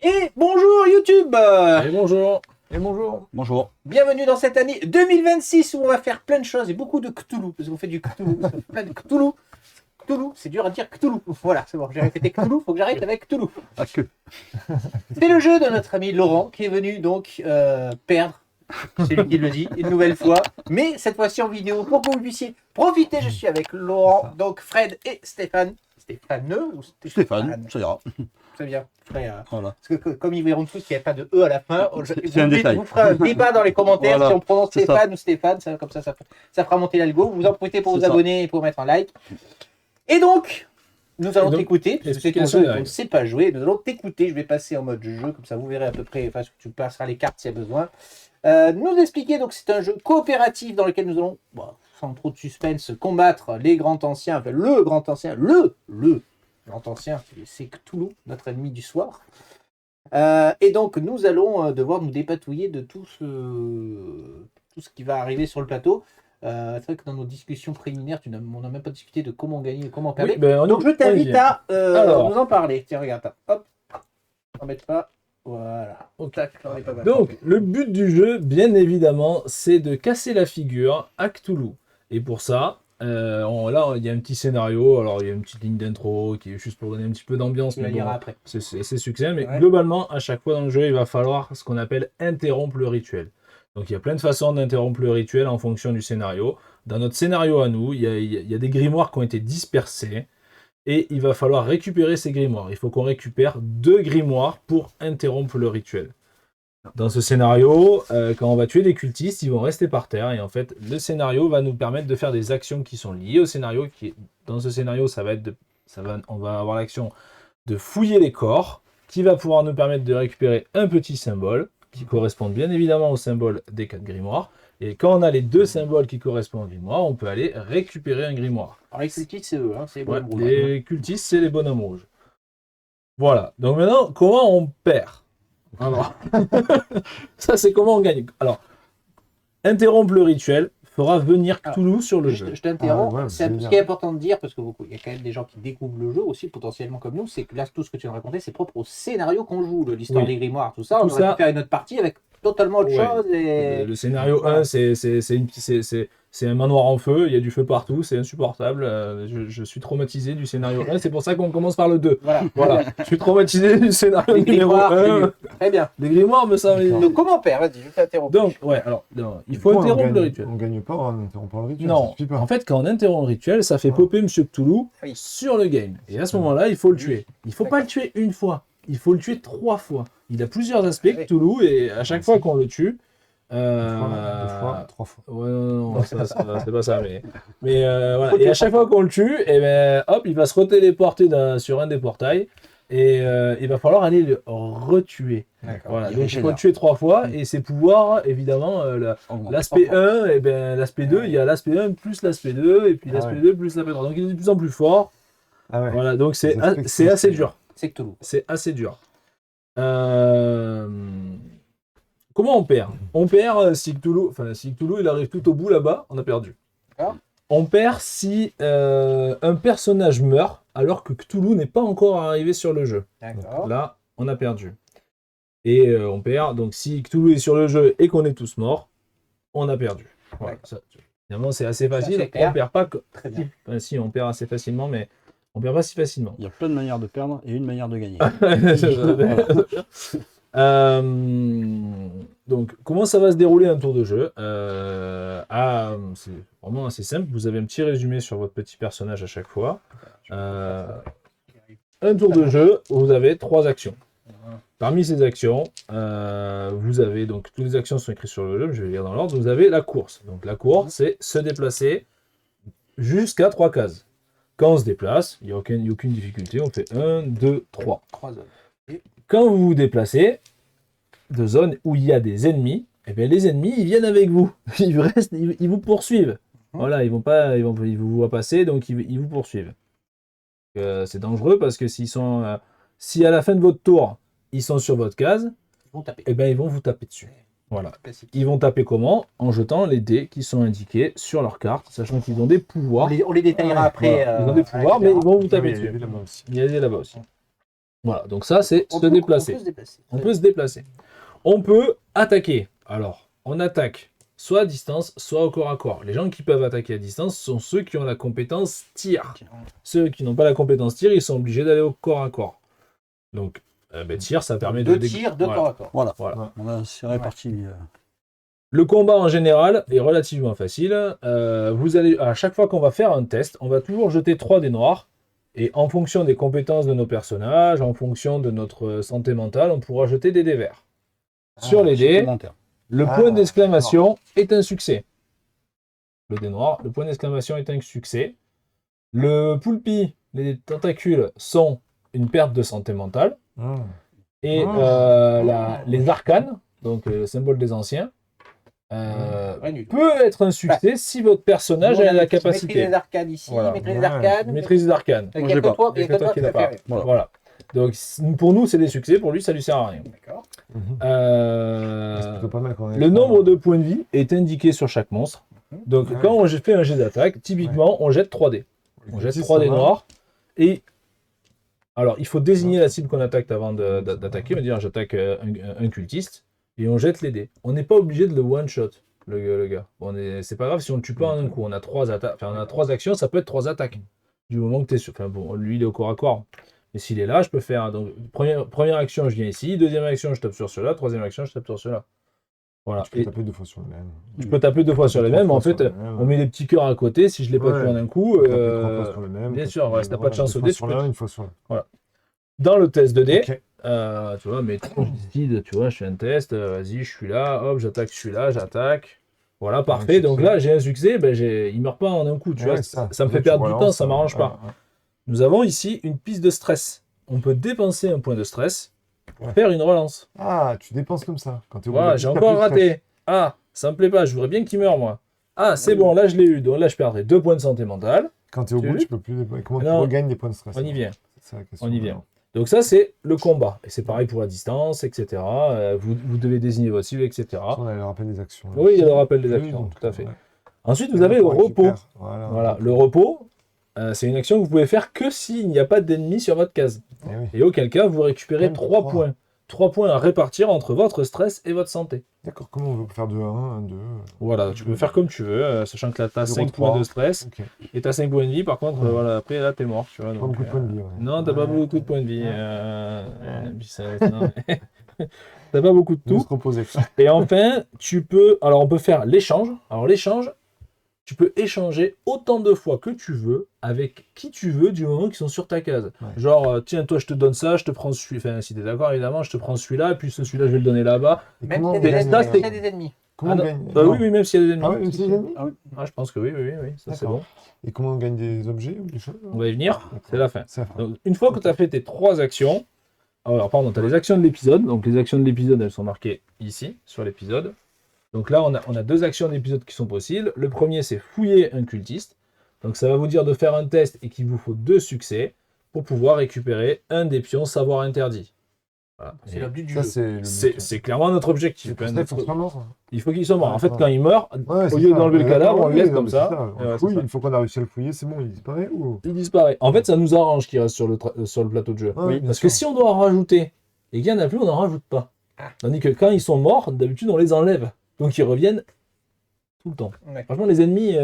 Et bonjour YouTube. Et bonjour. Et bonjour. Bonjour. Bienvenue dans cette année 2026 où on va faire plein de choses et beaucoup de Cthulhu, parce qu'on fait du Cthulhu, plein de Cthulhu. Cthulhu, c'est dur à dire Cthulhu. Voilà, c'est bon, j'ai répété Cthulhu, faut que j'arrête avec Cthulhu. Ah, que. C'est le jeu de notre ami Laurent qui est venu donc perdre, c'est lui qui le dit, une nouvelle fois, mais cette fois-ci en vidéo pour que vous puissiez profiter. Je suis avec Laurent, donc Fred et Stéphane. Stéphane ou Stéphane, ça ira. Très bien. Voilà. Parce que comme ils verront tous qu'il n'y a pas de E à la fin, C'est un détail. vous ferez un débat dans les commentaires Voilà. si on prononce C'est Stéphane ou Stéphane, comme ça fera monter l'algo. Vous en profitez pour C'est vous ça. abonner et pour mettre un like. Et donc, nous allons t'écouter, parce que c'est ton jeu, on ne sait pas jouer. Nous allons t'écouter, je vais passer en mode jeu, comme ça vous verrez à peu près, enfin tu passeras les cartes s'il y a besoin. Nous expliquer, donc c'est un jeu coopératif dans lequel nous allons, sans trop de suspense, combattre les grands anciens, enfin le grand ancien, le grand ancien, c'est Cthulhu, notre ennemi du soir. Et donc nous allons devoir nous dépatouiller de tout ce qui va arriver sur le plateau. C'est vrai que dans nos discussions préliminaires, on n'a même pas discuté de comment gagner et comment perdre. Oui, donc je t'invite à Alors. nous en parler. Tiens, regarde, hop, t'embête pas. Voilà. Tac, on est pas mal. Donc, le but du jeu, bien évidemment, c'est de casser la figure à Cthulhu. Et pour ça, là, il y a un petit scénario. Alors, il y a une petite ligne d'intro qui est juste pour donner un petit peu d'ambiance. Tu la Mais liras bon, après. c'est succès. Mais Ouais. globalement, à chaque fois dans le jeu, il va falloir ce qu'on appelle interrompre le rituel. Donc, il y a plein de façons d'interrompre le rituel en fonction du scénario. Dans notre scénario à nous, il y a des grimoires qui ont été dispersés. Et il va falloir récupérer ces grimoires. Il faut qu'on récupère 2 grimoires pour interrompre le rituel. Dans ce scénario, quand on va tuer des cultistes, ils vont rester par terre. Et en fait, le scénario va nous permettre de faire des actions qui sont liées au scénario. Dans ce scénario, on va avoir l'action de fouiller les corps, qui va pouvoir nous permettre de récupérer un petit symbole, qui correspond bien évidemment au symbole des 4 grimoires. Et quand on a les 2 symboles qui correspondent au grimoire, on peut aller récupérer un grimoire. Alors les cultistes, c'est eux, hein, c'est les Ouais, bonhommes rouges. les cultistes, c'est les bonhommes rouges. Voilà. Donc maintenant, comment on perd? Alors, ça, c'est comment on gagne. Alors, interrompre le rituel fera venir Cthulhu sur le jeu. Je t'interromps, Ah ouais, c'est c'est ce bien. qui est important de dire, parce qu'il y a quand même des gens qui découvrent le jeu aussi, potentiellement comme nous, c'est que là, tout ce que tu viens de raconter, c'est propre au scénario qu'on joue, l'histoire Oui. des grimoires, tout ça. On Tout aurait ça. pu faire une autre partie avec totalement autre Ouais. chose. Et... Le scénario Voilà. 1, c'est un manoir en feu, il y a du feu partout, c'est insupportable. Je suis traumatisé du scénario 1, c'est pour ça qu'on commence par le 2. Voilà. Voilà, je suis traumatisé du scénario Les numéro grimoires, c'est 1. mieux. Très bien. Les grimoires, me semble. Donc comment on perd? Vas-y, je t'interromps. Donc, ouais, alors, non, il faut interrompre le rituel. On gagne pas en interrompant le rituel. ça Non, suffit pas. en fait, quand on interrompt le rituel, ça fait Ah. popper Monsieur Cthulhu Oui. sur le game. Et à ce moment-là, il faut le tuer. Il faut pas le tuer une fois, il faut le tuer 3 fois. Il a plusieurs aspects, Oui. Cthulhu, et à chaque fois qu'on le tue... Deux fois, 3 fois. Ouais, non, c'est pas ça, mais voilà. Et à chaque fois qu'on le tue, et ben, hop, il va se retéléporter sur un des portails, et il va falloir aller le retuer. D'accord. Voilà, Il donc il faut le régénère. tuer 3 fois, et ses pouvoirs, évidemment, l'aspect 1, et ben l'aspect 2, il y a l'aspect 1 plus l'aspect 2, et puis Ah l'aspect ouais. 2 plus l'aspect 3. Donc il est de plus en plus fort. Ah ouais. Voilà, donc c'est Les aspects c'est assez dur. C'est Cthulhu. C'est assez dur. Comment on perd? On perd si Cthulhu il arrive tout au bout là-bas, on a perdu. D'accord. On perd si un personnage meurt alors que Cthulhu n'est pas encore arrivé sur le jeu. D'accord. Là, on a perdu. Et on perd, donc si Cthulhu est sur le jeu et qu'on est tous morts, on a perdu. Voilà, ça, finalement, c'est assez facile. c'est clair. On perd pas. Très bien. Enfin, si, on perd assez facilement, mais on perd pas si facilement. Il y a plein de manières de perdre et une manière de gagner. Donc, comment ça va se dérouler un tour de jeu? C'est vraiment assez simple. Vous avez un petit résumé sur votre petit personnage à chaque fois. Un tour de jeu, vous avez 3 actions. Parmi ces actions, vous avez donc toutes les actions sont écrites sur le jeu, je vais lire dans l'ordre. Vous avez la course. Donc la course, c'est se déplacer jusqu'à 3 cases. Quand on se déplace, il n'y a aucune difficulté. On fait 1, 2, 3. 3 zones. Quand vous vous déplacez de zones où il y a des ennemis, eh bien les ennemis ils viennent avec vous. Ils vous poursuivent. Voilà, ils vous voient passer, donc ils vous poursuivent. C'est dangereux parce que si à la fin de votre tour ils sont sur votre case, Ils vont taper. eh ben ils vont vous taper dessus. Voilà. Classique. Ils vont taper comment? En jetant les dés qui sont indiqués sur leur carte, sachant qu'ils ont des pouvoirs. On les détaillera après. Voilà. Ils ont des pouvoirs, mais ils vont vous Ah, taper mais il y a dessus. vu là-bas aussi. Il y a des là-bas aussi. Voilà, donc ça, c'est se déplacer. On peut se déplacer. On peut attaquer. Alors, on attaque soit à distance, soit au corps à corps. Les gens qui peuvent attaquer à distance sont ceux qui ont la compétence tir. Ceux qui n'ont pas la compétence tir, ils sont obligés d'aller au corps à corps. Donc, tir, ça permet de tir, de corps à corps. Voilà. C'est réparti. Le combat en général est relativement facile. Vous allez, à chaque fois qu'on va faire un test, on va toujours jeter 3 dés noirs. Et en fonction des compétences de nos personnages, en fonction de notre santé mentale, on pourra jeter des dés verts. Sur les dés, le point d'exclamation est un succès. Le dé noir, le point d'exclamation est un succès. Le poulpi, les tentacules sont une perte de santé mentale. Et les arcanes, donc le symbole des anciens, peut être un succès si votre personnage a la capacité. Maîtrise des arcanes ici, maîtrise des arcanes. Maîtrise des arcanes. Il n'y a que toi qui l'as fait. Voilà. Donc pour nous c'est des succès, pour lui ça lui sert à rien. D'accord. Le nombre de points de vie est indiqué sur chaque monstre. Donc quand on fait un jet d'attaque, typiquement on jette 3 dés. On jette 3 dés noirs. Et alors il faut désigner la cible qu'on attaque avant d'attaquer. On va dire j'attaque un cultiste. Et on jette les dés. On n'est pas obligé de le one-shot, le gars. C'est pas grave si on le tue pas en un coup. On a 3 attaques. Enfin, on a 3 actions, ça peut être 3 attaques. Du moment que tu es sûr. Enfin bon, lui il est au corps à corps. Mais s'il est là, je peux faire. Donc, première action, je viens ici. Deuxième action, je tape sur cela. Troisième action, je tape sur cela. Voilà. Tu peux taper 2 fois sur le même. Je peux taper 2 fois sur les mêmes. En fait, on met des petits cœurs à côté. Si je l'ai pas tué en un coup. Bien sûr, si t'as pas de chance au dé, tu peux. Une fois sur le. Voilà. Dans le test de dés. Tu vois, mais je décide, tu vois, je fais un test, vas-y, je suis là, hop, j'attaque celui-là, j'attaque. Voilà, parfait. Donc là, j'ai un succès, il meurt pas en un coup, tu vois. Ça me fait perdre du temps, ça m'arrange pas. Nous avons ici une piste de stress. On peut dépenser un point de stress pour faire une relance. Ah, tu dépenses comme ça. Voilà, j'ai encore raté. Ah, ça me plaît pas, je voudrais bien qu'il meure, moi. Ah, c'est bon, là, je l'ai eu. Donc là, je perdrai 2 points de santé mentale. Quand tu es au bout, tu peux plus. Comment tu regagnes des points de stress? On y vient. On y vient. Donc ça, c'est le combat. Et c'est pareil pour la distance, etc. Vous devez désigner votre cible, etc. On a le rappel des actions. Oui, il y a le rappel des actions, tout à fait. Ensuite, vous avez le repos. Voilà. Le repos, c'est une action que vous pouvez faire que s'il n'y a pas d'ennemis sur votre case. Et auquel cas, vous récupérez 3 points. 3 points à répartir entre votre stress et votre santé. D'accord, comment on veut faire de 1, 1, 2 Voilà, tu peux faire comme tu veux, sachant que là, tu as 5 points de stress et tu as 5 points de vie. Par contre, voilà, après, là, t'es mort. Tu vois, pas beaucoup de points de vie. Non, t'as pas beaucoup de points de vie. T'as pas beaucoup de tout. Et enfin, tu peux. Alors, on peut faire l'échange. Alors, l'échange, tu peux échanger autant de fois que tu veux avec qui tu veux du moment qu'ils sont sur ta case. Genre, tiens, toi, je te donne ça, je te prends celui-là. Enfin, si t'es d'accord, évidemment, je te prends celui-là, et puis celui-là, je vais le donner là-bas. Même s'il y a des ennemis. Comment on gagne oui, même s'il y a des ennemis. Ah oui, même s'il y a des ennemis je pense que oui, ça c'est bon. Et comment on gagne des objets ou des choses? On va y venir, c'est la fin. Donc, une fois que tu as fait tes 3 actions, alors pardon, tu as les actions de l'épisode. Donc les actions de l'épisode, elles sont marquées ici, sur l'épisode. Donc là, on a 2 actions d'épisode qui sont possibles. Le premier, c'est fouiller un cultiste. Donc ça va vous dire de faire un test et qu'il vous faut 2 succès pour pouvoir récupérer un des pions savoir interdit. Voilà. C'est le but du jeu. C'est clairement notre objectif. Il faut qu'il soit mort. En fait, quand il meurt, au lieu d'enlever le cadavre, on le laisse comme ça. Une fois qu'on a réussi à le fouiller, c'est bon, il disparaît ou... Il disparaît. En fait, ça nous arrange qu'il reste sur le plateau de jeu. Parce que si on doit en rajouter et qu'il n'y en a plus, on n'en rajoute pas. Tandis que quand ils sont morts, d'habitude, on les enlève. Donc ils reviennent tout le temps. Franchement, les ennemis...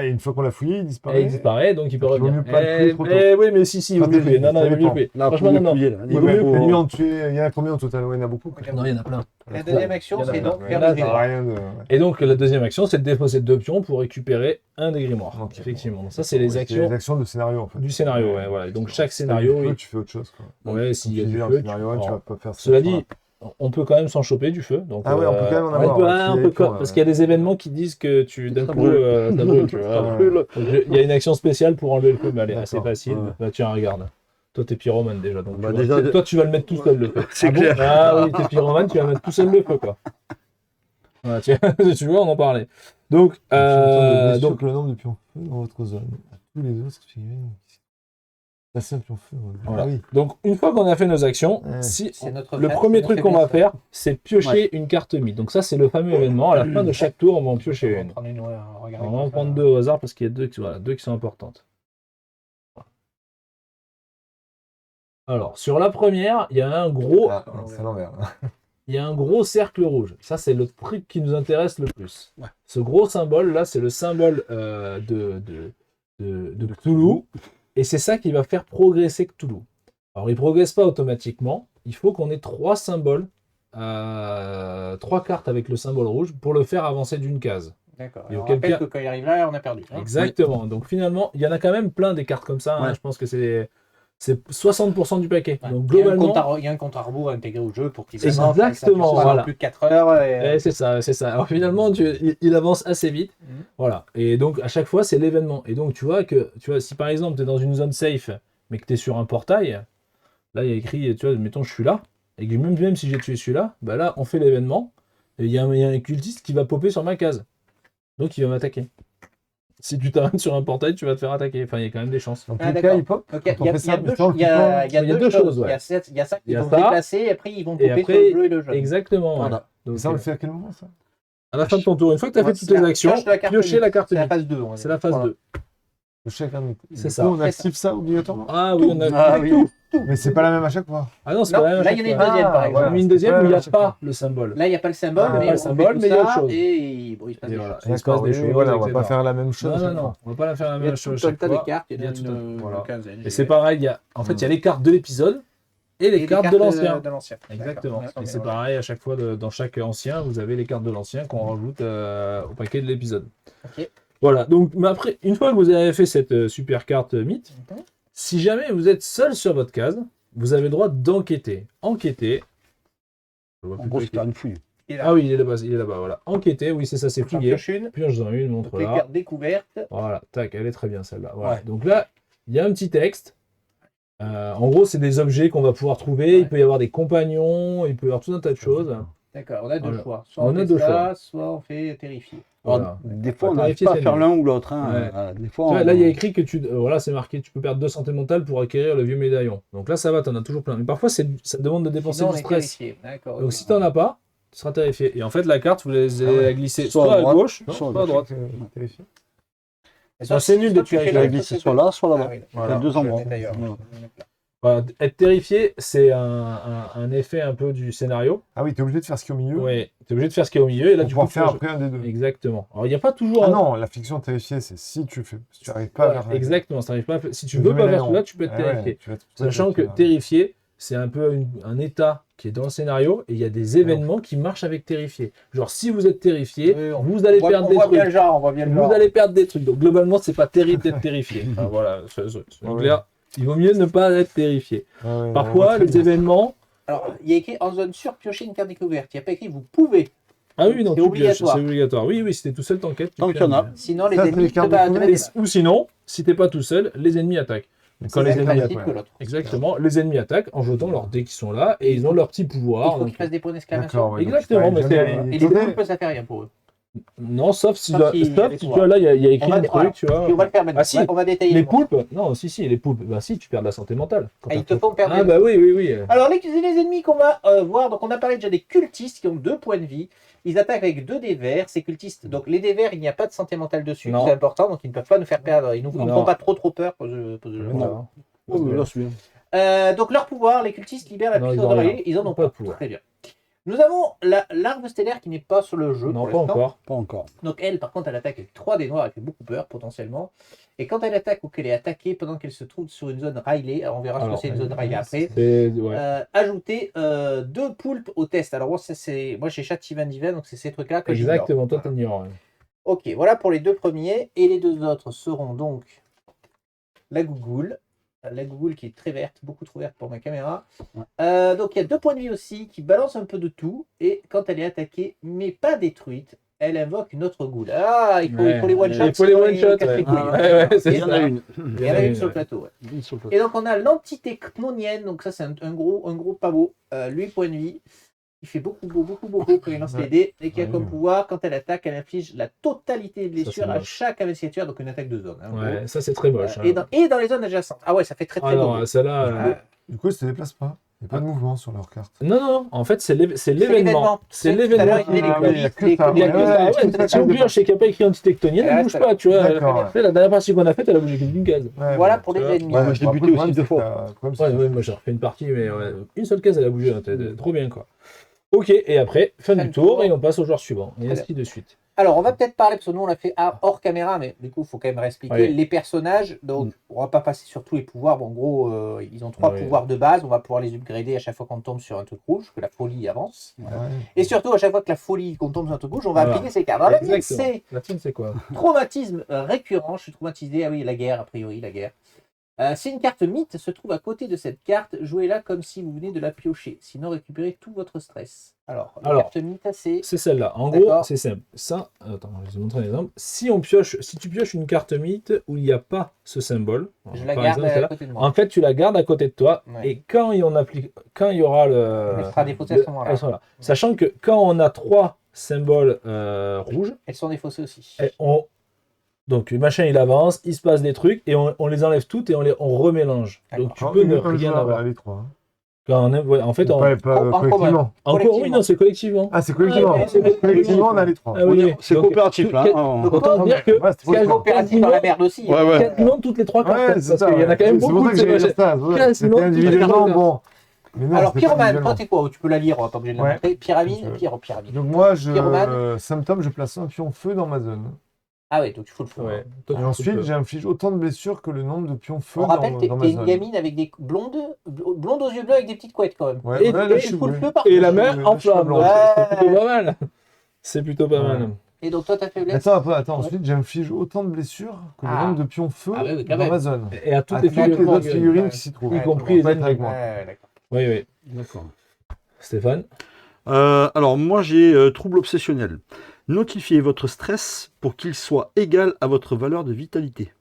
une fois qu'on l'a fouillé, il disparaît. Il disparaît, donc il peut revenir. Il vaut mieux pas le tuer trop tôt. Oui, mais si, il vaut mieux le tuer. Non, il vaut mieux le tuer. Franchement, non. Il vaut mieux en tuer. Il y en a combien au total? Il y en a beaucoup. Non, il y en a plein. La deuxième action, c'est donc faire le grimoire. Et donc, la deuxième action, c'est de défausser 2 pions pour récupérer un des grimoires. Effectivement. Ça, c'est les actions... Les actions de scénario, en fait. Du scénario, ouais, voilà. Donc, chaque scénario... Tu fais autre chose, quoi. Ouais, s'il y a du feu, tu vas pas faire ça. Cela dit... On peut quand même s'en choper du feu. Donc, on peut quand même en avoir. Parce qu'il y a des événements qui disent que d'un coup, ça brûle. Tu vois. Il y a une action spéciale pour enlever le feu, mais elle est assez facile. Bah, tiens, regarde. Toi, t'es pyromane déjà. Donc, toi, tu vas le mettre tout seul, le feu. C'est clair. Ah oui, t'es pyromane, tu vas mettre tout seul le feu, quoi. Voilà, tu vois, on en parlait. Donc, le nombre de pions feu dans votre zone. Tous les autres figurines. C'est un pion feu. Voilà. Donc, une fois qu'on a fait nos actions, le premier truc qu'on va faire, c'est piocher une carte mythe. Donc, ça, c'est le fameux événement. À la fin de chaque tour, on va en piocher une. On va en prendre 2 au hasard parce qu'il y a 2 qui sont importantes. Alors, sur la première, il y a un gros, Ah, non, c'est à l'envers. il y a un gros cercle rouge. Ça, c'est le truc qui nous intéresse le plus. Ouais. Ce gros symbole, là, c'est le symbole de Cthulhu. Et c'est ça qui va faire progresser Cthulhu. Alors, il ne progresse pas automatiquement. Il faut qu'on ait 3 symboles, 3 cartes avec le symbole rouge pour le faire avancer d'une case. D'accord. Et On auquel rappelle cas- que quand il arrive là, on a perdu. Hein. Exactement. Donc, finalement, il y en a quand même plein des cartes comme ça. Hein. Ouais. Je pense que c'est 60% du paquet. Ouais. Donc, Il y a un globalement... compte à- il y a un compte à rebours intégré au jeu pour qu'il C'est avance, exactement, ça puisse voilà. plus de 4 heures. Et... C'est ça, c'est ça. Alors finalement, il avance assez vite. Mhm. Voilà. Et donc, à chaque fois, c'est l'événement. Et donc, tu vois, si par exemple, tu es dans une zone safe, mais que tu es sur un portail, là, il y a écrit, tu vois, mettons, je suis là, et que même si j'ai tué celui-là, bah là, on fait l'événement, et il y a un cultiste qui va popper sur ma case. Donc, il va m'attaquer. Si tu t'arrêtes sur un portail, tu vas te faire attaquer. Enfin, il y a quand même des chances. Dans Ah, quel cas, d'accord. il pop. Donc, Quand on fait ça, mais tant il y a qu'il deux deux choses. choses, ouais. Il y a ça Il y qui a vont ça. se déplacer et après ils vont Et popper après, sur le bleu et le jaune. Exactement. Voilà. Ouais. Donc, Ça, on le fait à quel moment, ça? à la fin de ton tour, une fois que tu as Ouais, fait toutes c'est les la- actions, cherche la carte piocher la carte C'est la unique. phase 2. on va C'est dire. la phase Voilà. 2. Le chacun. C'est Du ça. coup, on active ça obligatoirement. Ah oui, on a Ah oui. Mais c'est pas la même à chaque fois. Ah non, c'est Non, pas la même là, à il y en a chaque une fois. deuxième, par Ah, exemple. On a voilà. mis une deuxième c'est où il n'y a à chaque fois. pas le symbole. Là, il n'y a pas le symbole, Ah, mais pas le on symbole, fait tout mais il y a autre ça chose. et bon, il se passe Et des voilà. choses. Il se passe des oui, choses, voilà, on va etc. pas faire la même chose. Non, à non, chaque non, fois. on va pas la faire la Il y a même tout chose un chaque tas de fois. cartes, il y en a tout un- une voilà. quinzaine. Et c'est pareil, en fait, il y a les cartes de l'épisode et les cartes de l'ancien. Exactement. D'accord. Et c'est pareil à chaque fois, dans chaque ancien, vous avez les cartes de l'ancien qu'on rajoute au paquet de l'épisode. Ok. Voilà, donc mais après, une fois que vous avez fait cette super carte mythe, Mhm. si jamais vous êtes seul sur votre case, vous avez le droit d'enquêter. Enquêter. Je vois En plus gros, le c'est truc. faire une fouille. Et là, Ah oui, il est là-bas, voilà. Enquêter, oui, c'est ça, c'est j'en fouiller. pioche une. Pioche-en une, Donc, les montre-la. cartes découvertes. Voilà, tac, elle est très bien celle-là. Voilà. Ouais. Donc là, il y a un petit texte. En gros, c'est des objets qu'on va pouvoir trouver. Il peut y avoir des compagnons, il peut y avoir tout un tas de choses. D'accord, on a deux Voilà. choix. Soit On on a fait deux ça, soit on fait terrifier. Alors, Voilà. des fois, On on va n'arrive vérifier pas à si faire elle l'un ou l'autre. Hein. Ouais. Des fois, Tu vois, on- là, il y a écrit que voilà, c'est marqué, tu peux perdre 2 santé mentale pour acquérir le vieux médaillon. Donc là, ça va, t'en as toujours plein. Mais parfois, ça demande de dépenser Sinon, on du est stress. terrifié. D'accord. Donc si t'en as pas, tu seras terrifié. Et en fait, la carte, vous allez Ah ouais. la glisser Soit soit à à droite, gauche, Non, soit à droite. Vérifier. Ça, c'est nul de tuer avec tu vas glisser soit là, soit là-bas. Voilà. Il y a deux endroits. D'ailleurs. Voilà. Voilà, être terrifié, c'est un effet un peu du scénario. Ah oui, t'es obligé de faire ce qu'il y a au milieu. Ouais, t'es obligé de faire ce qu'il y a au milieu. Et là, Pour du pouvoir coup, faire tu après un des deux. Exactement. Alors, il n'y a pas toujours Ah un- non, la fiction terrifiée, c'est si tu n'arrives pas à Ouais, faire. exactement, ça n'arrive pas à faire- Si tu Le veux pas faire médaillon. celui-là, tu peux être Ah ouais, terrifié. tu vas te- Sachant que terrifié, c'est un peu un état qui est dans le scénario et il y a des événements qui marchent avec terrifié. Genre, si vous êtes terrifié, Oui, vous allez perdre on des voit bien le trucs. genre, on voit bien le genre. Vous allez perdre des trucs. Donc, globalement, c'est pas terrible d'être terrifié. Enfin, voilà, soyons Ouais, clairs. Il vaut mieux ne pas être terrifié. Ouais, ouais, on Parfois, voit très les bien. événements. Alors, il y a écrit en zone sûre, piocher une carte découverte. Il n'y a pas écrit vous pouvez. Ah oui, non, C'est tu pioches, obligatoire. c'est obligatoire. Oui, oui, si t'es tout seul, t'enquêtes. tu Tant qu'il y pioches. en a. Sinon, les Ça, c'est ennemis les te cartes battent. découvertes. Ou sinon, si t'es pas tout seul, les ennemis attaquent. Quand C'est les la même ennemis principe attaquent. que l'autre. Exactement, les ennemis attaquent en jetant leurs dés qui sont là et ils ont leur petit Il pouvoir. faut donc- qu'ils fassent des points d'exclamation. D'accord, ouais, donc Exactement, il mais fallait c'est- jamais- Et les Attendez, poulpes, ça fait rien pour eux. Non, sauf si, Sauf si- tu vois, là, il y a écrit On va, un truc, tu vois. on va le faire maintenant. Ah si, on va détailler. les poulpes, non, si, les poulpes, bah si, tu perds de la santé mentale. Quand Ah, t'as ils te fait- font perdre. Ah bah oui, oui, oui. Alors, les ennemis qu'on va voir, donc on a parlé déjà des cultistes qui ont 2 points de vie. Ils attaquent avec 2 dés verts. Ces cultistes, donc les dés verts, il n'y a pas de santé mentale dessus, Non. c'est important, donc ils ne peuvent pas nous faire perdre. Ils ne nous Non. font pas trop peur pour ce jeu. Voilà. Oh, mais là, c'est bien. Donc leur pouvoir, les cultistes libèrent la Non, puissance ils ont de rien. l'oreiller, ils en ont Pas de pas. pouvoir. Très bien. Nous avons l'arme stellaire qui n'est pas sur le jeu Non, pour pas l'instant. encore. Pas encore. Donc elle, par contre, elle attaque avec 3 dés noirs, elle fait beaucoup peur potentiellement. Et quand elle attaque ou qu'elle est attaquée pendant qu'elle se trouve sur une zone Riley, alors on verra ce Alors, que c'est une zone Riley après, Ouais. ajoutez 2 poulpes au test. Alors moi, moi j'ai chat Tivan Divan, donc c'est ces trucs-là que j'ignore. Exactement, toi Voilà. t'ignores. Ouais. Ok, voilà pour les 2 premiers. Et les 2 autres seront donc la gougoule. La gougoule qui est très verte, beaucoup trop verte pour ma caméra. Donc il y a 2 points de vie aussi qui balancent un peu de tout. Et quand elle est attaquée, mais pas détruite, elle invoque une autre goule. Ah, il faut les one-shots. Il faut les sinon one-shot. cassent les couilles. Ouais, Ok, c'est Il y en a ça. une. Il y en a une sur le plateau. Ouais. Une sur le Et donc on a l'entité cnonienne, donc ça c'est un gros pavot, 8 points de vie. Il fait beaucoup quand il lance les dés, et qui a comme pouvoir, quand elle attaque, elle inflige la totalité des blessures c'est à moche. chaque investigateur, donc une attaque de zone. Hein, en gros. Ouais, ça c'est très moche. Et dans les zones adjacentes. Ah ouais, ça fait très Ah lourd. non, celle-là. Ah, Du coup, elle se déplace pas. Il n'y a pas de mouvement sur leur carte. Non, en fait, c'est l'événement. C'est l'événement. l'événement. Tout à l'heure, il y a que ça. Il y a que ça. Ouais, Ouais, si on pioche et qu'il n'y a pas écrit antitectonienne, elle ne bouge pas, tu vois. D'accord. La dernière partie qu'on a faite, elle a bougé qu'une case. Ouais, Voilà bon. pour les tu vois. ennemis. Ouais, moi, je l'ai Bon, buté après, le aussi deux problème, fois. c'est que le problème, Ouais, moi j'ai refait une partie, mais une seule case, elle a bougé. Trop bien, quoi. Ok, et après, fin du tour, et on passe au joueur suivant. Et ainsi de suite. Alors, on va peut-être parler, parce que nous, on l'a fait hors caméra, mais du coup, il faut quand même réexpliquer Oui. les personnages. Donc, on va pas passer sur tous les pouvoirs. Bon, en gros, ils ont 3 Oui. pouvoirs de base. On va pouvoir les upgrader à chaque fois qu'on tombe sur un truc rouge, que la folie avance. Ouais. Et surtout, à chaque fois que la folie, qu'on tombe sur un truc rouge, on va Voilà. appliquer ces cartes. Alors, la mienne, Exactement. c'est La tienne, c'est quoi? traumatisme récurrent. Je suis traumatisé. Ah oui, la guerre, a priori, la guerre. Si une carte mythe se trouve à côté de cette carte, jouez-la comme si vous venez de la piocher. Sinon, récupérez tout votre stress. Alors, la carte mythe, c'est... C'est celle-là. En D'accord. gros, c'est simple. Ça, attends, je vais vous montrer un exemple. Si tu pioches une carte mythe où il n'y a pas ce symbole, Je la par garde exemple, à celle-là, côté de moi. en fait, tu la gardes à côté de toi, Ouais. et quand il y aura le... Elle sera défaussée à ce moment-là. elle sera là. Sachant que quand on a 3 symboles rouges, Elles sont défaussées aussi. donc le machin il avance, il se passe des trucs, et on les enlève toutes et on remélange. Donc tu peux ne rien avoir. Les 3. Quand en fait, Pas collectivement. encore, oui, non, c'est collectivement. Ah, c'est collectivement. Ouais, c'est Collectivement, on a les 3. Ah oui, C'est donc, coopératif, là. hein. Autant dire que Ouais, c'était C'est pour ça. coopératif dans la merde aussi. Ouais, ouais. quasiment toutes les 3 cartes. Ouais, c'est parce ça. qu'il y en a quand même C'est pour beaucoup ça de que ces j'ai machins. dit ça. Quasiment C'était toutes les individuellement, cartes. bon. Mais non, Alors, c'était pas Pyromane, toi, individuellement. t'es quoi? Tu peux la lire, on va pas obligé de la Ouais. montrer. Pyramide, Je- pyramide. Donc moi, Pyromane. symptôme, je place un pion feu dans ma zone. Ah ouais, donc tu fous le feu. Ouais. Toi, Et tu ensuite, peux- j'inflige autant de blessures que le nombre de pions feu On rappelle, dans ma t'es une zone. gamine avec des blondes aux yeux bleus avec des petites couettes quand même. Ouais, Et- ouais, et là, Tu je suis fous le bleu. feu partout. Et la Je mer suis en bleu, je suis flamme. blanc. C'est plutôt pas mal. C'est plutôt pas Ouais. mal. Et donc toi, ta faiblesse. Attends, ensuite, j'inflige autant de blessures que le Ah. nombre de pions feu Ah oui, oui, quand dans même. ma zone. Et à toutes À les toutes les figurines. autres figurines Ouais. qui s'y trouvent. Y compris les Pas être ennemis. avec moi. Ouais, d'accord. Oui, oui. D'accord. Stéphane. Alors, moi, j'ai trouble obsessionnel. Notifiez votre stress pour qu'il soit égal à votre valeur de vitalité.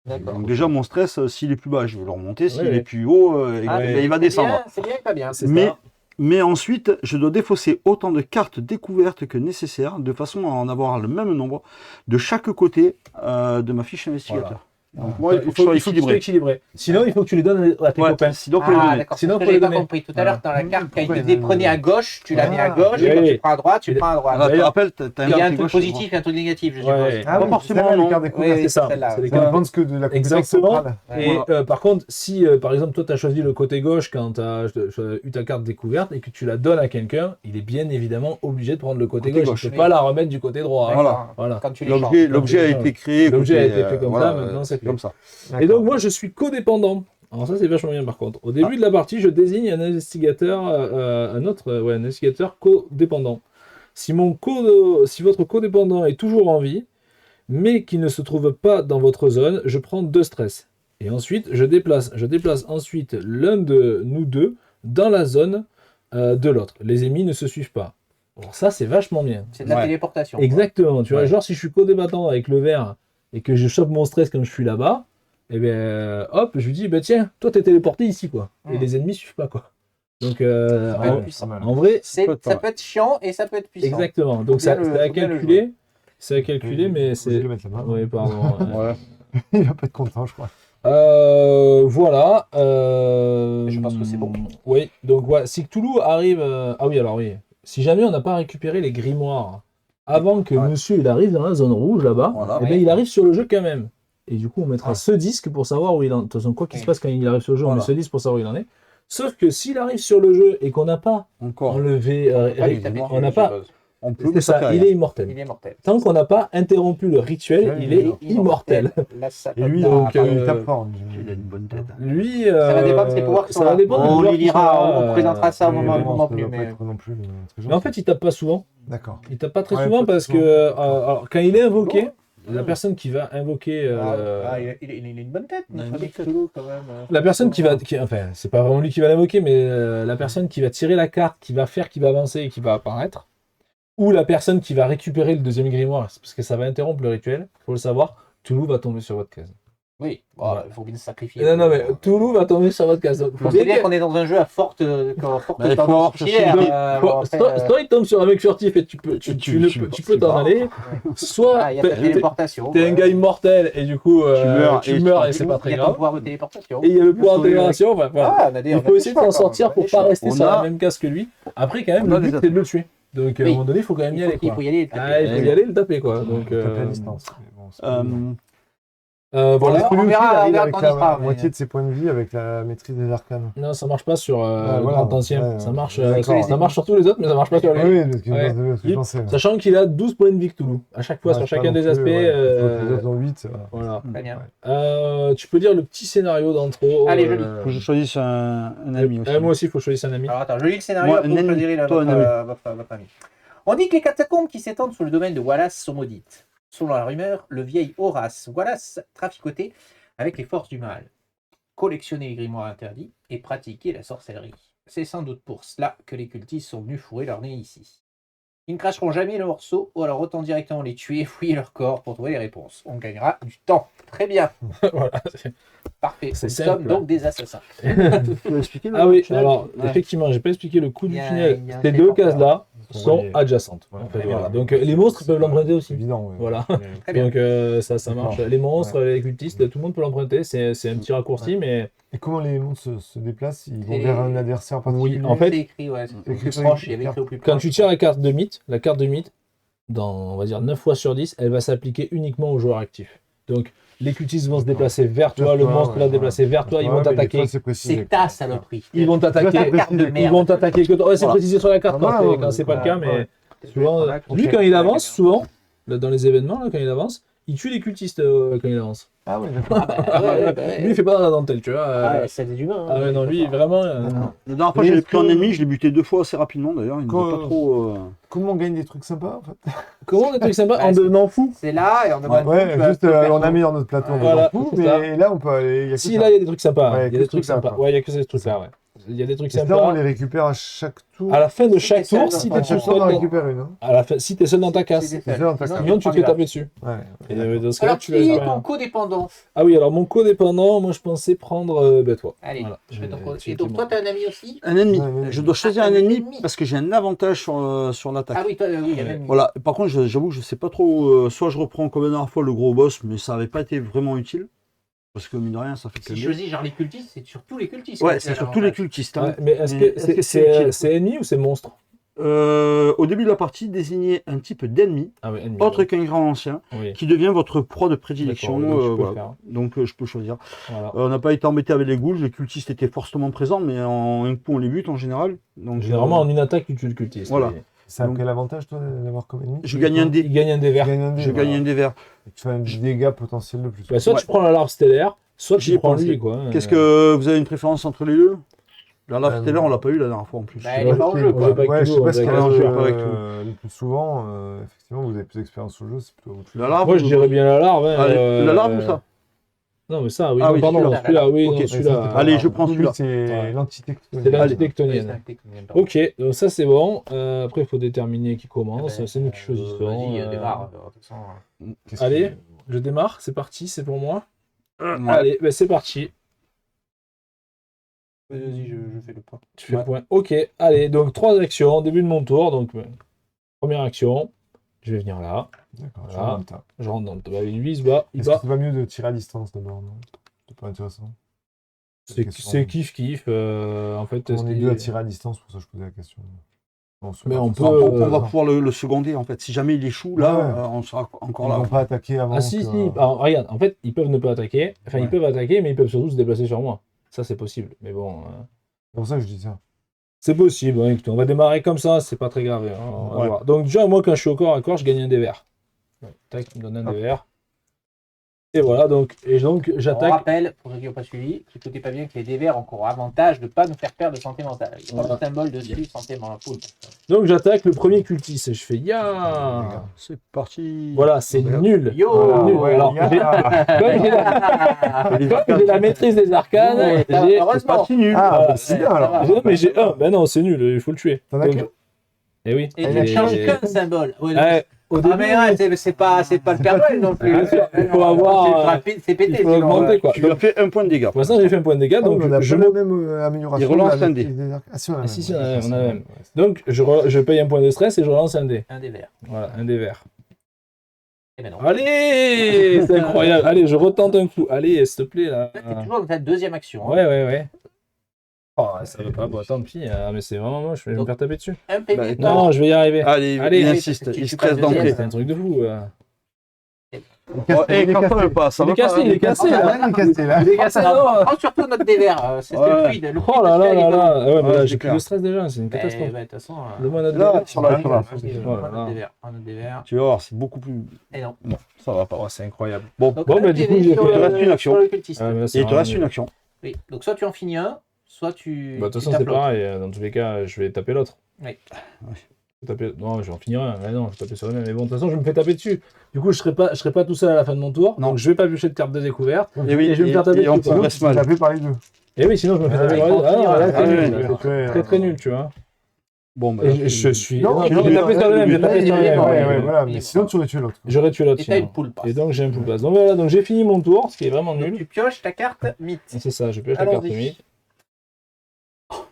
D'accord. Donc déjà, mon stress, s'il est plus bas, je vais le remonter. S'il Ouais. est plus haut, Ah, il va descendre. C'est bien, pas bien. C'est Mais, ça. mais ensuite, je dois défausser autant de cartes découvertes que nécessaire, de façon à en avoir le même nombre de chaque côté de ma fiche investigateur. Donc moi, il faut que je sois que tu sois équilibré. équilibré. Sinon, il faut que tu les donnes à tes Ouais, copains. sinon, faut les Ah, donner. d'accord. Sinon, Sinon, faut je les pas donner. compris. Tout à l'heure, dans la carte, quand il Pourquoi te dit prenez à gauche, tu la mets à gauche, et oui. quand tu prends à droite, tu prends à droite. Alors, tu te D'ailleurs, rappelles, t'as Il y a un marqué truc gauche, positif et un truc négatif, je suppose. Ouais. Ah Pas oui, forcément, c'est là, non. les cartes découvertes. Oui, C'est ça. celle-là, C'est les Ça cartes. dépend de ce que de la compétence Exactement. centrale. Et Ouais. par contre, si par exemple toi tu as choisi le côté gauche quand tu as eu ta carte découverte et que tu la donnes à quelqu'un, il est bien évidemment obligé de prendre le côté gauche. Il ne peut oui. pas la remettre du côté droit. hein. Voilà. Voilà. Quand tu les changes. L'objet a été créé. L'objet a côté, été fait comme voilà, ça, maintenant c'est fait. comme ça. Et donc moi je suis codépendant. Alors ça c'est vachement bien par contre. Au début de la partie, je désigne un investigateur, un investigateur codépendant. Si votre codépendant est toujours en vie, mais qu'il ne se trouve pas dans votre zone, je prends 2 stress. Et ensuite, je déplace ensuite l'un de nous deux dans la zone de l'autre. Les ennemis ne se suivent pas. Alors ça, c'est vachement bien. C'est de la Ouais. téléportation. quoi. Exactement. Tu vois, Ouais. genre si je suis codébattant avec le vert et que je chope mon stress quand je suis là-bas, et bien hop, je lui dis, bah tiens, toi t'es téléporté ici quoi. Et les ennemis suivent pas quoi. Donc peut être en, puissant. en vrai, Ça peut être peut être chiant et ça peut être puissant. exactement. Donc Faut bien ça, le- c'est à faut bien le calculer. C'est à calculer, mais Je vais c'est. le mettre là-bas. Oui, pardon. Ouais. Il va pas être content, je crois. Voilà. Je pense que c'est bon. Oui, donc voilà. Si Cthulhu arrive. Ah oui, alors oui. Si jamais on n'a pas récupéré les grimoires avant que Ouais. monsieur il arrive dans la zone rouge là-bas, Voilà. eh ben, il arrive sur le jeu quand même. Et du coup, on mettra Ouais. ce disque pour savoir où il en est. De toute façon, quoi qu'il se Oui. passe quand il arrive sur le jeu, on Voilà. met ce disque pour savoir où il en est. Sauf que s'il arrive sur le jeu et qu'on n'a pas Encore. enlevé. Pas lui on taper on n'a dessus, pas- je suppose. On peut, C'est mais ça ça, fait il rien. est immortel. Il est mortel. Tant qu'on n'a pas interrompu le rituel, Ouais, il il est est immortel. La sa- Et lui, Ah, donc, pardon. il tape fort. Il a une bonne tête. hein. Lui, Ça va dépendre de ses pouvoirs qui ça sont va là. dépendre des On pouvoirs les qui sont lira, là, on présentera ça au Oui, moment non, non ça plus. doit pas Mais... être non plus très Mais en gentil. fait, il tape pas souvent. D'accord. Il tape pas très Ouais, souvent pas parce souvent. que alors, quand il est invoqué, la personne qui va invoquer il a une bonne tête, Il a une notre ami bonne tête. Cthulhu, quand même. la personne enfin, c'est pas vraiment lui qui va l'invoquer, mais la personne qui va tirer la carte, qui va faire, qui va avancer et qui va apparaître, ou la personne qui va récupérer le deuxième grimoire, parce que ça va interrompre le rituel, faut le savoir, Cthulhu va tomber sur votre case. Oui, Voilà. il faut bien se sacrifier. Non, mais Toulouse va tomber sur votre case. C'est bien qu'on est dans un jeu à forte il faut tendance avoir haussière, Soit il tombe sur un mec furtif et tu peux t'en aller, soit il y a la téléportation. t'es un gars immortel et du coup tu meurs et c'est pas Il très y a ton grave. pouvoir de téléportation. Et il y a le pouvoir d'intégration. Enfin, voilà. Ah, on a Il faut essayer de s'en sortir pour pas rester sur la même case que lui. Après, quand même, le but c'est de le tuer. Donc à un moment donné, il faut quand même y aller. Il faut y aller. Ah, il faut y aller et le taper quoi. Donc Taper à distance. Mais bon, c'est pas évident. voilà. Parce que lui on aussi, verra, il arrive on verra avec quand la il sera, mais- moitié de ses points de vie avec la maîtrise des arcanes. Non, ça marche pas sur Ah, le voilà. grand ancien. Ouais, Ça ouais. marche, D'accord. ça marche sur tous les autres, mais ça marche pas sur lui. Oui, parce que Ouais. c'est ce que je pensais. ouais. Sachant qu'il a 12 points de vie Cthulhu. À chaque fois, Ouais, sur c'est pas chacun non des plus, aspects. ouais. Les autres ont 8. Voilà. Très bien. Tu peux lire le petit scénario d'intro. Allez, je lis. Faut que je choisisse un ami aussi. Moi aussi, il faut choisir un ami. Alors attends, je lis le scénario, Moi, après vous un ami, choisirez toi, un ami. votre ami. On dit que les catacombes qui s'étendent sous le domaine de Wallace sont maudites. Selon la rumeur, le vieil Horace Wallace traficotait avec les forces du mal, collectionnait les grimoires interdits et pratiquait la sorcellerie. C'est sans doute pour cela que les cultistes sont venus fourrer leur nez ici. Ils ne cracheront jamais le morceau, ou alors autant directement les tuer et fouiller leur corps pour trouver les réponses. On gagnera du temps. Très bien. Voilà. Parfait. C'est Nous simple. sommes donc des assassins. Tu veux expliquer le Ah oui, tunnel alors Ouais. effectivement, j'ai pas expliqué le coup Il du y a- tunnel. il y a un Ces fait deux par terre. cases-là sont Ouais. adjacentes. Ouais. En fait, Très voilà. bien. Donc les monstres peuvent l'emprunter C'est aussi. évident. ouais. Voilà. Très bien. Donc ça marche. D'accord. Les monstres, les cultistes, tout le monde peut l'emprunter. C'est un petit raccourci, mais Et comment les monstres se déplacent? Ils vont C'est- vers un adversaire particulier? en fait, c'est écrit, ouais, c'est écrit plus sur proche, les il y avait écrit au plus quand proche. tu tires la carte de mythe, dans, on va dire, 9 fois sur 10, elle va s'appliquer uniquement aux joueurs actifs. Donc, les cultistes vont se déplacer vers toi, le monstre va se déplacer vers toi, ils vont t'attaquer. C'est ta saloperie. Ils vont t'attaquer. Carte de Ils merde. vont t'attaquer que toi. Ouais, c'est Voilà. précisé sur la carte Ah, voilà, quand c'est pas le ouais, cas, mais ouais. souvent, lui, quand il avance, souvent, là, dans les événements, là, quand il avance, il tue les cultistes quand il avance. Ah ouais, d'accord. Lui, il fait pas dans la dentelle, tu vois. Ah, ouais, c'est des humains. Ah ouais, non, lui, vraiment. La dernière fois, Mais j'avais est-ce pris un que- ennemi, je l'ai buté 2 fois assez rapidement d'ailleurs. Il ne Quoi- pas trop. Comment on gagne des trucs sympas en fait? Comment des trucs sympas Ouais, en devenant fou? C'est là et on demande. Ouais, juste on a mis dans notre plateau, on Voilà, s'en fout, c'est ça. mais là on peut aller. il y a que Si, ça. là, il y a des trucs sympas. Ouais, Il y a des trucs ça, sympas. quoi. Ouais, il y a que ces trucs-là, ouais. Il y a des trucs Et ça, on sympas. les récupère à chaque tour. À la fin de chaque C'est tour, ça, si dans t'es ton tout Chaque tour, seul on en dans- récupère une. Hein. à la fin, si t'es seul dans ta casse, C'est C'est ça, dans ta carte. sinon tu te fais taper dessus. Ouais. Et dans ce cas-là, Alors, tu qui laisses est rien. ton codépendant? Ah oui, alors mon codépendant, moi je pensais prendre toi. Allez, Voilà. je fais ton code. Tu- Et donc, toi, t'as un ami aussi? Un ennemi. Ouais, ouais, Je ouais. dois choisir Ah, un un ennemi ennemi. parce que j'ai un avantage sur l'attaque. Ah oui, toi, oui, il y a un ami. Voilà. Par contre, j'avoue que je sais pas trop. Soit je reprends comme la dernière fois le gros boss, mais ça n'avait pas été vraiment utile. Parce que mine de rien, ça fait que. Si je choisis genre les cultistes, c'est surtout les cultistes. Ouais, qui c'est ont surtout les l'avantage. cultistes. hein. Ouais, mais est-ce Mais que est-ce que c'est c'est utile c'est ennemi ou c'est monstre? Au début de la partie, désignez un type d'ennemi, Ah oui, ennemi. autre qu'un grand ancien, Oui. qui devient votre proie de prédilection. D'accord, donc je peux le voilà. faire. Donc je peux choisir. Voilà. On n'a pas été embêté avec les ghouls, les cultistes étaient fortement présents, mais en un coup on les bute en général. Donc, Généralement, en une attaque, tu tues le cultiste. Voilà. Et Ça a Donc- quel avantage toi d'avoir comme ennemi? je gagne un Il dé. gagne un dé vert. Tu gagnes un dé, Je voilà. gagne un dé vert. Et tu fais un dégât potentiel de plus. Bah, soit Ouais. tu prends la larve stellaire, soit J'y tu ai prends pensé. lui, quoi. Qu'est-ce que vous avez une préférence entre les deux? La lave Euh, stellaire, on l'a pas eu la dernière fois en plus. Bah, elle est pas en jeu, on quoi. joue pas avec Ouais, je Toulouse, sais on pas ce joue qu'il y avec a Toulouse. Toulouse. avec le plus souvent. Effectivement, vous avez plus d'expérience au jeu, c'est plutôt. La larve, Moi, je dirais bien la larve. hein, Allez, la larve ou ça? Non, mais ça, oui. Ah non, oui, pardon, celui-là. oui, Ok, non, celui-là. Allez, je prends Lui, celui-là. C'est Ouais. l'entité. C'est Oui, l'antitectonienne. c'est un tectonien, pardon. Ok, donc ça c'est bon. Après, il faut déterminer qui commence. Ah ben, C'est nous qui choisissons. Vas-y, euh, démarre. De toute façon, Allez, je démarre. C'est parti, c'est pour moi. Ouais. Allez, ben, c'est parti. vas-y, je fais le point. Tu fais le point. Ok, allez, donc 3 actions. Début de mon tour. Donc, première action. Je vais venir là. D'accord, Voilà. dans le tas. Je rentre dans le. Bah, lui, il se bat. Il Est-ce que bat. c'est pas mieux de tirer à distance d'abord, non? C'est pas intéressant. C'est kiff-kiff. En fait, On est c'est- deux à tirer à distance, pour ça que je posais la question. Bon, c'est Mais pas on tout peut, ça. On va pouvoir le seconder en fait. Si jamais il échoue, là, Ouais. on sera encore Ils là. vont pas attaquer avant. Ah si, que- si. Alors, regarde, en fait, ils peuvent ne pas attaquer. Enfin, ils Ouais. peuvent attaquer, mais ils peuvent surtout se déplacer sur moi. Ça, c'est possible. Mais bon. C'est pour ça que je dis ça. C'est possible, hein, écoute, on va démarrer comme ça, c'est pas très grave. Hein, on va Ouais. voir. Donc déjà, moi quand je suis au corps à corps, je gagne un dé vert. Tac, il me donne un dé vert. Et voilà, donc On j'attaque. rappelle, pour ceux qui n'ont pas suivi, qui n'écoutez pas bien, que les dévers ont encore avantage de ne pas nous faire perdre de santé mentale. Il y a pas Voilà. de symbole dessus, santé mentale. Donc j'attaque le premier cultiste et je fais ya. C'est parti. Voilà, c'est nul. Yo Voilà, nul. ouais, Alors, ya. comme j'ai la maîtrise des arcanes, Ouais, j'ai. heureusement. Parti nul. Ah, Voilà. bah, c'est bien ça alors. va. Non, mais j'ai un. Ben non, c'est nul, il faut le tuer. T'en as Donc- qu'un? Eh oui. Et tu ne changes qu'un symbole. Ouais, Ouais, Au début, Ah mais ouais, c'est pas le Père Noël non plus. il faut avoir. C'est pété. Il faut augmenter quoi. Tu lui as fait un point de dégâts. Pour l'instant, j'ai fait un point de dégâts, Donc, donc on a je pas me. la même amélioration. Il relance là, un avec dé. les arcs. Ah, si, on a la même. Si, si, ouais, on a la même. ouais. Donc je paye un point de stress et je relance un dé. Un des verts. Voilà, un dé vert. Eh ben non. Allez, c'est incroyable. Allez, je retente un coup. Allez, s'il te plaît là. Là, t'es toujours dans ta deuxième action. hein. Ouais. Oh, ça veut pas, bon, tant pis, mais c'est vraiment moche, je vais me faire taper dessus. Un PV. Bah, Non, je vais y arriver. Allez, Allez, il allez, insiste, tu il passes stresse deuxième, d'entrée. C'est un truc de fou. Oh, et quand ça veut pas, ça Il va est cassé, pas. il est cassé Ah, là. là, il est cassé, là. Il est cassé là. Prends surtout notre dé vert. C'est Ouais. le fluide. Oh là là là là. Ouais, mais Ouais, là, c'est j'ai plus clair. de stress déjà, c'est une De catastrophe. toute façon. Donne-moi notre Là, dé. sur la- sur la- Ok, Oh là prends là. notre dé vert. Prends notre dé vert. Tu vas voir, c'est beaucoup plus. Et non. Non, ça va pas. Oh, c'est incroyable. Bon, Donc, Bon, un bah, du PV coup, j'ai sur fait- le- il reste une action. sur le cultiste. Ah, mais là, c'est et il te vraiment reste nul. une action. Oui. Donc soit tu en finis un, soit tu. Bah, de toute tu façon, c'est tapes l'autre. pareil. Dans tous les cas, je vais taper l'autre. Oui. Je vais taper... Non, je vais en finir un. Mais non, je vais taper sur le même. Mais bon, de toute façon, je me fais taper dessus. Du coup, je serai pas tout seul à la fin de mon tour. Non. Donc, je vais pas bûcher de carte de découverte. Et oui, Et je vais me faire taper et on dessus, quoi. progresse Tu l'as mal. fait par les deux. Et oui, sinon, je me fais taper Ouais, par les deux. Ah non, là, c'est ouais, nul. ouais, là. ouais. C'est très nul, tu vois. Bon, bah, Et je suis. Non, Non, non, j'ai mais- tapé sur le même. J'ai tapé sur le même. Ouais, voilà, mais sinon, tu aurais tué l'autre. J'aurais tué l'autre. Et t'as sinon. une poule passe. Et donc, j'ai un pool pass. Donc, voilà, donc j'ai fini mon tour, ce qui est vraiment Donc, nul. tu pioches ta carte mythe. Et c'est ça, je pioche la carte Allons-y. mythe.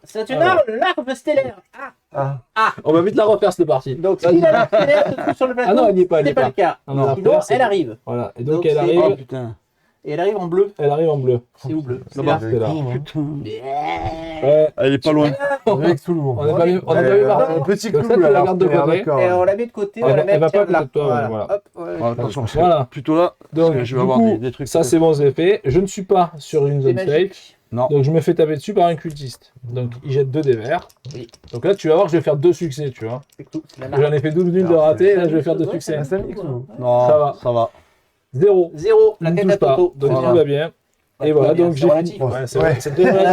C'est une Alors. larve stellaire. Ah. On va vite la refaire, cette partie. Donc si la larve stellaire se trouve sur le plateau, Ah non, elle n'y est pas, elle n'y c'est est pas pas. le cas. Non, non, Sinon, c'est- elle arrive. Voilà. Et donc, Donc, elle c'est- arrive. Oh putain. Et elle arrive en bleu. Elle arrive en bleu. C'est où bleu C'est Là-bas. là. C'est là. Putain. Ouais. Elle est pas loin. Avec tout lourd. On n'est pas vu partout. Un petit Donc clou, ça, tu là. la gardes de alors, côté. d'accord. Et on la met de côté, Elle on va- la met elle va pas tiens, à côté là. de toi, voilà. Hop, ouais. Ouais, attention, parce que Voilà. plutôt là, Donc, je vais du avoir coup, des trucs. ça, c'est bon, c'est fait. Je ne suis pas sur une C'est zone safe. magique. Non. Donc, je me fais taper dessus par un cultiste. Donc, il jette 2 dés verts. Oui. Donc là, tu vas voir, je vais faire 2 succès, tu vois. C'est tout. C'est la larve. J'en ai fait 12 nuls de Alors, ratés, c'est- là, je vais faire 2 Ouais, succès. Ah, c'est un clou. Non, Ça va. Ça va. 0. 0, la Ne tête touche à pas. Toto. Donc, Voilà. tout va bien. Et Ouais, voilà, tout va bien, donc c'est j'ai relatif. fini. Ouais, c'est Ouais. c'est très relatif.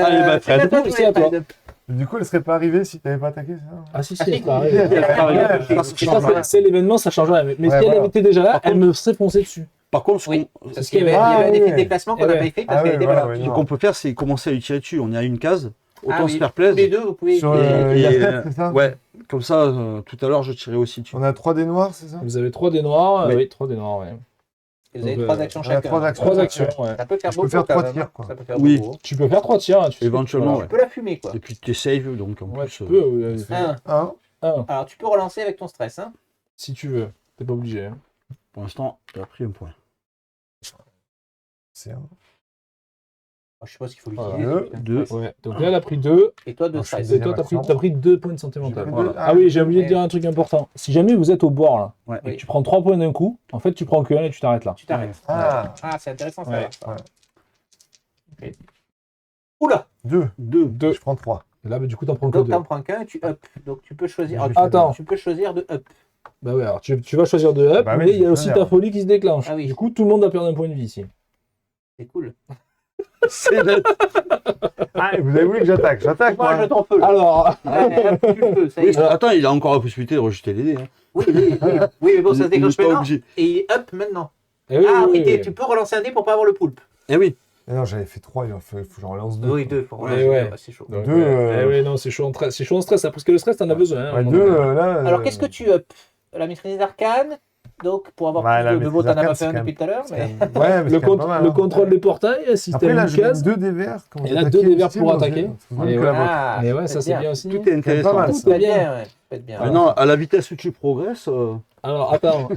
Allez, bah, Fred. c'est pas Merci à toi. Fred. Du coup, elle serait pas arrivée si t'avais pas attaqué, ça. Ah si, Ah, si, si. elle paraît. Ouais, Ça, Et ça, c'est l'événement, ça change rien. Mais Ouais, si elle voilà. avait été déjà là, Par elle me serait foncée dessus. Par contre, Oui. ce Parce qu'il y avait Ah, un défi oui. de déplacement qu'on Eh n'a ouais. pas fait parce Ah, qu'elle ouais, était voilà, pas là. ouais. qu'on peut faire, c'est commencer à lui tirer dessus. On est à une case. Autant Ah se oui, faire tous les plaisir. deux, vous pouvez. Sur Et- il y a et- 7, c'est ça Ouais. Comme ça, tout à l'heure, je tirais aussi dessus. On a 3 dés noirs, c'est ça Vous avez 3 dés noirs. Oui. Oui, 3 dés noirs, ouais. Et vous avez Donc, 3 actions on a chacun. 3 actions. 3 actions, ouais. Ça peut faire Je peux beaucoup. faire quand 3 même, tirs, hein. quoi. Ça peut faire Oui. beaucoup. Tu peux faire 3 tirs. Tu Éventuellement, Tu peux la fumer, quoi. Et puis tu save, donc en Ouais, plus. tu peux. oui, Un. 1. 1, Alors, tu peux relancer avec ton stress. Hein. si tu veux. T'es pas obligé. hein. Pour l'instant, il a pris un point. C'est 1. Oh, je sais pas ce qu'il faut Voilà. l'utiliser. Deux. Ouais. Donc là, elle a pris 2. Et toi, de Alors, je stress. fais Et toi, t'as action. pris 2 points de santé J'ai mentale. pris Voilà. deux. Ah oui, j'ai oublié de Ouais. dire un truc important. Si jamais vous êtes au bord là, Ouais. et que tu prends 3 points d'un coup, en fait, tu prends que 1 et tu t'arrêtes là. Tu t'arrêtes. Ah, Ah, c'est intéressant ça. Ouais. va, ça. ouais. Ok. Oula 2. 2. Je prends 3. Et là, bah, du coup, t'en prends que Donc, 2. t'en prends qu'un et tu up. Donc, tu peux choisir. J'ai tu- fait Attends. Tu peux choisir de up. Bah ouais, alors tu vas choisir de up, Bah oui, mais il y je a vais aussi choisir. ta folie qui se déclenche. Ah oui. Du coup, tout le monde va perdre un point de vie ici. C'est cool. C'est net. Ah, vous avez voulu que j'attaque. J'attaque, Moi, je moi. t'en peux. Alors, Ouais, tu le peux, ça y Oui, est. attends, il a encore la possibilité de rejeter les dés. Hein. Oui, mais bon, ça se Il déclenche est pas maintenant. obligé. Et il est up maintenant. eh oui, Ah oui, oui, oui. tu peux relancer un dé pour pas avoir le poulpe. Eh oui. Mais non, j'avais fait 3, il faut que j'en relance 2. Oui, deux. Pour Ouais, relancer, ouais. c'est chaud. Donc, Deux, eh oui, non, c'est chaud en stress. C'est chaud en stress, ça, parce que le stress, t'en as besoin. Hein, à un Ouais, moment 2, donné. là. Alors, qu'est-ce que tu up? La maîtrise des arcanes. Donc, pour avoir Bah, la plus de mots, maîtrise t'en as pas d'arcane, fait un c'est depuis tout à l'heure. c'est Mais... quand même- Ouais, mais c'est quand même pas mal, Le hein. contrôle des portails, Après, système là, de je mets case. 2 dés verts. quand Et vous là, attaquez 2 dés verts aussi, pour donc, attaquer. c'est bon Et que ouais. la vôtre. Ah, Mais ouais, peut ça être c'est bien aussi. Tout est C'est pas intéressant. mal, Ça ça. peut être bien, ouais. Ça peut être bien. Maintenant, à la vitesse où tu progresses, Alors attends,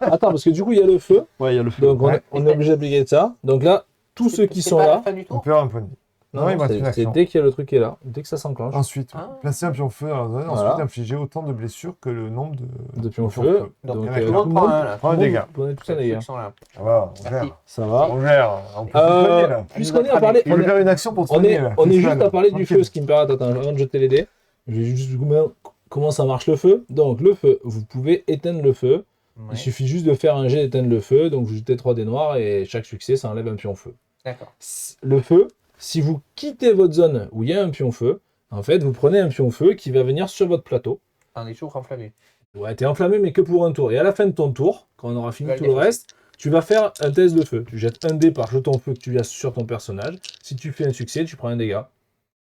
attends, parce que du coup il y a le feu, ouais, il y a le feu. donc Ouais. on est obligé d'appliquer ça. Donc là, tous ceux qui C'est sont pas là, la fin du On tour. peut avoir un point de vie. Non, il me reste une c'est action. dès qu'il y a le truc qui est là, dès que ça s'enclenche. Ensuite, Ah. placer un pion feu dans la zone. Voilà. Ensuite, infliger autant de blessures que le nombre de De pion pions feu. Donc, Donc tout le Tout le monde prend un là. Prends un dégât. On est tous un dégât. Ceux qui sont là. Ah, voilà, on Merci. gère. Ça va. On gère. On peut se soigner, là. Puisqu'on est à parler, Il veut faire une action pour te on soigner, est, là. on est C'est juste ça, à là. parler du Tranquille. feu, ce qui me permet, attends, avant de jeter les dés, je vais juste vous mettre comment ça marche le feu. Donc le feu, vous pouvez éteindre le feu. Ouais. Il suffit juste de faire un jet d'éteindre le feu. Donc vous jetez 3 dés noirs et chaque succès, ça enlève un pion feu. D'accord. Le feu, si vous quittez votre zone où il y a un pion feu, en fait, vous prenez un pion feu qui va venir sur votre plateau. On est toujours enflammé. Ouais, t'es enflammé, mais que pour un tour. Et à la fin de ton tour, quand on aura fini Ouais, tout le reste, tu vas faire un test de feu. Tu jettes un dé par jeton feu que tu as sur ton personnage. Si tu fais un succès, tu prends un dégât.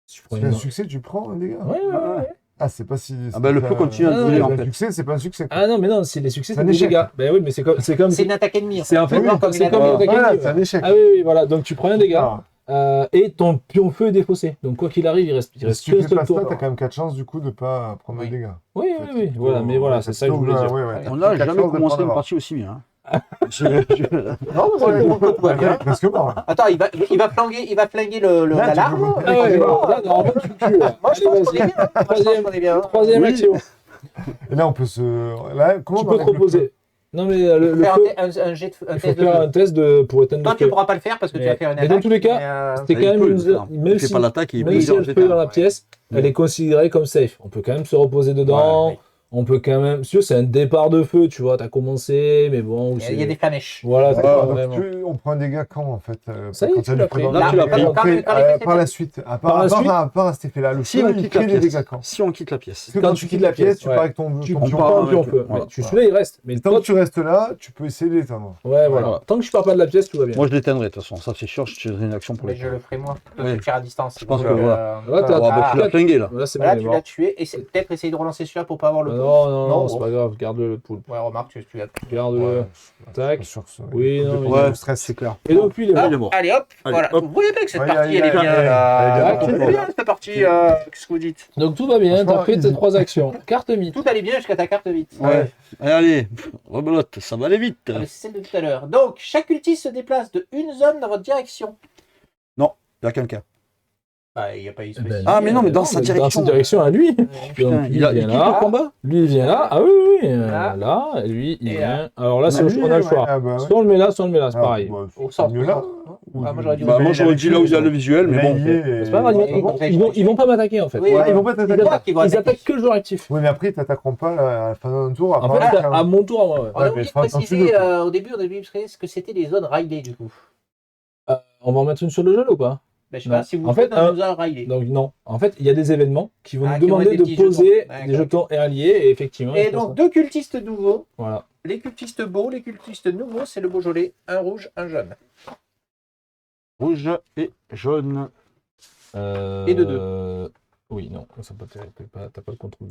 Si tu prends Si tu fais un succès, tu prends un dégât. Ouais, ouais, ouais. Ah, c'est pas si. Ah bah, le feu continue à Ah, brûler, non, en Un fait. succès, c'est pas un succès. quoi. Ah non, mais non, c'est les succès, C'est c'est un des échec. dégâts. Ben oui, mais c'est comme. C'est une attaque ennemie. C'est en fait voir comme c'est une comme une attaque. attaque Voilà, ennemie, c'est un ouais. échec. Ah oui, oui, voilà. Donc tu prends un dégât. Ah, Et ton pion feu est défaussé. Donc quoi qu'il arrive, il reste si qu'un tu fais seul pas ça, tour. t'as quand même 4 chances du coup de pas prendre Oui. des dégâts. Oui, oui, oui. Voilà, mais voilà, c'est ça que je voulais dire. On n'a jamais commencé une partie aussi bien. Non, tout va bien. Presque mort. Attends, il va flinguer l'alarme. tu peux- Ah ouais, Moi, là, normalement, tu le tues. Là. je pense qu'on est bien. Moi, je pense qu'on est bien. Troisième Oui. action. Et là, on peut se. Là, comment Tu on peux te enlève le reposer. feu Non, mais le Faire feu, un jet de un il faut test de faire feu. un test pour éteindre Toi, le tu feu. pourras pas le faire parce que tu vas faire une Mais attaque. dans tous les cas, mais, c'est quand même une zone. même Il fait si pas l'attaque et il peut même si dire elle peut dans la pièce, elle est considérée comme safe. On peut quand même se reposer dedans. Ouais. On peut quand même. Si c'est un départ de feu, tu vois, t'as commencé, mais bon. il y a des flamèches. Voilà, c'est Ouais, pas donc vraiment. on prend un dégât quand en fait Ça y est, quand tu t'as l'as du feu fait. dans Là, le tu l'as dé- fait. Quand les par la suite. À Par la suite. part cet effet-là, le Si feu, on il quitte crée la des pièce. dégâts quand. Si on quitte la pièce. Parce que quand tu quittes la pièce, tu ouais. pars avec ton Tu ton prends pion. part pas un avec pion le- feu. voilà. Mais celui-là, il reste. Mais Tant toi, que tu restes là, tu peux essayer d'éteindre. ouais, voilà. Voilà. Tant que je pars pas de la pièce, tout va bien. Moi, je l'éteindrai de toute façon. Ça, c'est sûr, je te donne une action pour Mais les je le ferai moi. Oui. Je tire à distance. Je pense Donc, que voilà. Là, t'as- Oh, bah, tu l'as flingué là. Là, c'est bon, Voilà, il est tu mort. l'as tué. Et c'est peut-être essayer de relancer celui-là pour pas avoir le Ah coup. non, non, non, Non, c'est bon. pas grave. Garde-le, le poule. Ouais, remarque, tu l'as. Garde-le. Tac. Oui, non, mais- Ouais, le stress. c'est clair. Et donc, lui, il est Ah, mort. il est mort. allez hop, Allez, voilà. hop. Vous voyez bien que cette Ouais, partie, il elle est a- bien. il a- là. il a- Elle est bien cette partie. Qu'est-ce que vous dites? Donc, tout va bien. Franchement, T'as fait tes easy. 3 actions. Carte mythe. Tout allait bien jusqu'à ta carte vite. Ouais. Allez, rebelote, ça va aller vite. Ah, mais c'est celle de tout à l'heure. Donc, chaque cultiste se déplace de une zone dans votre direction. Il y a quelqu'un. Bah, il n'y a pas eu Eh ben, Ah, mais non, mais dans sa direction. Dans sa direction à lui. Putain, Donc, il a vient quitte là. le combat. Lui, il vient là. Ah oui, oui, oui. Là. Là. Et lui, il Et vient. Alors là, Ah, on a le choix. Soit on le met là, soit on le met là. C'est pareil. Au centre. Mieux là. Ah, moi, j'aurais dit Bah, moi, j'aurais dit là où il y a le visuel, mais bon. C'est pas grave. Ils vont pas m'attaquer en fait. Oui, Ouais, ils vont pas c'est t'attaquer. toi qui vas Ils attaquent que le joueur actif. Oui, mais après, ils t'attaqueront pas à la fin d'un tour. En fait, à mon tour, à moi. Ouais. On a Ouais, oublié mais de faut attendre préciser plus de au début, ce que c'était les zones railées du coup. On va en mettre une sur le jeu ou pas? Ben, je sais Non. pas si vous En faites fait, une zone railée. Donc non. En fait, il y a des événements qui vont Ah, nous qui vont demander être de des petits poser jetons. des jetons air alliés et effectivement. Et ils font donc, ça. 2 cultistes nouveaux. Voilà. Les cultistes beaux, les cultistes nouveaux, c'est le Beaujolais. Un rouge, un jaune. Rouge et jaune. Et de deux. Oui, non, ça peut t'as pas le contrôle.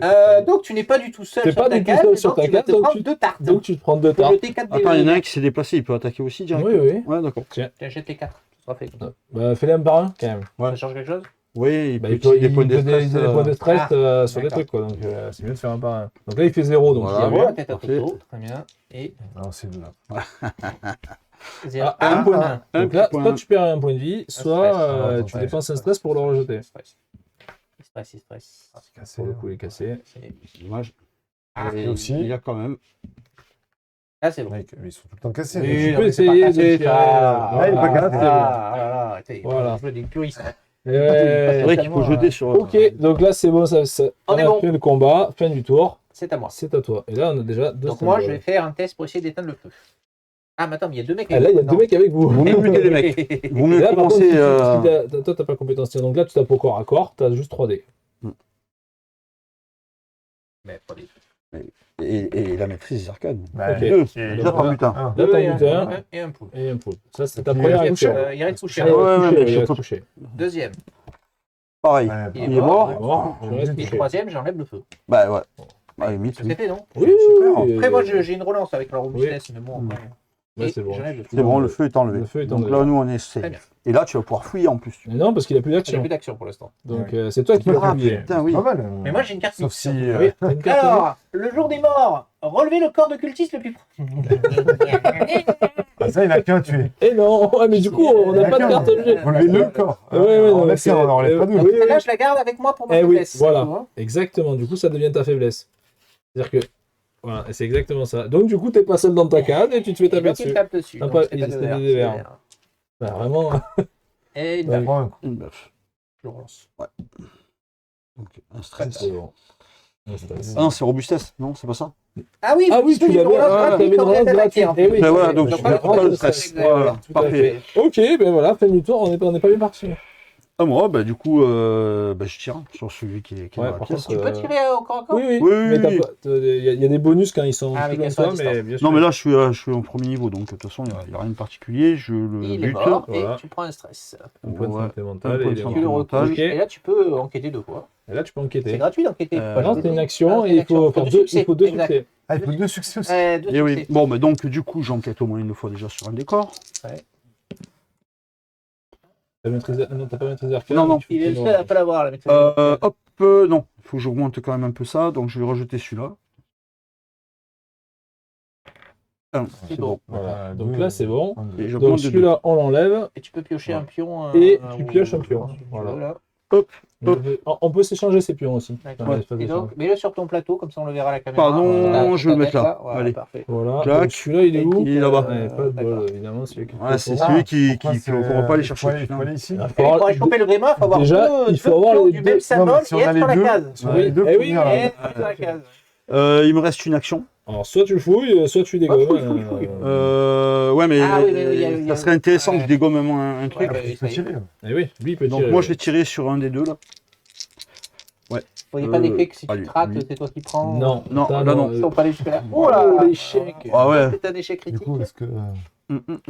Donc, tu n'es pas du tout seul T'es sur pas ta du tout case, seul et sur donc ta tu vas case, te donc prendre tu- 2 tartes. Donc tu te prends deux Pour tartes. jeter 4 Attends, il y en a un qui s'est déplacé, il peut attaquer aussi directement. Oui, oui. Ouais, d'accord. Tiens, jette les 4. Ça sera fait comme ça. Bah, fais-les un par un quand même. Ouais. Ça change quelque chose? Oui, il Bah, peut il peut utiliser des points de stress. des points de stress Ah, sur des d'accord. trucs quoi. Donc c'est mieux de faire un par un. Donc là il fait 0, donc Voilà. il y a Zéro, rien. la tête à Parfait. Toto. Très bien. Et Non, c'est là. 0. Ah, un point. Un Donc là, petit point. soit tu perds un point de vie, soit stress. Attends, tu ouais, dépenses un stress. stress pour le rejeter. Il stresse. C'est cassé. Pour le coup, il est cassé. Dommage. Ah, Et aussi. il y a quand même. là, c'est bon. Mec, ils sont tout le temps cassés. Oui, tu non, peux mais c'est pas essayer facile, de tirer. ça. Ah, il est pas cassé. Ah là là, arrêtez. Voilà. Je veux des puristes. Et C'est ouais. vrai qu'il faut jeter sur. Ok, donc là c'est bon, On on est a bon. fait le combat, fin du tour, C'est à moi. c'est à toi. Et là on a déjà deux Donc moi, je symboles. vais faire un test pour essayer d'éteindre le feu. Ah, mais attends, mais il y a 2 mecs. Ah, là il y a deux mecs avec vous. Vaut mieux muter les mecs. Vaut Et mieux là, par contre, commencer. toi t'as pas compétence tir, donc là tu tapes au corps à corps, t'as juste 3D. Mais attendez. Et la maîtrise des arcades. Bah, Ok. Deux. Et Déjà, t'en butes un. un. Là t'en butes un Et un poule. et un poule. Ça c'est Et ta puis, première il action. reste Il reste touché. Ah, il Ouais, reste ouais, touché, mais il je reste peux- touché. Deuxième. Pareil. Ouais, Il Il est mort. Il est mort, tu restes Et touché. troisième, j'enlève le feu. Bah ouais. Bah, limite, oui. C'était non? Oui, Super. oui, Après, moi, j'ai une relance avec la robustesse, mais bon, après. Ouais, Et c'est bon. j'enlève le feu. C'est bon, le feu est enlevé. Le feu est Donc enlevé. là, nous, on est Très safe. bien. Et là, tu vas pouvoir fouiller en plus. Mais non, parce qu'il a plus J'ai d'action. plus d'action pour l'instant. Donc c'est toi qui vas Ah fouiller. putain, oui. Pas mal. Mais moi, j'ai une carte Sauf mixte. si. Oui, t'as une carte. Alors, le jour des morts, relevez le corps de cultiste le plus proche. Ah, ça, il a qu'un tué. Eh non, ouais, mais du coup on n'a pas de carte objet. Relevez le corps. Ouais, ouais, non, On mais laisse ça, on enlève pas oui, deux. oui, Celle-là, je la garde avec moi pour ma Eh oui, faiblesse. voilà. c'est tout, hein. Exactement, du coup ça devient ta faiblesse. C'est-à-dire que, voilà, c'est exactement ça. Donc du coup t'es pas seul dans ta case et tu te fais Et taper donc, il dessus. tape dessus. Ah, donc pas- c'est pas il- de c'était verre, des c'est verres. verre. Bah, vraiment. Et une Ouais. baffe. Prends un coup. Une bœuf. Je relance. Donc, un stress. C'est bon. Un stress. Ah non, c'est robustesse. Non, c'est pas ça. Ah oui, Ah oui, tu l'avais, t'avais une relance gratuite. Eh oui. Ben voilà, donc Donc, je voilà, prends pas le stress. exact. Voilà, Tout à parfait. Ok, ben voilà, fin du tour, on n'est pas bien parti. À moi, bah du coup, je tire sur celui qui est Ouais, dans la par pièce. contre, Tu peux tirer au corps à corps? Oui, oui, Oui, oui, mais oui. il y a des bonus quand ils sont Ah, plus mais loin qu'elles que sont à toi, mais distance. bien sûr. Non, mais là, je suis au premier niveau, donc de toute façon, il n'y a rien de particulier. Je le Il est bute. mort et Voilà. tu prends un stress. Un point de Ouais. santé Un mentale point et de il est santé Tu le mort. mentale. recouches Ok. et là tu peux enquêter 2 fois. Et là, tu peux C'est enquêter. gratuit d'enquêter. Non, c'est une action Ah, et il faut faire deux Exact. succès. Ah, il faut 2 succès aussi. Deux Et oui. succès. Bon, mais donc, du coup, j'enquête au moins une fois déjà sur un décor. T'as maîtrisé... Non, t'as pas maîtrisé Arcane. Non, non. tu fais Il est le plus seul à loin. pas l'avoir, la maîtrise. Hop, non. Il faut que j'augmente quand même un peu ça. Donc, je vais rejeter celui-là. Ah, C'est bon. Voilà. Donc là, c'est bon. Et Donc j'augmente de deux. celui-là, on l'enlève. Et tu peux piocher un pion. Et tu pioches un pion. si tu Voilà. veux, là. On peut s'échanger ces pions aussi. D'accord. Dans l'espace Et d'échange. donc, mets-le sur ton plateau, comme ça on le verra à la caméra. Pardon, Voilà, je vais le mettre là. Voilà, Allez. parfait. Voilà. Clac. Donc celui-là, il est où Il est là-bas. Ouais, pas de D'accord. bol, évidemment. Celui qui Ouais, c'est Ah, celui qui pourquoi c'est- qu'on va pas aller il chercher. faut aller- il faut aller ici. Ah, Et pour aller choper le Grimoire, il faut avoir Déjà, deux il faut avoir pions les du deux- même Non, symbole mais si et on a être les sur la deux, case. si on a les deux, Eh faut oui, venir, là. Et être sur la case. Il me reste une action. Alors, soit tu fouilles, soit tu dégommes. Fouille. Ouais, mais Ah oui, mais il y a- ça serait intéressant que ouais. je dégomme un truc. Ouais, bah, Il faut tirer. Eh oui, lui, il peut Donc tirer. moi, je vais tirer sur un des deux là. Il n'y a pas d'effet que si allez, tu te rates, lui. c'est toi qui prends. Non, Non, attends, là, non. Ils sont pas allés jusque-là. Oh, Oh là l'échec. Ah ouais. C'est un échec Du critique. coup, est-ce que.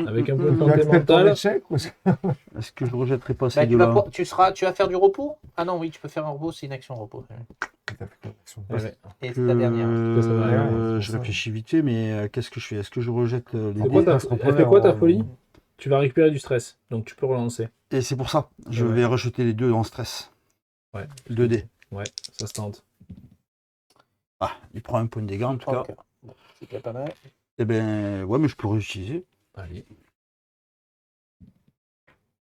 Avec un peu de Tu santé acceptes ton mentale. échec ou est-ce que- Est-ce que je rejetterai pas Bah, ces tu, vas, deux-là tu vas faire du repos. Ah non, oui, tu peux faire un repos, c'est une action repos. T'as fait quoi, l'action Ouais. Et c'est ta dernière. Je réfléchis vite fait, mais qu'est-ce que je fais? Est-ce que je rejette les C'est dés quoi ta- Elle fait quoi ta en- folie? Tu vas récupérer du stress, donc tu peux relancer. Et c'est pour ça, je Ouais. vais rejeter les deux en stress. Ouais. 2 dés. Ouais, ça se tente. Ah, il prend un point de dégâts en tout cas. Ok. Bon, c'est déjà pas mal. Eh ben, ouais, mais je peux réutiliser. Allez,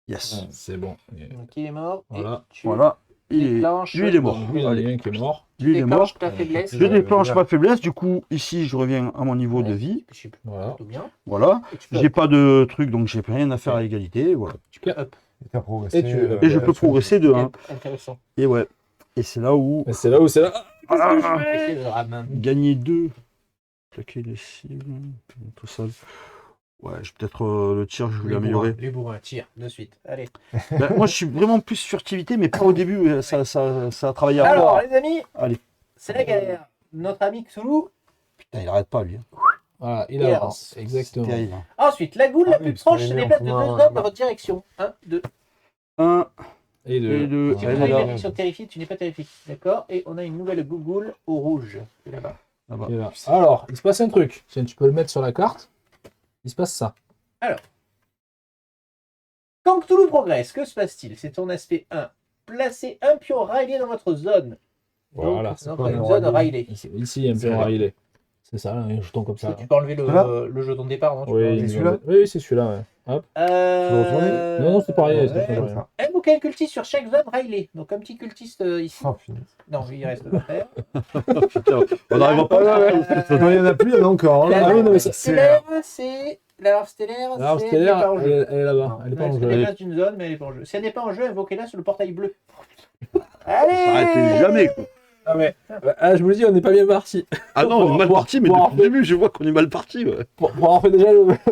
Yes. c'est bon. Donc il est mort. Voilà. Et tu Voilà. Il est... déclenches. Lui, il est mort. Donc, lui, il y en a un qui est mort. Tu Lui, il est mort. déclenches ta faiblesse. Je déclenche ma faiblesse, du coup, ici, je reviens à mon niveau de vie. Je suis Voilà. plutôt bien. Voilà. Et tu peux J'ai pas de truc, donc j'ai rien à faire à égalité. Voilà. tu peux up. Et t'as progressé. Et tu- Et je peux progresser de 1. Intéressant. Et ouais. Et c'est là où Mais c'est là où c'est là. C'est le ram. gagner 2. Plaquer les cibles. Tout ça. Ouais, je peut-être le tir, je vais l'améliorer. Les bourrins, tire de suite. Allez. Ben, moi, je suis vraiment plus furtivité, mais pas au début. Ça a travaillé après. Alors, les amis, Allez. c'est la galère. Notre ami Cthulhu. Putain, il arrête pas, lui. Voilà, il Et avance. Exactement. C'est terrible. Ensuite, la goule Ah la oui, plus parce qu'on proche est se mis en déplace de 2 commun, hommes dans votre direction. 1, 2. 1 Et et deux. 2. Si Ouais, vous mais avez là- une action terrifiée, tu n'es pas terrifié. D'accord. Et on a une nouvelle gougoule au rouge. C'est là-bas. Là-bas. Et là. Alors, il se passe un truc. Tiens, tu peux le mettre sur la carte. Il se passe ça. Quand Cthulhu progresse, que se passe-t-il? C'est ton aspect 1. Placez un pion Riley dans votre zone. Voilà. Donc, c'est dans quoi, une le zone Riley Riley. Ici, il y a un C'est pion là. Riley. C'est ça, un jeton comme ça. Tu peux enlever Celui-là le jeton de départ, non? Tu peux Oui, enlever. C'est celui-là oui, c'est celui-là. Ouais. Hop. veux retourner Non, non, c'est pareil. ouais. ça change rien. Un bouquin cultiste sur chaque zone Riley. Donc un petit cultiste ici. Oh, punaise. Non, lui, il reste à faire. Putain, on n'arrive pas. Attends, il y en a plus, il y en a encore. hein. La Ah oui, non, mais larve ça, stellaire, c'est. La larve stellaire, La larve c'est. stellaire, elle est pas en jeu. elle est là-bas. Elle est pas Elle en se jeu. déplace d'une zone, mais elle n'est pas en jeu. Si elle n'est pas en jeu, invoquez-la sur le portail bleu. Arrêtez Allez jamais, quoi. Ah ouais. Ah, je me dis, on n'est pas bien parti. Ah non, on est mal Pour- parti, mais pour- depuis le début, je vois qu'on est mal parti. Ouais. Pour avoir fait déjà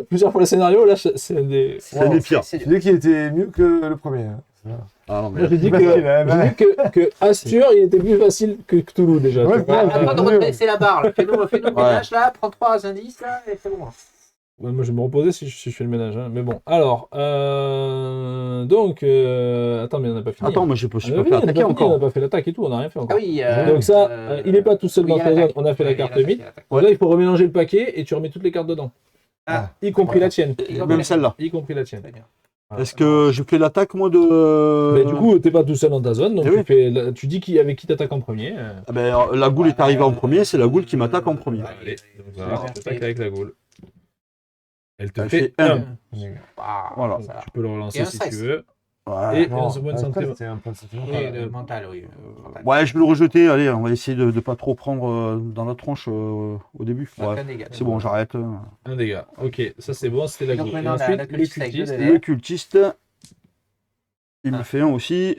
plusieurs fois le scénario, là, c'est un des. C'est un des pires. C'est Tu dis qu'il était mieux que le premier. hein. C'est ça. Ah non, Moi, mais j'ai dit Parce que, qu'il avait- j'ai dit que Astur, il était plus facile que Cthulhu déjà. Ouais, tu vois. ouais, Attends de redresser la barre. Là. Fais-nous le ménage là, prends 3 indices là, et c'est bon. Ouais, moi, je vais me reposer si je fais le ménage. Hein. Mais bon, alors. Donc. Attends, mais on n'a pas fini. attends, moi j'ai pas on fait n'a pas attaquer fini, on encore. n'a pas fait l'attaque et tout, on n'a rien fait Ah encore. oui. Donc ça, il n'est pas tout seul dans sa zone, on a fait la carte 8. Voilà, il faut remélanger le paquet et tu remets toutes les cartes dedans. Ah. Y compris la tienne. Même celle-là. Y compris la tienne. Voilà. Est-ce que je fais l'attaque, moi, de. Mais du coup, t'es pas tout seul dans ta zone, donc Eh oui. tu dis avec qui t'attaques en premier. Ah ben, la goule est arrivée en premier, c'est la goule qui m'attaque en premier. Allez, donc voilà, tu attaques avec la goule. Elle te Elle fait fait 1. un. Voilà. Tu peux le relancer Et un si 16. tu veux. Ouais. Et Non, un point de santé. c'était un point de santé. Et le mental, oui. mental. Ouais, je vais le rejeter. Allez, on va essayer de ne pas trop prendre dans la tronche au début. Ouais. Aucun dégât. C'est bon, j'arrête. Un dégât. Ok, ça c'est bon, c'était la Donc goule. Et maintenant, ensuite, la le cultiste avec cultiste. deux Le cultiste, il me Ah. fait un aussi.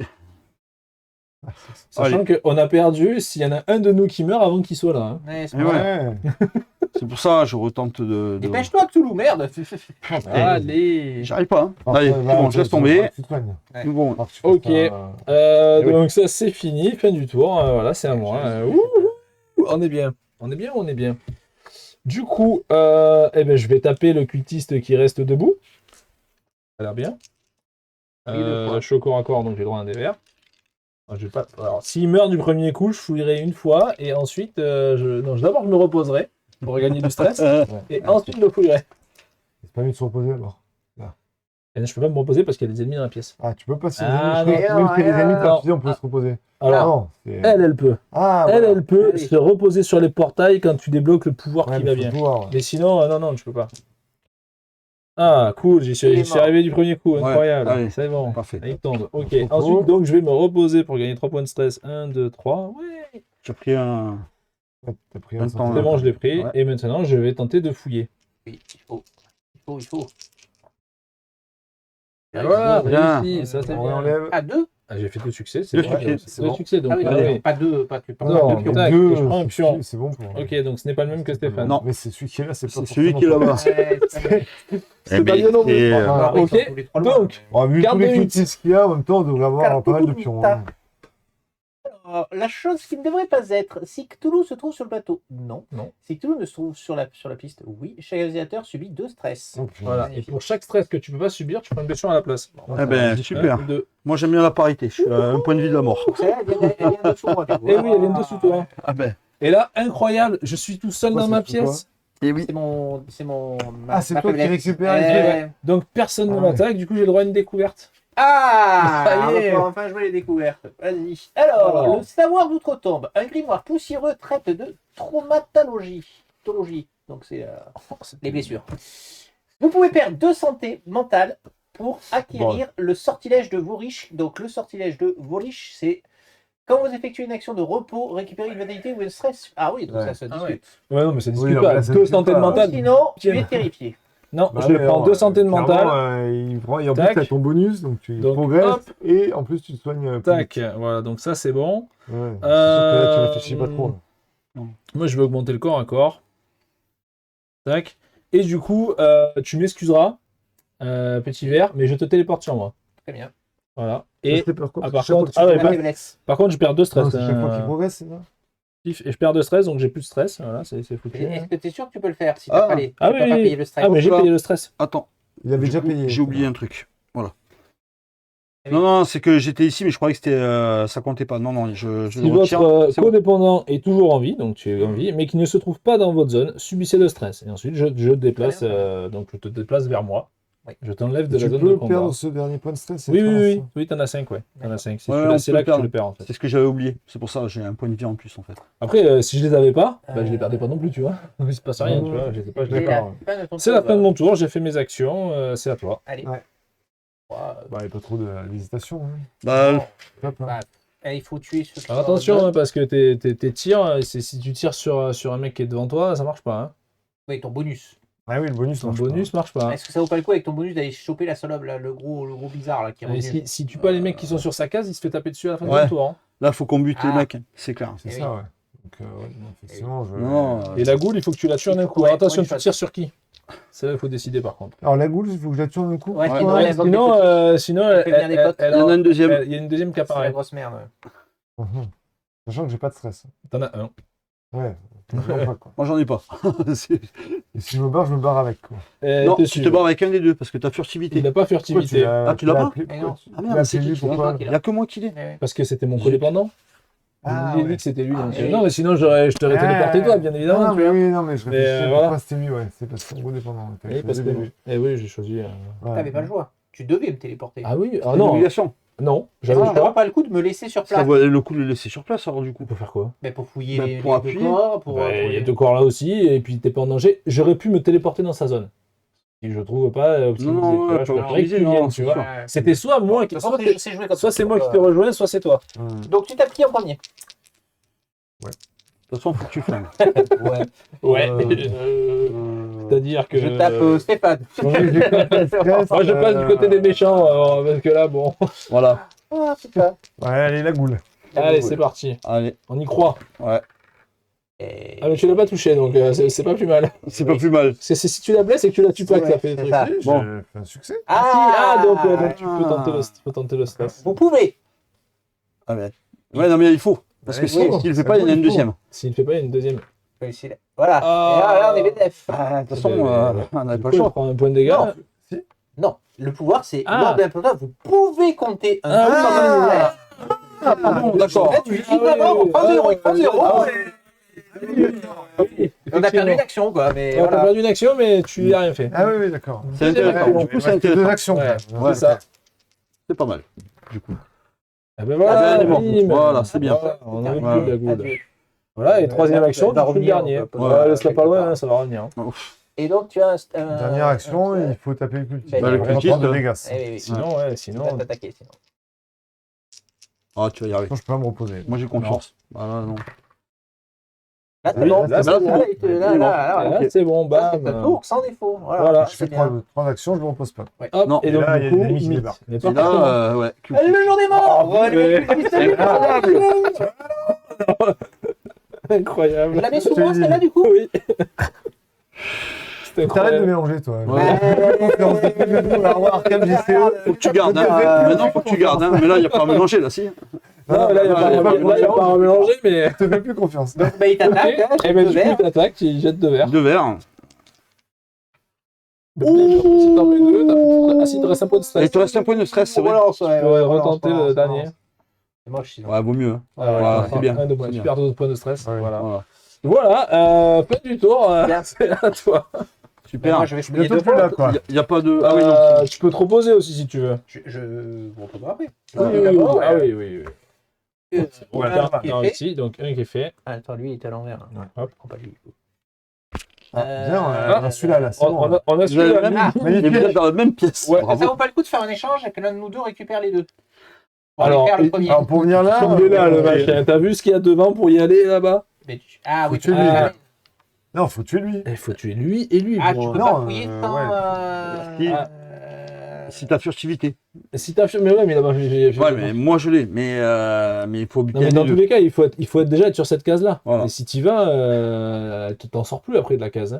Sachant qu'on a perdu s'il y en a un de nous qui meurt avant qu'il soit là. Hein. Ouais, c'est Et bon. ouais. C'est pour ça je retente de. Dépêche-toi, Cthulhu, merde. Allez. J'arrive pas. Hein. Parfois, Allez, va, c'est bon, je laisse tomber. Tu te soignes. Ouais. C'est bon. Parfois, tu fais Ok. ça, oui. Donc ça c'est fini, fin du tour. Voilà, c'est à moi. Ouh, on est bien. On est bien, on est bien. Du coup, eh ben, je vais taper le cultiste qui reste debout. Ça a l'air bien. Oui, deux fois. Je suis au corps à corps, donc j'ai droit à un des verts. Je vais pas... Alors, s'il meurt du premier coup, je fouillerai une fois et ensuite, d'abord je me reposerai pour gagner du stress et ensuite je le fouillerai. C'est pas mieux de se reposer alors. Et je peux pas me reposer parce qu'il y a des ennemis dans la pièce. Ah, tu peux pas si les Ah, ennemis, je crois que même si les ennemis non. t'ont on peut se reposer. Alors, non, c'est... elle peut. Ah, Elle peut Oui. se reposer sur les portails quand tu débloques le pouvoir Ouais, qui mais va faut bien. pouvoir, ouais. Mais sinon, non, tu peux pas. Ah, cool, j'y suis mort. arrivé du premier coup, incroyable. allez. C'est bon. Parfait. Il tombe. Ok, Faut- ensuite, donc, je vais me reposer pour gagner 3 points de stress. 1, 2, 3. Ouais. J'ai pris un. Ouais, t'as pris Un un temps, centime. C'est bon, je l'ai pris. Ouais. Et maintenant, je vais tenter de fouiller. Oui, il faut. Et voilà, Bien. réussi, ça c'est On bien. enlève. À 2. Ah, j'ai fait 2 succès, c'est Deux bon. succès, c'est Deux bon. succès, donc Ah oui, allez. non, pas 2, pas tu parles Non, pas de pions. tac, deux, je prends un pion. c'est bon pour. Ok, donc ce n'est pas le même que Stéphane. Non. Mais c'est celui qui est là, c'est pas C'est celui qui est forcément- là-bas. C'est pas bien non plus. et, Ah, oui, ok, ils sont tous les trois loin. donc, Oh, vu tous Garde les de critiques qu'il y a, en même temps, on devrait avoir Garde pas mal de tout pions. le hein. Alors, la chose qui ne devrait pas être, si Cthulhu se trouve sur le bateau, non. Non. Si Cthulhu ne se trouve sur la piste, oui. Chaque utilisateur subit 2 stress. Oh, putain. voilà. Et pour chaque stress que tu peux pas subir, tu prends une blessure à la place. Eh ben, super. 1, 2. Moi, j'aime bien la parité. Je suis à un point de vue de la mort. Donc celle-là, elle vient de dessous moi. Et oui, elle vient de dessous toi. Ah ben. Et là, incroyable, je suis tout seul Pourquoi dans ma ça se fait pièce. Et oui. C'est mon. Ah, c'est ma toi qui faiblesse. récupères les Eh, Donc personne ne Ah m'attaque, du coup j'ai le droit à une découverte. Ah, Ça y est. on va enfin jouer les découvertes. Vas-y. Alors, Alors. le savoir d'outre-tombe. Un grimoire poussiéreux traite de traumatologie. Donc c'est les blessures. Vous pouvez perdre 2 santé mentale pour acquérir le sortilège de Vorish. Donc le sortilège de Vorish, c'est quand vous effectuez une action de repos, récupérer une vitalité ou un stress. Ah oui, donc Ouais. ça se discute. Ouais, non, mais ça discute Oui, non, pas. mais là, ça 2 discute santé de pas. mentale. Sinon, tu Tiens. es terrifié. Non, Bah je ouais, prends 2 santé de clairement, mentale. il prend, et en Tac. plus, t'as ton bonus, donc tu Donc, progresses hop. et en plus, tu te soignes. Plus Tac, vite. voilà, donc ça c'est bon. Ouais, c'est sûr que là, tu réfléchis pas trop. Moi je vais augmenter le corps à corps. Tac. Et du coup, tu m'excuseras, petit verre, mais je te téléporte sur moi. Très bien. Voilà. Et Et par contre, ah, par chaque contre- fois ah que ouais, tu La bah- faiblesse. par contre, je perds 2 stress. Non, c'est chaque fois qu'il progresse, c'est ça Et je perds 2 stress, donc j'ai plus de stress. Voilà, c'est foutu. Est-ce que tu es sûr que tu peux le faire si tu n'as Ah. pas les. Ah tu oui, peux pas oui. payer le stress. Ah, mais j'ai Voilà. payé le stress. Attends. Il avait déjà Du coup, payé. J'ai oublié un truc. Voilà. Eh oui. Non, c'est que j'étais ici, mais je croyais que c'était, ça comptait pas. Non, je Si le votre retire. C'est bon. codépendant est toujours en vie, donc tu es en vie, mais qui ne se trouve pas dans votre zone, subissez le stress. Et ensuite, je déplace, Très bien. donc je te déplace vers moi. Oui. Je t'enlève de Tu la zone peux de combat. perdre ce dernier point de stress. cette Oui, oui, fois, oui, ça. oui, t'en as 5, ouais. T'en as 5. Ouais, on C'est peut là que tu perdre. le perds, en fait. C'est ce que j'avais oublié. C'est pour ça que j'ai un point de vie en plus, en fait. Après, si je les avais pas, bah, je les perdais pas non plus, tu vois. Il se passe rien, tu vois. Je les ai pas, je les C'est perds. la fin de ton C'est la tour, fin de va. mon tour, j'ai fait mes actions, c'est à toi. Allez. Ouais. Bah, Bah, il n'y a pas trop d'hésitation. Hein. Bah, non. Hop, hein. Bah, il faut tuer ceux qui Alors sont en attention, zone. hein, parce que tes tirs, si tu tires sur un mec qui est devant toi, ça marche pas. Hein. Oui, ton bonus. Ah oui, le bonus. Ton marche bonus marche pas. Hein. Est-ce que ça vaut pas le coup avec ton bonus d'aller choper la salope, là, le gros bizarre là qui est Et revenu si tu pas les mecs qui sont sur sa case, il se fait taper dessus à la fin Ouais. du tour. Hein. là, faut qu'on bute les Ah. mecs, c'est clair. pas. C'est Eh ça, ouais. Donc, ouais, non, effectivement, je... Non, Et la goule, il faut que tu la tues en un coup. Ouais, Alors, attention, ouais, tu tires sur qui? C'est là qu'il faut décider par contre. Alors, la goule, il faut que je la tue en un coup. Ouais, Ouais, sinon, ouais, elle invoque des Sinon, petits- sinon Elle fait venir des potes. Il y en a une deuxième. il y a une deuxième qui c'est la apparaît. grosse merde. Mhm. Sachant que j'ai pas de stress. T'en as un. Ouais. Toujours pas, quoi. Moi, j'en ai pas. C'est- Et si je me barre avec. Quoi. non, tu te barres avec un des deux parce que t'as furtivité. Il n'a pas Pourquoi furtivité. Ah, tu l'as pas appelé- Mais non. pourquoi tu- Ah tu merde, l'as c'est appelé qui, pourquoi c'est Il y a que moi qui l'ai. Parce que c'était mon codépendant. Ah, J'ai dit ouais. que c'était lui. Ah, donc, oui. Non, mais sinon, je t'aurais téléporté toi, bien évidemment. Non, tu mais vois. oui, non, mais je réfléchissais voilà. pourquoi c'était lui, ouais. C'est parce qu'on est dépendant. Oui, parce que... oui, j'ai choisi. Ouais. T'avais pas le choix. Tu devais me téléporter. Ah oui, ah C'est une non, obligation. non, j'avais Ça le choix. vaut pas le coup de me laisser sur Ça place. vaut le coup de le laisser sur place alors du coup. Pour faire quoi? Mais pour fouiller Bah, les pour deux appuyer. corps, pour. Bah, pour il y a les- 2 corps là aussi, et puis t'es pas en danger. J'aurais pu me téléporter dans sa zone. Si je trouve pas optimisé, Non, tu vois, ouais, je pas préférais que optimisé, tu non, viennes, c'est tu vois. sûr. Ouais. C'était soit moi qui... De toute façon, c'est joué comme Soit ça. c'est moi qui te rejoins, soit c'est toi. Hum. Donc tu t'as pris en premier. De toute façon, faut que tu flingues. Ouais. Ouais. Euh, C'est-à-dire que... Je tape Stéphane. Ouais, j'ai pas de stress, Moi, je passe du côté des méchants, parce que là, bon... Voilà. Ah, putain. Ouais, allez, la goule. Allez, c'est parti. Allez. On y croit. Ouais. Et- Ah, mais tu l'as pas touché, donc c'est pas plus mal. C'est pas plus mal. Si tu la blesses et que tu la tues pas, que ça Ouais, fait des c'est trucs. ça. Bon. J'ai fait un succès. Donc Ah, tu peux tenter le stress. vous pouvez. Ah, mais... Ouais, non, mais il faut. Parce que Ouais, si il faut. s'il le fait pas, il y en a une deuxième. S'il ne fait pas, il y a une deuxième. Voilà. Ah. Et là, on est BDF. Ah, de toute façon, on n'avait pas Tu le peux choix. prendre un point de dégâts. Non. Non, le pouvoir, c'est Ah. lors d'un tournoi, vous pouvez compter un Ah point oui. de dégâts. Ah bon, d'accord. Là, tu dis vraiment, il prend 0. On a perdu une action, quoi. Mais T'as voilà. perdu une action, mais tu n'y as rien fait. Ah oui, d'accord. C'est intéressant. Ouais, Du coup, c'est ouais, intéressant. 2 actions. Ouais, quand même. c'est ça. C'est pas mal. Du coup. Ah ben voilà, Ah ben, bon, bim. voilà, c'est bien. Voilà, on a Voilà. eu good. Voilà, et troisième action, va tu fais le revenir, dernier. on peut- Ouais, laisse-la pas loin, hein, ça va revenir. Et donc, tu as Dernière action, il faut taper le cultiste. Bah, le On va cultiste, prendre de hein. Vegas. Oui. Sinon, ouais, Tu sinon. vas t'attaquer, sinon. Ah, tu vas y arriver. Sinon, je peux pas me reposer. Moi, j'ai confiance. Voilà, non. Là, c'est Oui, bon. là, c'est c'est bon. bon. Là, Là, c'est bon, ça, c'est bam. un tour sans défaut. Voilà. Je fais c'est bien. 3 actions, je ne me repose pas. Hop, Non. et donc, Et là, il y a du des coup, ennemis qui mythe. débarquent. Mais Et par là, contre, ouais. Allez, le jour des morts. incroyable. Vous l'avez souvent, celle-là, du coup? Oui. C'était T'arrêtes de incroyable. mélanger, toi. Ouais. On va avoir Cam GCE. Faut que tu gardes. Hein. Maintenant, faut que tu gardes. Hein. Mais là, il n'y a pas à mélanger, là, si. Non, là, il n'y a pas à mélanger, mais. Je te fais plus confiance. Donc, bah, il t'attaque. hein, Et ben, du coup, vert. il t'attaque, il jette deux verres. 2 verres. Si t'en mets deux, ah, si, il te reste un point de Et stress. il te reste un point de stress, c'est vrai. Relance, Tu peux retenter le dernier. C'est moche, sinon. Ouais, vaut mieux. Hein. Voilà, c'est bien. Un de moins. C'est Tu bien. perds 2 points de stress. Ouais. Voilà. Voilà. Fin du tour. Bien. C'est à toi. Mais Super. moi, je vais fouiller Bientôt deux plus là, fois. quoi. Il n'y a pas de. Ah oui, non. Tu peux te reposer aussi si tu veux. Je vous reprendrai après. Ah oui, oui. Bon, Un tiens, qui est non, fait. ici, donc un qui est fait. Attends, lui, il est à l'envers. Ouais. Hop. Je prends pas lui. Bien, celui-là, là, c'est On bon. a Vous avez celui-là. le même. Ah, Et vous êtes dans la même pièce. Ouais. Ça Bravo. vaut pas le coup de faire un échange et que l'un de nous deux récupère les deux. On va Alors, aller faire le premier. Alors, pour venir là. Il est là, le machin. T'as vu ce qu'il y a devant pour y aller là-bas? Ah Faut oui, tuer lui. ah, Non, faut tuer lui. Il faut tuer lui et lui. ah, pour- tu peux Non, pas fouiller sans. ouais. Si t'as furtivité. Si t'as fait, mais ouais, mais là-bas, Ouais, mais moi je l'ai. Mais il faut Non, buter mais les dans deux. tous les cas, il faut déjà être sur cette case-là. Voilà. Et si tu vas, tu t'en sors plus après de la case. Hein.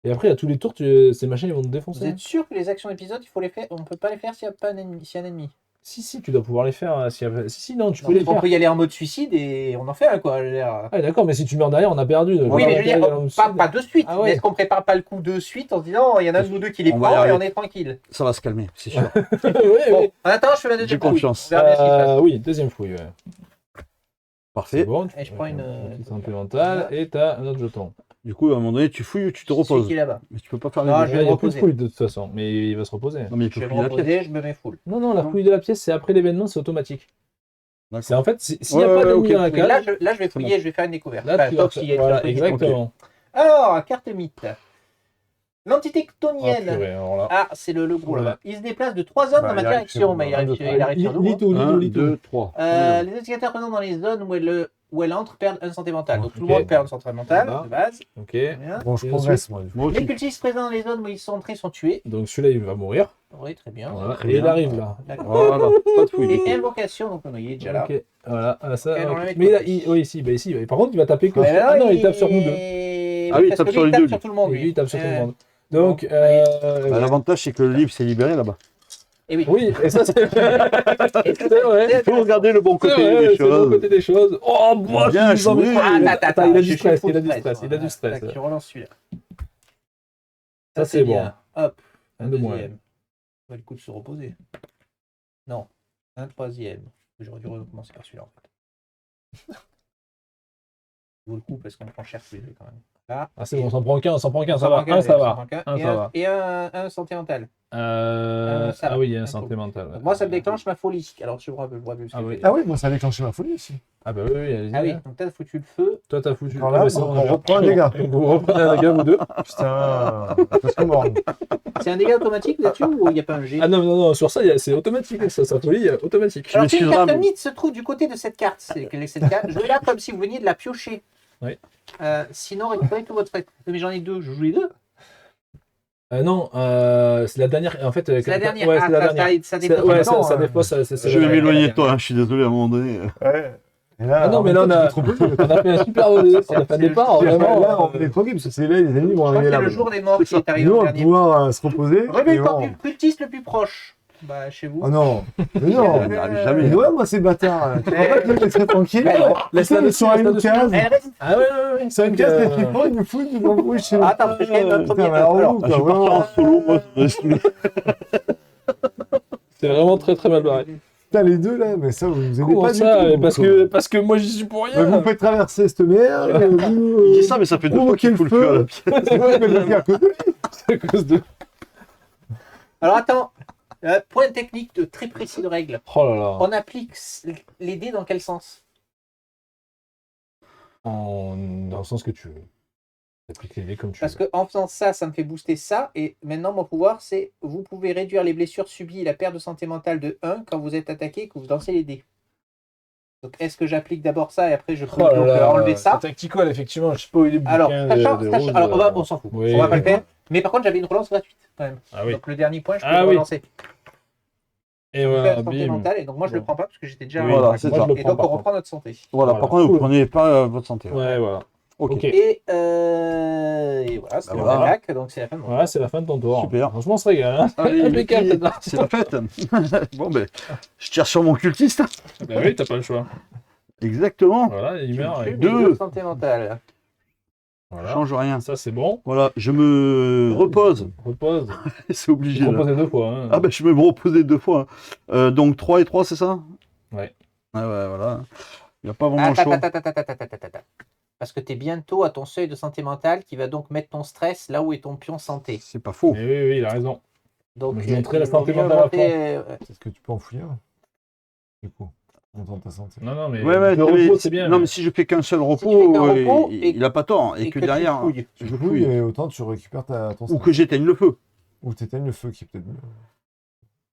Et après, à tous les tours, ces machins ils vont te Vous défoncer. êtes sûr que les actions d'épisode, il faut les faire. On peut pas les faire s'il y a pas un ennemi. S'il y a un ennemi. Si, tu dois pouvoir les faire. Si, non, tu Non, peux les on faire. peut y aller en mode suicide et on en fait un, quoi. je veux dire. Ah, d'accord, mais si tu meurs derrière, on a perdu. Donc Oui, on mais va je veux dire, faire un suicide. pas de suite. Ah ouais. Mais est-ce qu'on prépare pas le coup de suite en se disant, il y en a un de nous deux qui les On va y prend et arriver. on est tranquille. Ça va se calmer, c'est sûr. Oui, Bon, oui. en attendant, je fais la deuxième J'ai confiance. fouille. On verra bien ce qui se passe. Oui, deuxième fouille. Ouais. C'est Parfait. bon. Et je prends une, petite santé mentale et t'as un autre jeton. Du coup, à un moment donné, tu fouilles ou tu te Celui reposes. qui est là-bas. Mais tu peux pas faire les Non, deux. je Il vais n'y me a plus de reposer. fouille de toute façon, mais il va se reposer. Non, mais il Je peut vais me fouiller la pièce. reposer, je me mets full. Non, la fouille de la pièce, c'est après l'événement, c'est automatique. D'accord. C'est en fait, s'il n'y a Ouais, pas ouais, d'ennemi ok. dans la Oui, case, là, je vais fouiller, je vais faire une découverte. là, Enfin, tu sauf vas s'il y a voilà, une exactement. Alors, carte mythe. L'entité Oh, ctonienne. purée, alors là. Ah, c'est le gros Voilà. là. Il se déplace de 3 zones Bah, dans ma il arrive direction. sur- Mais il un, deux, arrive, trois. il arrive sur nous. hein. Lito, 1, Lito. 2, 3. Les investigateurs présents dans les zones où elle entre perdent un santé mental. Donc tout le Ok. monde perd un santé mental, Voilà. de base. Ok. Bien. Bon, je Et progresse, moi. du coup. Moi Les aussi. cultistes présents dans les zones où ils sont entrés sont tués. Donc celui-là, il va mourir. Oui, très bien. Voilà. très Et il bien. arrive là. D'accord. Voilà, pas de fouille. Et invocation, donc on y est déjà là. Ok. Voilà. Ah, ça, Ok, on ok. va mettre Mais là, côté. oui, ici, bah, ici. Par contre, il va taper que. Ouais, Ah non, il il tape sur nous deux. Ah oui, il parce tape que sur lui, les il deux, tape sur lui. tout le monde. Et lui. lui, il tape sur tout le monde. Donc, Bah, l'avantage, c'est que le livre s'est libéré là-bas. Et oui. oui, et ça, c'est c'est vrai. Il faut regarder le bon C'est côté vrai, des c'est le choses. côté des choses. Oh, moi, Bien je vous en mets joué. trop. Attends, Il a je du suis stress, full il a du stress, il a du stress. Tac, tu relances celui-là. Ça, c'est bon. bien. Hop. Un de moins. deuxième. Ça va le coup de se reposer. Non. Un troisième. J'aurais dû recommencer par celui-là en fait. Ça vaut le coup parce qu'on prend cher tous les deux quand même. Là. Ah, c'est bon, on s'en prend qu'un, ça On va. s'en Un, ça prend va. qu'un. Un, Et ça va. Et un santé mentale. ça Ah va. oui, il y a un Un santé coup. mentale. ouais. Donc moi, ça me déclenche ma folie. Alors, je vois plus. Ah oui. Ah oui, moi, ça a déclenché ma folie aussi. Ah bah oui, allez-y. Ah oui, hein. donc t'as foutu le feu. Toi, t'as foutu. Alors Ah, là, mais c'est bon, on reprend un dégât. Donc vous reprenez un dégât, vous deux. Putain, parce que mort. C'est un dégât automatique là-dessus ou il n'y a pas un G? Ah non, sur ça, c'est automatique. Ça folie, automatique. Alors, si une m'excuseras, carte mais- mythe se trouve du côté de cette carte, cette carte, jouez là comme si vous veniez de la piocher. Oui. Sinon, récupérez tout votre frais. Mais j'en ai deux, je joue les deux. Non, c'est la dernière. En fait, C'est la dernière. Ouais, Ah, c'est la dernière. ça dépend. Ouais, Attends, ça dépose. c'est Je vais la- m'éloigner de toi, hein, je suis désolé à un moment donné. Ouais. Et là, Ah non, mais là, on a fait un super on a fait un C'est départ, le- vraiment. Là, on est tranquille parce que c'est là, les ennemis vont Je crois que arriver c'est là. le jour des morts qui est arrivé Nous, au on va dernier. pouvoir se reposer. Remets et le bon. corps du cultiste le plus proche. Bah, chez vous. Oh non, mais non. On n'y arrive jamais. Mais ouais, moi, ces bâtards. Tu crois pas que je les laisserai tranquilles? Laisse-la Ils dessus, sont à laisse-la une dessus. case. Elle reste. Ah ouais. Sur une case, les flippants, ils nous foutent du bambou chez nous. Attends, je fais notre premier. Putain, mais alors, Alors, où, Ah, je quoi, suis parti en vraiment. solo, moi, ça me laisse tous les- C'est vraiment très très mal barré. Putain, les deux là, mais ça, vous aidez Comment pas ça du tout. parce que moi, j'y suis pour Mais rien. vous faites traverser cette merde. Il dit ça, mais ça fait 2 fois qu'il fout le feu à la pièce. C'est vrai que le gars, à cause de... Alors attends, point technique très précis de règle. Oh là là. On applique les dés dans quel sens? Dans le sens que tu veux. T'appliques les dés comme tu Parce veux. qu'en faisant ça, ça me fait booster ça. Et maintenant, mon pouvoir, c'est vous pouvez réduire les blessures subies et la perte de santé mentale de 1 quand vous êtes attaqué et que vous lancez les dés. Donc, est-ce que j'applique d'abord ça et après je peux Oh là donc, là, enlever ça? c'est tactical, effectivement. Je sais pas où il est le Alors, bouquin sachant, alors on s'en fout. Oui. On va pas le faire. Mais par contre, j'avais une relance gratuite quand même. Ah oui. Donc, le dernier point, je peux Ah le oui. relancer. Et Perte voilà, de santé bim. mentale. Et donc, moi, je le prends pas parce que j'étais déjà. Oui, Voilà, c'est moi, ça. je le Et prends donc, par on contre. reprend notre santé. Voilà, Voilà. par contre, vous Cool. prenez pas votre santé. Ouais, voilà. Ok. Et voilà, c'était Voilà. la claque, donc c'est la fin de mon Voilà, c'est la fin de ton tour. Super. Franchement, on se régale. Hein. Allez, Impeccable, les filles, t'as- c'est la fête. Bon, ben, je tire sur mon cultiste. Bah oui, t'as pas le choix. Exactement. Voilà, il meurt avec Deux deux. de santé mentale. Voilà. Change rien. Ça, c'est bon. Voilà, je me repose. Repose. C'est obligé. J'ai là. reposé 2 fois. Hein. Ah ben, je vais me reposer 2 fois. Donc 3 et 3, c'est ça? Ouais. Ah ouais, voilà. Il n'y a pas vraiment le choix. Attends. Parce que tu es bientôt à ton seuil de santé mentale qui va donc mettre ton stress là où est ton pion santé. C'est pas faux. Mais oui, il a raison. Donc, Mais je mettrai la il vaut santé mieux mentale à monter, Est-ce que tu peux en fouiller un? Du coup, en faisant ta santé. Non, mais Ouais, le mais- repos, c'est bien. Non, mais si je fais qu'un seul repos, tu fais qu'un repos il a pas tort. Et, que tu derrière, fouilles. Tu je fouilles fouille. et autant tu récupères ton Ou stress. que j'éteigne le feu. Ou t'éteignes le feu qui est peut-être mieux.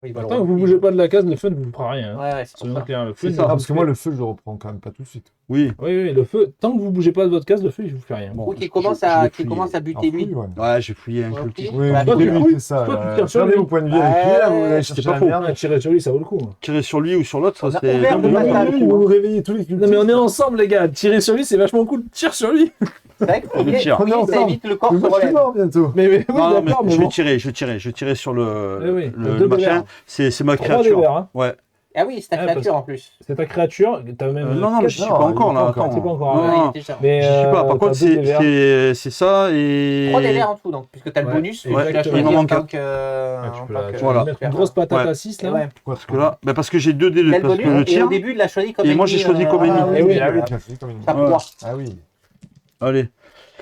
Oui, bah, Tant que vous bougez pas de la case, le feu ne vous fera rien. Hein. Ouais, c'est pour Soyons ça. clairs, le feu. C'est ne ça. vous Ah, parce que fait- moi, le feu, je le reprends quand même pas tout de suite. Oui. Oui, le feu. Tant que vous bougez pas de votre case, le feu, il vous fait rien. Bon, Ou qui je- commence je à vais qui fouiller. commence à Alors, buter lui. fouille, ouais. Ouais, j'ai fouillé un Ouais, cultiste. Oui, Bah, vous toi, tu évitez fouilles. ça. Toi, tu tires sur Perdez lui. vos points de vie avec lui, là, vous allez c'est chercher pas la faux. merde. Tirer sur lui, ça vaut le coup. Tirer sur lui ou sur l'autre, ça On a c'est. ouvert le passage. Vous vous réveillez tous les Non, mais on est ensemble, les gars. Tirer sur lui, c'est vachement cool. Tire sur lui. C'est vrai que fouiller, tire. fouiller, On est ça ensemble. évite le corps Mais se moi, je suis relève. mort bientôt. Mais oui, Non, mais d'accord, mais je bon. vais tirer sur le, Eh oui, le deux machin. verres. C'est ma 3 créature. des verres, hein. Ouais. Ah oui, c'est ta Ouais, créature en plus. C'est ta créature. T'as même. Non, mais je suis Non, pas encore il est là. pas encore. Attends. C'est pas encore Non, arrivé. non, Ouais, déjà. Mais j'y suis pas. Par t'as contre, deux des verres. c'est ça et. 3 des verres en tout, donc, puisque tu as le Ouais, bonus, exactement. tu l'as Il choisi m'en en manque tant un. que. Ah, tu en peux tant la- que- tu Voilà. peux mettre une grosse patate Ouais. à 6 Et là. ouais. Parce que là, parce que j'ai 2 dés de T'as le parce que bonus, le et tir. au début, il l'a choisi comme Et moi, j'ai choisi comme ennemi. Ah oui, Ah oui. tu as fait comme une. Ça Ouais. pourra. Ah oui. Allez.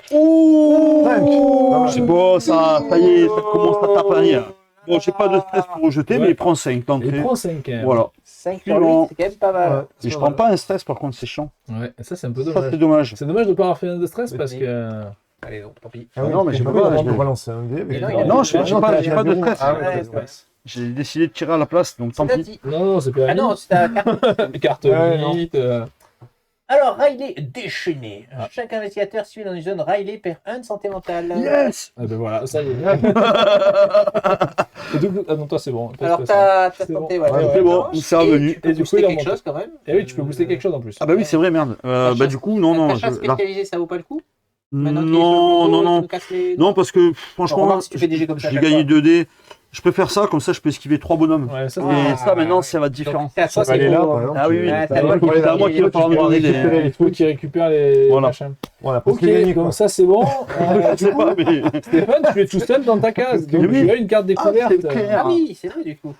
Cinq. C'est bon, ça y est, ça commence à taper. Bon, j'ai pas de stress pour rejeter, mais il prend 5 Il d'entrée. prend 5 Voilà. 5 sur 8, c'est quand même pas mal. Et je prends pas un stress, par contre, c'est chiant. Ouais, ça c'est un peu Ça, dommage. c'est dommage. C'est dommage de pas avoir fait un de stress parce Oui. que. Allez, donc, tant pis. Ah oui, non, mais j'ai pas pas- le droit je- de relancer un dé. avec Et non, le- il y a- Non, j'ai Ah, pas t'as- de stress. Ah, Ouais, ouais, stress. J'ai décidé de tirer à la place, donc tant C'est pis. dit. Non, c'est pas Ah non, c'est ta carte. les cartes Ouais, non. vite. Alors, Riley déchaîné. Ah. Chaque investigateur situé dans une zone Riley perd 1 de santé mentale. Yes. Ah ben voilà, ça y est. Et du coup, ah non, toi c'est bon. Toi, Alors, c'est ta C'est santé, bon. ouais, Ouais, ouais, c'est bon, ouais. c'est revenu. Et tu peux Et du coup, booster il en quelque monte. chose quand même. Et oui, tu peux booster quelque chose en plus. Ah bah oui, c'est vrai, merde. Bah du coup, non, non. Ta chasse je- là- spécialisée, ça vaut pas le coup? Non, Maintenant qu'il est sur le non, dos, tu non. nous casses les- Non, parce que Alors, franchement, remarque, si tu fais des jets comme ça à j'ai chaque gagné fois. 2 dés. Je préfère ça, comme ça je peux esquiver 3 bonhommes. Ouais, ça Et Ah, ça maintenant, ouais. ça va être différent. Donc, c'est à toi, Ça va c'est aller là, bon. par exemple. Ah oui, oui. tu- Ouais, C'est t'as à moi le qui droit c'est à moi qui va falloir me demander récupérer les. les trucs qui récupèrent les Voilà. machins. Voilà, Ok, presque gagné, quoi. donc ça c'est bon. Je sais pas, mais. Stéphane, tu es tout seul dans ta case. Donc Oui. tu as une carte découverte. c'est clair. Ah oui, c'est vrai du coup.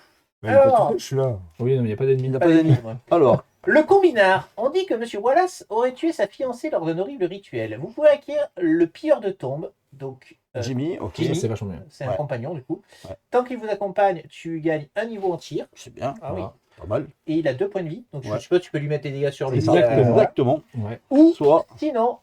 Mais il est pas Alors. tout seul, je suis là. Oui, non, mais il n'y a pas d'ennemi. Il n'y a pas d'ennemi. Alors, Le combinard. On dit que M. Wallace aurait tué sa fiancée lors d'un horrible rituel. Vous pouvez acquérir le pilleur de tombe. Donc, Jimmy, ok. Jimmy. Ça, c'est vachement bien. c'est un Ouais. compagnon du coup. Ouais. Tant qu'il vous accompagne, tu gagnes un niveau en tir. C'est bien, Ah oui. Voilà. pas mal. Et il a 2 points de vie. Donc Ouais. je suppose que tu peux lui mettre des dégâts sur lui. Exactement. Exactement. Ouais. Ou Soit. sinon,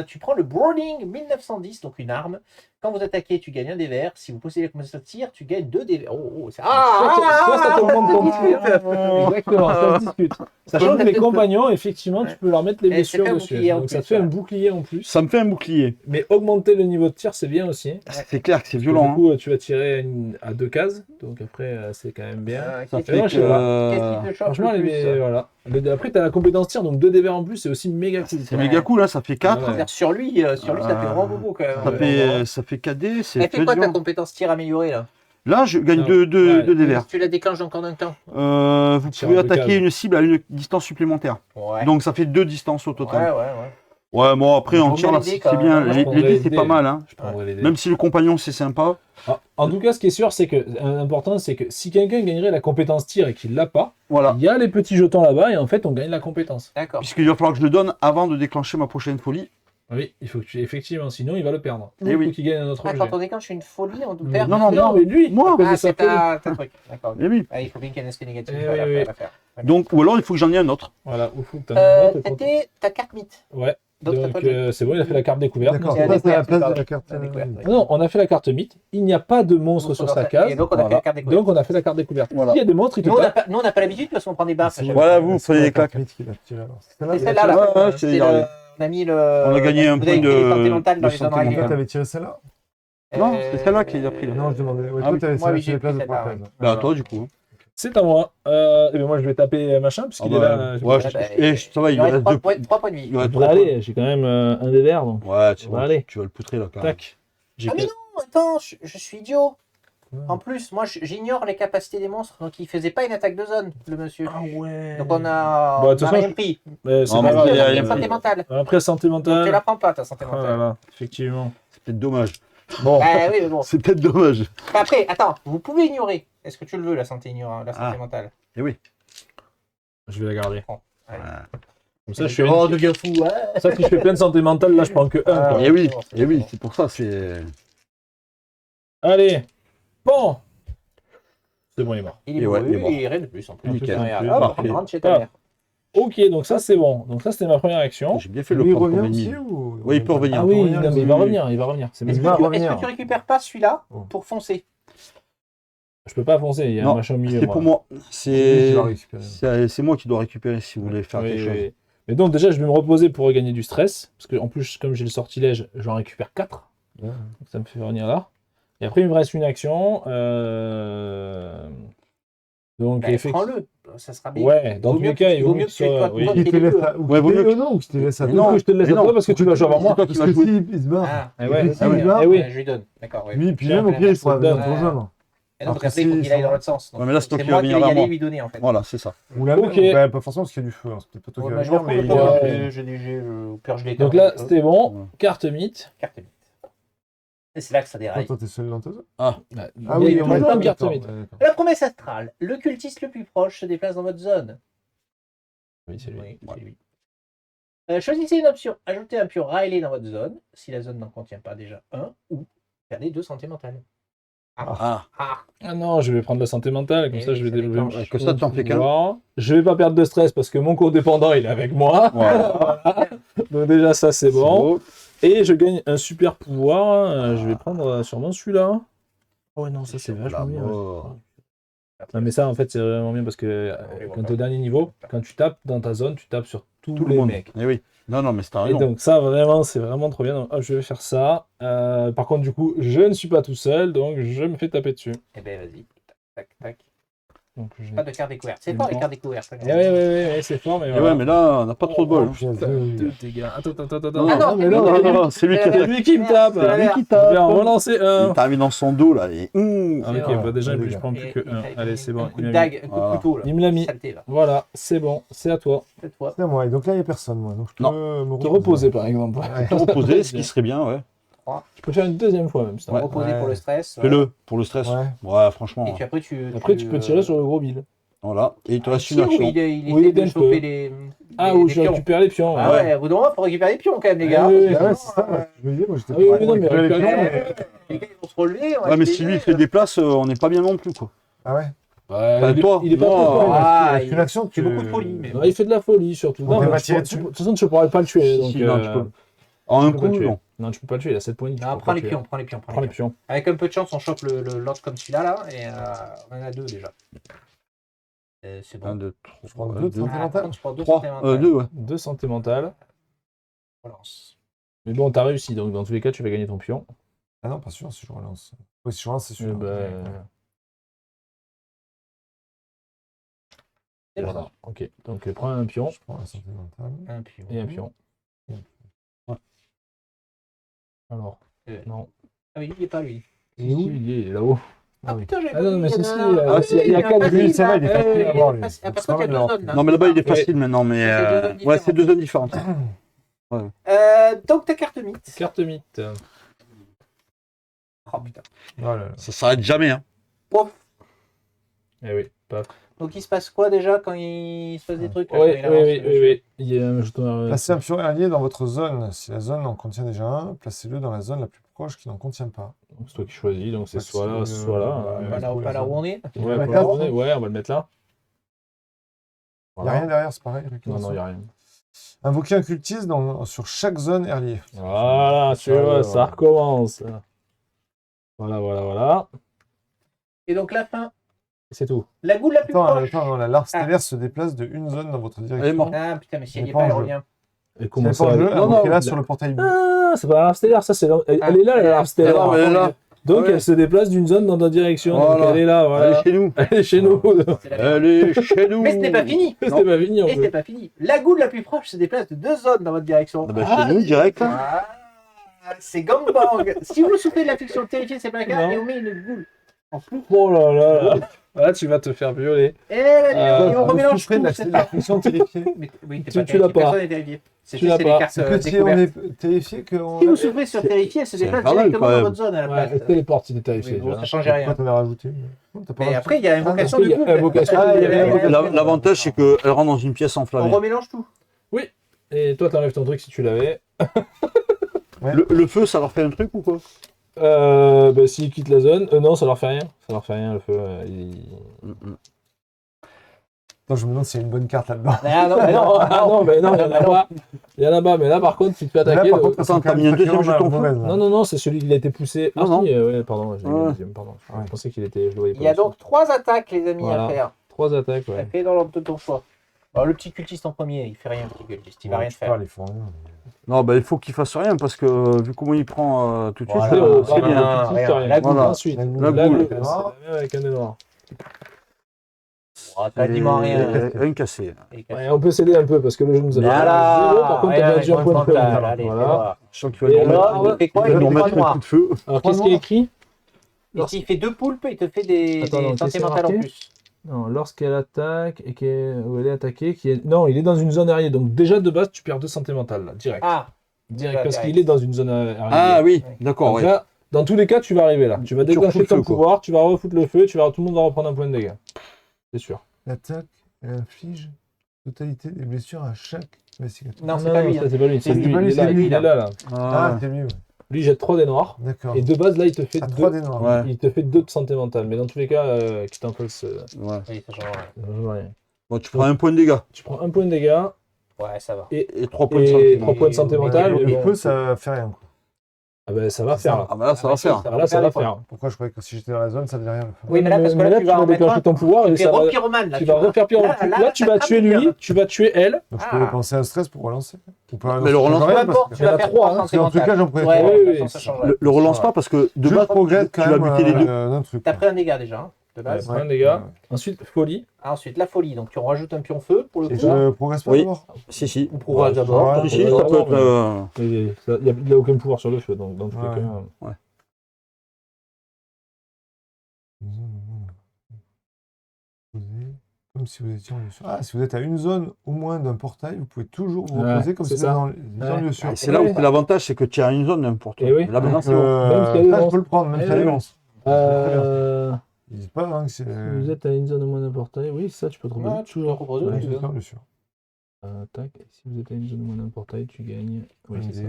tu prends le Browning 1910, donc une arme. Quand vous attaquez, tu gagnes un des verts. Si vous possédez la compétence de tir, tu gagnes 2 des verts. Oh, c'est... Soit ça te remonte ton ça tir. se Exactement, ça se discute. Sachant que les compagnons, effectivement, tu peux leur mettre les Et ça blessures fait un dessus. bouclier en Donc ça plus, te fait un ouais. bouclier en plus. Ça me fait un bouclier. Mais augmenter le niveau de tir, c'est bien aussi. C'est clair que c'est Du violent. hein. coup, tu vas tirer à 2 cases. Donc après, c'est quand même bien. Ça Qu'est-ce fait non, que. je sais qui te choque Franchement, le plus voilà. Après, tu as la compétence tir, donc 2 dés verts en plus, c'est aussi méga cool. C'est méga cool, hein, ça fait 4. Ouais. C'est-à-dire, sur lui, ça fait vraiment beaucoup quand même. Ça fait 4D, c'est Elle fait très quoi ta dur. compétence tir améliorée là? Là, je gagne Non. 2 Ouais. dés verts. Tu la déclenches encore d'un temps? Vous Tir pouvez en deux attaquer cases. une cible à une distance supplémentaire. Ouais. Donc ça fait 2 distances au Ouais, total. ouais. Ouais, bon, après, en Vaut tir, mieux là, les dés, c'est quand bien. même. Je Les prendrais dés, les c'est dés. pas mal. Hein. Je prendrais les dés. Même si le compagnon, c'est sympa. Ah, en tout cas, ce qui est sûr, c'est que l'important, c'est que si quelqu'un gagnerait la compétence tir et qu'il l'a pas, Voilà. il y a les petits jetons là-bas et en fait, on gagne la compétence. D'accord. Puisqu'il va falloir que je le donne avant de déclencher ma prochaine folie. Oui, il faut que tu effectivement, sinon il va le perdre. Eh Il oui. faut qu'il gagne un autre Ah, objet. quand on déclenche une folie, on Mais perd. non, mais lui, moi. à cause de Ah, sa c'est folie. ta truc. D'accord. Eh oui. Ah, il faut bien qu'il y ait un aspect négatif Eh à la- oui, à la faire. Donc, ou alors, il faut que j'en ai un autre. Voilà, ou faut que t'en aies un autre, et C'était ta carte mythe. Ouais. Donc, t'as Donc pas de- c'est bon, il a fait la carte découverte. D'accord, c'est la ça, c'est la découverte, place de pardon. la carte. La découverte, oui. Ah non, on a fait la carte mythe. Il n'y a pas de monstre sur sa case. Et donc, on a fait la carte découverte. Donc on a fait la carte découverte. Voilà. S'il y a des monstres, il te Nous, on n'a tape. pas, nous, on n'a pas l'habitude parce qu'on prend des baffes. à chaque Voilà, fois. vous prenez des claques. C'est celle-là, là. Ouais, ouais, C'est c'est- on a mis le. On a gagné un vous point avez de- mis le santé mental dans de les santé zones mentale. Toi, règles. t'avais tiré celle-là Non, c'est celle-là qu'il a pris. Là. Non, je demandais. Ouais, Ah toi, oui. t'avais Moi, oui, sélectionné j'ai les places pris de celle-là, prothèse. Bah, toi, du coup. C'est à moi. Et bien moi je vais taper machin parce qu'il est là. Ouais, bah, ça va, il Il lui reste reste 3 deux. points de vie. Il lui reste Bon, trois allez, j'ai quand même un des verts donc. points. Ouais, c'est On va bon. aller. Tu vas le poutrer, là, quand même. Tac. J'ai Ah, mais que- non, attends, je suis idiot. En plus, moi, j'ignore les capacités des monstres, donc il faisait pas une attaque de zone, le monsieur. Ah ouais. Donc on a, Bon, de toute on a façon, rien pris. C'est Non, pas mais grave. il y a C'est rien une santé pris. mentale. Après santé Donc tu mentale. la prends pas, ta santé Oh là mentale. là, effectivement. C'est peut-être dommage. Bon. Bah oui, mais bon. C'est peut-être dommage. Après, attends, vous pouvez ignorer. Est-ce que tu le veux, la santé la santé Ah. mentale? Eh oui. Je vais la garder. Allez. Comme ça, je fais Oh, une... devient fou, ouais. ça, si je fais plein de santé mentale, là, je prends que un. Ah, quoi. Eh oui, c'est bon, c'est eh oui, bon. c'est pour ça, c'est. Allez. Bon. C'est bon, il est mort. Il est Et ouais, bon, il est bon. il est rien de plus en plus. Nickel. Hop, Parfait. on rentre chez ta Ah. mère. Ok, donc ça c'est bon. Donc ça c'était ma première action. J'ai bien fait Lui, le il prendre revient comme ennemi. aussi ou... Oui, il peut revenir. Ah oui, revenir, non, mais il va revenir, il va revenir. C'est Est-ce même- va que, revenir. tu récupères pas celui-là Oh. pour foncer? Je peux pas foncer, il y a Non, un machin au milieu. C'est moi. pour moi. Lui, C'est tu vas récupérer. c'est moi qui dois récupérer si vous voulez faire Oui, quelque chose. oui. Mais donc déjà je vais me reposer pour regagner du stress. Parce que en plus comme j'ai le sortilège, j'en récupère 4. Ouais. Donc ça me fait revenir là. Et après il me reste une action. Donc Ben, effectivement. prends-le, ça sera bien. Ouais, dans Vaut tous les mieux cas, que- il vaut vaut mieux mieux que que tu aies soit. toi- Oui. toi- Il te les laisse deux. à... ou Ouais, vaut qu'il mieux te- non, ou qu'il te laisse à Mais toi. non, je te le laisse mais à toi non, parce que tu vas jouer avant moi. toi qui Parce vas que jouer. s'il il se barre, Ah, Eh ouais, et s'il ouais. se barre, Eh oui. Je lui donne. D'accord, ouais. lui, puis Tiens, même au pire, il pourra ça te venir donne. te rejoindre. Et donc Alors que après, il faut si qu'il ça aille dans va. l'autre sens. Donc, Ouais, mais là, c'est toi c'est qui moi vas qui venir vais y vers aller moi. lui donner en fait. Voilà, c'est ça. Ou la Ok. même, bah, pas forcément parce qu'il y a du feu. Hein. C'est peut-être pas toi qui Ouais, vas bah, je m'en venir, fous mais de il toi, va- au pire je l'éteins. Donc là c'était bon. Ouais. Carte mythe. Carte mythe. Et c'est là que ça Toi, déraille. toi, t'es seul dans ta zone. Ah oui, il y a on va toujours une dire. carte mythe. La promesse astrale. Le cultiste le plus proche se déplace dans votre zone. Oui, c'est lui. Oui, c'est lui. Choisissez une option. Ajoutez un pion Riley dans votre zone, si la zone n'en contient pas déjà un, ou perdez 2 santé mentale. Ah, Ah, Ah non, je vais prendre la santé mentale, comme Eh ça oui, je vais ça développer. déclenche. mon Que ça, t'en fais qu'un. pouvoir. Je vais pas perdre de stress parce que mon codépendant il est avec moi. voilà. Donc déjà ça c'est bon. beau. Et je gagne un super pouvoir. Je vais prendre sûrement celui-là. Oh non, ça c'est vachement bien. Bravo. Non mais ça en fait c'est vraiment bien parce que quand t'es au dernier niveau, quand tu tapes dans ta zone, tu tapes sur tous Tout le les monde. mecs. Eh oui. Non, non, mais c'est un Et rayon. donc ça vraiment c'est vraiment trop bien. Donc, hop, je vais faire ça. Par contre du coup je ne suis pas tout seul donc je me fais taper dessus. eh ben vas-y. Tac, tac. Donc, je... Pas de carte découverte. C'est fort les cartes découvertes. Eh ouais, c'est fort mais Eh voilà. ouais, mais là, on n'a pas trop de bol. hein. Putain, Putain, deux- deux dégâts. Attends. Non, Ah non, mais non, c'est lui. non, c'est lui qui C'est attaque. lui qui me tape. C'est Lui qui Je vais en tape. relancer un. Il t'a mis dans son dos, là. Et... Ah, ok, C'est bah déjà bon. je prends plus que un. Allez, c'est bon. Un coup Il de m'a mis. dague, un coup Voilà. de couteau là. Il me l'a mis. Saleté là. Voilà, c'est bon, c'est à toi. C'est toi. C'est à moi. Et donc là, il n'y a personne, moi. Donc je Non. peux me Te reposer par exemple. Ouais. Te reposer, ce qui serait bien, ouais. Je peux faire une deuxième fois même. si t'as Ouais. envie. Reposer Ouais. pour le stress. Fais-le pour le stress. Ouais. Ouais, franchement. Et puis après Après tu peux tirer sur le gros bill. Voilà. Et il te reste une Tire, action. il Oui, essaie de d'un choper peu. les. Ah les où je pions. récupère les pions. Ah ouais. ouais, au bout d'un moment, faut récupérer les pions quand même, les gars. Ah oui, Ah ouais, Parce que c'est ça. sinon, Ouais. Je me disais, moi, j'étais Ah oui, prêt oui, non, à mais récupérer les récupérer pions, les mais- gars, ils vont se relever. on va Ouais, mais les si lui il aider. fait des places, on n'est pas bien non plus, quoi. Ah ouais. Ouais, Enfin, toi, il est pas moi, trop fort. Ah, Parce qu'une action, c'est beaucoup de folie, mais- Ouais, il fait de la folie surtout. On Non, peut mais pas tu tirer pourras- dessus. de toute façon, tu ne pourras pas le tuer. Donc, Si, non, tu peux. En un tu peux pas coup, le tuer. non. Non, tu peux pas le tuer, il a 7 points de vie. tu Non, peux prends pas les le tuer. pions, prends les pions. Prends les pions. Avec un peu de chance, on chope l'autre comme celui-là, là, et on en a 2 déjà. C'est 1, bon. 2, Je prends 3, deux 2, de santé mentale. Je prends 2 3, santé mentale. 2, ouais. 2 santé mentale. Relance. Mais bon, t'as réussi, donc dans tous les cas, tu vas gagner ton pion. Ah non, pas sûr, si je relance. Oui, si je relance, c'est sûr. Eh ben, C'est bon. voilà. Ok, donc prends un pion Je prends la santé mentale. Un pion. et un pion. Ouais. Alors, non. Ah oui, il est pas lui. Il est où Il est là-haut. Ah putain, j'ai Ah non, mais il y en si, a si, un. ah, si, il y a un quatre facile, bulles, ça va, il est là. facile à avoir, lui. Ah, parce Donc, qu'il y a ça va, 2 il zones là. Non, mais là-bas, il est Ouais. facile maintenant, mais. C'est deux zones Ouais, c'est 2 zones différentes. différentes. Donc ta carte mythe. Carte mythe. Oh putain. Oh là là. Ça s'arrête jamais. Hein. Pouf. Eh oui, paf. Donc il se passe quoi déjà quand il se passe des trucs là, Oui, quand il avance, oui. Il y a un jeton. Placez un pion allié dans votre zone. Si la zone en contient déjà un, placez-le dans la zone la plus proche qui n'en contient pas. C'est toi qui choisis, donc c'est Ouais, soit là, c'est, soit là. Pas là où on est. Ouais, la pas carte, là où on est. Ouais, on va le mettre là. Il n'y a rien derrière, c'est pareil. Non, il n'y a rien. Invoquez un cultiste sur chaque zone alliée. Voilà, tu vois, ça recommence. Voilà. Et donc la fin. C'est tout. La goule la plus proche. Attends, la larve stellaire se déplace de une zone dans votre Elle est direction. morte. Ah putain, mais si elle y est pas pas, en elle jeu. revient. Et C'est comment pas ça en jeu, elle- Non, invoquez-la non, sur le portail bleu. Ah, c'est pas la larve stellaire, ça, elle est là, la larve stellaire. Ah non, mais elle est là. Donc Ouais. elle se déplace d'une zone dans ta direction. Voilà. Donc elle est là, Elle voilà. est chez nous. Elle est chez nous. C'est la merde. Elle est chez nous. Mais ce n'est pas fini. C'était pas fini en Et ce n'est fait. pas fini. La goule la plus proche se déplace de 2 zones dans votre direction. Ah bah, chez nous, direct. Hein. Ah, c'est gangbang. Si vous souffrez de l'affection terrifiée, c'est pas le cas. Non. Et on met une goule. En plus. Oh là là là. Là, tu vas te faire violer. Et on remélange tout. La c'est ça. friction terrifiée. Mais, oui, t'es Tu- pas tu l'as terrifié, pas. personne n'est terrifié. C'est Tu juste l'as les pas. cartes C'est que si on découvertes. est terrifié qu'on Si vous souffrez sur terrifié, elle se déplace infernal, directement quand dans même. votre zone à la Ouais, place. elle téléporte, il est terrifié. Oui, bon, déjà. ça changeait rien. Pourquoi t'en as rajouté? Non, t'as pas Mais rajouté. après, il y a invocation parce qu'il de y a goule. invocation de goule. L'avantage, c'est qu'elle rentre dans une pièce On enflammée. remélange tout. Et toi, t'enlèves ton truc si tu l'avais. Le feu, ça leur fait un truc ou quoi? Bah, s'ils quittent la zone, non, ça leur fait rien. Ça leur fait rien, le feu. Attends, je me demande s'il y a une bonne carte là-dedans. Ah non, Ah non, mais non, il y en a pas. Il y en a pas, mais là, par contre, tu te fais Là, attaquer. par contre, Attends, c'est quand t'as mis même un deuxième vraiment jeton mauvaise, là. Non, c'est celui qui a été poussé. Ah, non. si, ouais, pardon, j'ai mis Ouais. le deuxième, pardon. Ouais. Je pensais qu'il était. Je le voyais pas Il y a dessus. donc 3 attaques, les amis, Voilà. à faire. 3 attaques, Ça ouais. fait dans l'ordre de ton choix. Alors, le petit cultiste en premier, il fait rien, le petit cultiste. Il va rien Tu faire. parles, ils font rien. Non, bah il faut qu'il fasse rien parce que vu comment il prend tout de suite, Voilà. Zéro, c'est rien, rien, tout de suite, rien. rien. La goule. Voilà. Ensuite, La goule. la La goule, goule. c'est la même avec un dé noir. Oh, quasiment rien. Rien cassé. Ouais, on peut s'aider un peu parce que le jeu nous a Voilà. zéro, par contre, t'as perdu un point de feu. Allez, Voilà. Je sens qu'il va Et nous alors, remettre, il fait quoi? il va Il nous fait remettre trois un coup de feu. Alors, qu'est-ce qu'il y a écrit Et s'il fait 2 poulpes, il te fait des Attends, donc, santé qu'est-ce mentale en marqué plus. Non, lorsqu'elle attaque et où elle est attaquée, non, il est dans une zone arrière. Donc déjà de base, tu perds 2 santé mentale là, direct. Ah, Direct, ouais, parce direct. qu'il est dans une zone arrière. Ah oui, Oui. d'accord. Donc Ouais. là, dans tous les cas, tu vas arriver là. Tu vas Tu déclencher refous le ton feu, quoi. pouvoir, tu vas refoutre le feu, tout le monde va reprendre un point de dégâts. C'est sûr. L'attaque, elle inflige totalité des blessures à chaque investigateur. non, c'est pas lui. ça, hein. c'est pas lui. C'est lui, lui, il est c'est là, lui, il est là, là. Ah, Ah, c'est mieux. Lui, il jette 3 dés noirs. D'accord. Et de base, là, il te fait À 2. 3 des noirs. ouais. Il te fait 2 de santé mentale. Mais dans tous les cas, qui t'impulse, Ouais. Oui, ça change rien. ça change rien. Bon, tu prends un point de dégâts Tu prends un point de dégâts Ouais, ça va. et 3 points de et santé. 3 points de santé Ouais, mentale. ouais, mais Le bon, peu, ça fait rien. Quoi. Ah ben, ça va C'est faire ça. là. Ah bah là, ça va si, faire. ça Là, ça va des faire. Pourquoi je croyais que si j'étais dans la zone, ça faisait rien. Oui, mais là, parce que là, tu vas en mettre déclencher un. ton pouvoir et Tu fais ça va. repyromane, là. Tu vas refaire pire. Là, tu vas tuer lui, tu vas tuer elle. Donc je Ah. peux dépenser un stress pour relancer. Ou pas, Mais le ça change relance rien, Peu parce importe, que- tu vas Il y en a faire 3, 3 hein. santé Parce que dans tous les cas, mentale. j'en prenais Ouais, trois. Oui, de toute oui, façon, ça change rien. Le relance pas parce que de Je base, progresse tu quand vas même buter les deux. d'un truc. T'as pris un dégât déjà, hein, de base. Ouais. Un dégât. Ensuite, folie. Ensuite, la folie. Donc, tu rajoutes un pion feu pour le Et coup. je progresse pas Oui. d'abord. Si. Ou progresse d'abord. Ouais, Si, Ouais, ça ouais, peut être. ouais. Il n'a aucun pouvoir sur le feu. Donc, dans tous les Ouais. cas. Comme si vous étiez en lieu sûr. Ah, si vous êtes à une zone au moins d'un portail, vous pouvez toujours vous Ouais, reposer comme si c'est vous étiez ça. dans le lieu sûr. Et c'est là où l'avantage, c'est que tu as une zone n'importe où. Eh oui. Là maintenant, Donc, c'est bon. Même s'il y a des ça, je lances. peux le prendre, même Eh si elle oui. lance. Ils disent pas hein, que c'est. Si vous êtes à une zone au moins d'un portail, oui, ça, tu peux te Ouais, reposer tu toujours. peux te reposer, Ouais. tu veux. dans le sûr. Tac. Si vous êtes à une zone au moins d'un portail, tu gagnes. Oui, c'est ça.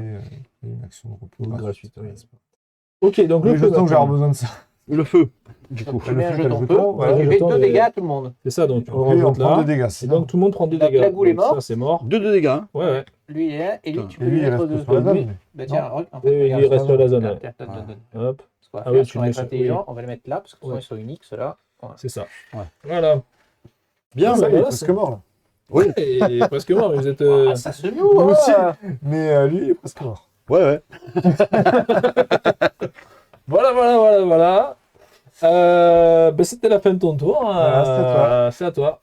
Une action de repos Gratuite, oui. Ouais, c'est pas- Ok, donc le Mais je feu. sens que j'ai avoir maintenant. besoin de ça. Le feu, du coup. Tu mets un le feu, jeton le feu. jeton, voilà. Tu Le fais jeton, 2 mais- dégâts à tout le monde. C'est ça, donc on Ok, on rajoute prend là. 2 dégâts. Et sinon. donc tout le monde prend 2 Donc, dégâts. la goule est Donc, morte. Ça, c'est mort. 2 de dégâts. Hein. Ouais. Lui, il est là. Et lui, Putain. tu Et peux lui, lui il mettre reste 2. sur la zone. mais- Bah tiens, Oui, il reste sur la zone, ouais. Tiens, donne. Hop, Ce qu'on va Ah faire, oui, c'est tu qu'on va le être mets sur- intelligent. On va le mettre là, parce que Ouais. ils sont uniques, ceux-là. Voilà. c'est ça. Ouais. Voilà. Bien, Ça, bah, il est voilà, presque c'est- mort là. Oui. Et presque mort, mais vous êtes. Ah, ça se joue, Moi aussi. hein. Mais lui, il est presque mort. Ouais. Voilà. Ben, c'était la fin de ton tour. Voilà, c'est à toi.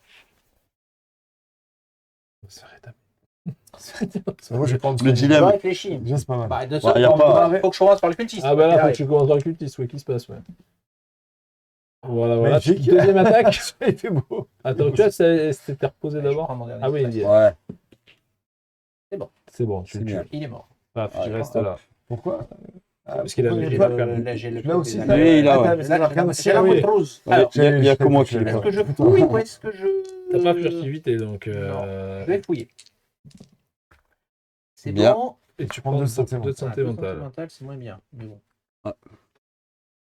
C'est à toi. Moi, je vais prendre Le ce- dilemme. On réfléchit. Déjà, c'est pas mal. Bah, de Ouais, ça, y a pas- faut que je commence par le cultiste. Ah ben là, faut Ouais. que tu commences par le cultiste, ouais, qui se passe, ouais. Voilà. Magnifique. Deuxième attaque. Il fait beau. Attends, tu vois, c'était reposé Je d'abord. prends mon dernier Ah oui, stress. il y est. Ouais. C'est bon, tu C'est le bien. tues. Il est mort. Paf, tu Ouais, restes hop. là. Pourquoi Parce qu'il a pourquoi il il a est quand pas- même- Là, j'ai le Là aussi, là, ça- Oui, là, ouais. Attends, mais c'est l'arcane j'ai la oui. rose. Ouais, Alors, il y a que moi qui l'ai est-ce pas. que je fouille ou est-ce que je... T'as pas furtivité, donc... Je vais fouiller. C'est Bien. bon. Et tu prends prends deux 2 santé de santé mentale. mentale, c'est moins bien. Mais bon. Ouais.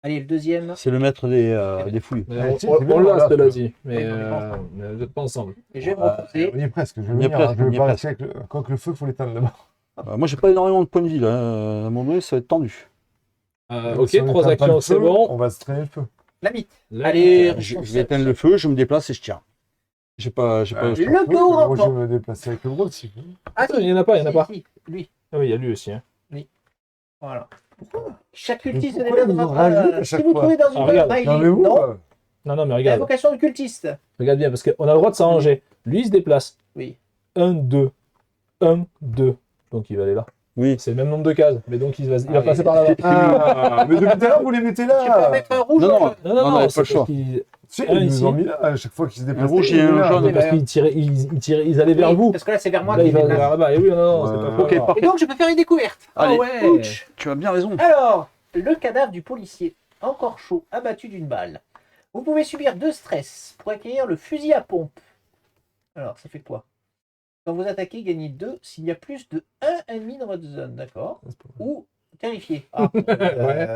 Allez, le deuxième. C'est le maître des fouilles. Mais Ouais, on c'est bien, on l'a, là, cela ça. dit. Mais Oui, on est pas ensemble. vous n'êtes pas ensemble. Et je vais me Ouais. reposer. On y est presque, je vais On y est venir, presque, je on y vais est pas presque. rester avec le... Quoique le feu, faut l'éteindre d'abord. Moi, j'ai pas énormément de points de vie là. À un moment donné, ça va être tendu. Ok, Si on 3 éteint pas actions, le c'est feu, bon. On va se traîner le feu. La mythe. Là, Allez, Je vais éteindre le feu, je me déplace et je tire. J'ai pas. Le Feu, chaos moi, je rampant. vais me déplacer avec le gros aussi. Ah, il y en a pas, il y en a si, pas. si, lui. Ah oui, il y a lui aussi. Hein. Voilà. Chaque Mais cultiste pourquoi ils nous rajoutent à Si chaque vous fois trouvez dans Ah, une regarde. Riley, Calmez-vous. non, Non, mais la regarde. vocation du cultiste. Regarde bien, parce qu'on a le droit de s'arranger. Lui, il se déplace. Oui. 1, 2. 1, 2. Donc il va aller là. Oui. C'est le même nombre de cases. Mais donc il va Ah, passer oui. par là-bas. Ah, mais depuis tout à l'heure, vous les mettez Tu peux là. mettre un rouge Non, ou un non. jaune. Non, Non, il y a c'est pas le choix. parce qu'il- Tu sais, Un ils ici. nous ont mis là à chaque fois qu'ils se déplacent. rouge et un jaune. parce qu'ils tiraient, ils allaient vers Oui, vous. Parce que là, c'est vers moi Là, qu'il il va déplace. vers là-bas. Et oui, non, c'est Ouais. pas Ok, fort. parfait. Et donc, je peux faire une découverte. Allez. Ah ouais. Ouch, tu as bien raison. Alors, le cadavre du policier, encore chaud, abattu d'une balle. Vous pouvez subir 2 stress pour acquérir le fusil à pompe. Alors, ça fait quoi? Quand vous attaquez, gagnez 2 s'il y a plus de 1 ennemi dans votre zone, d'accord? Ou terrifié. Ah,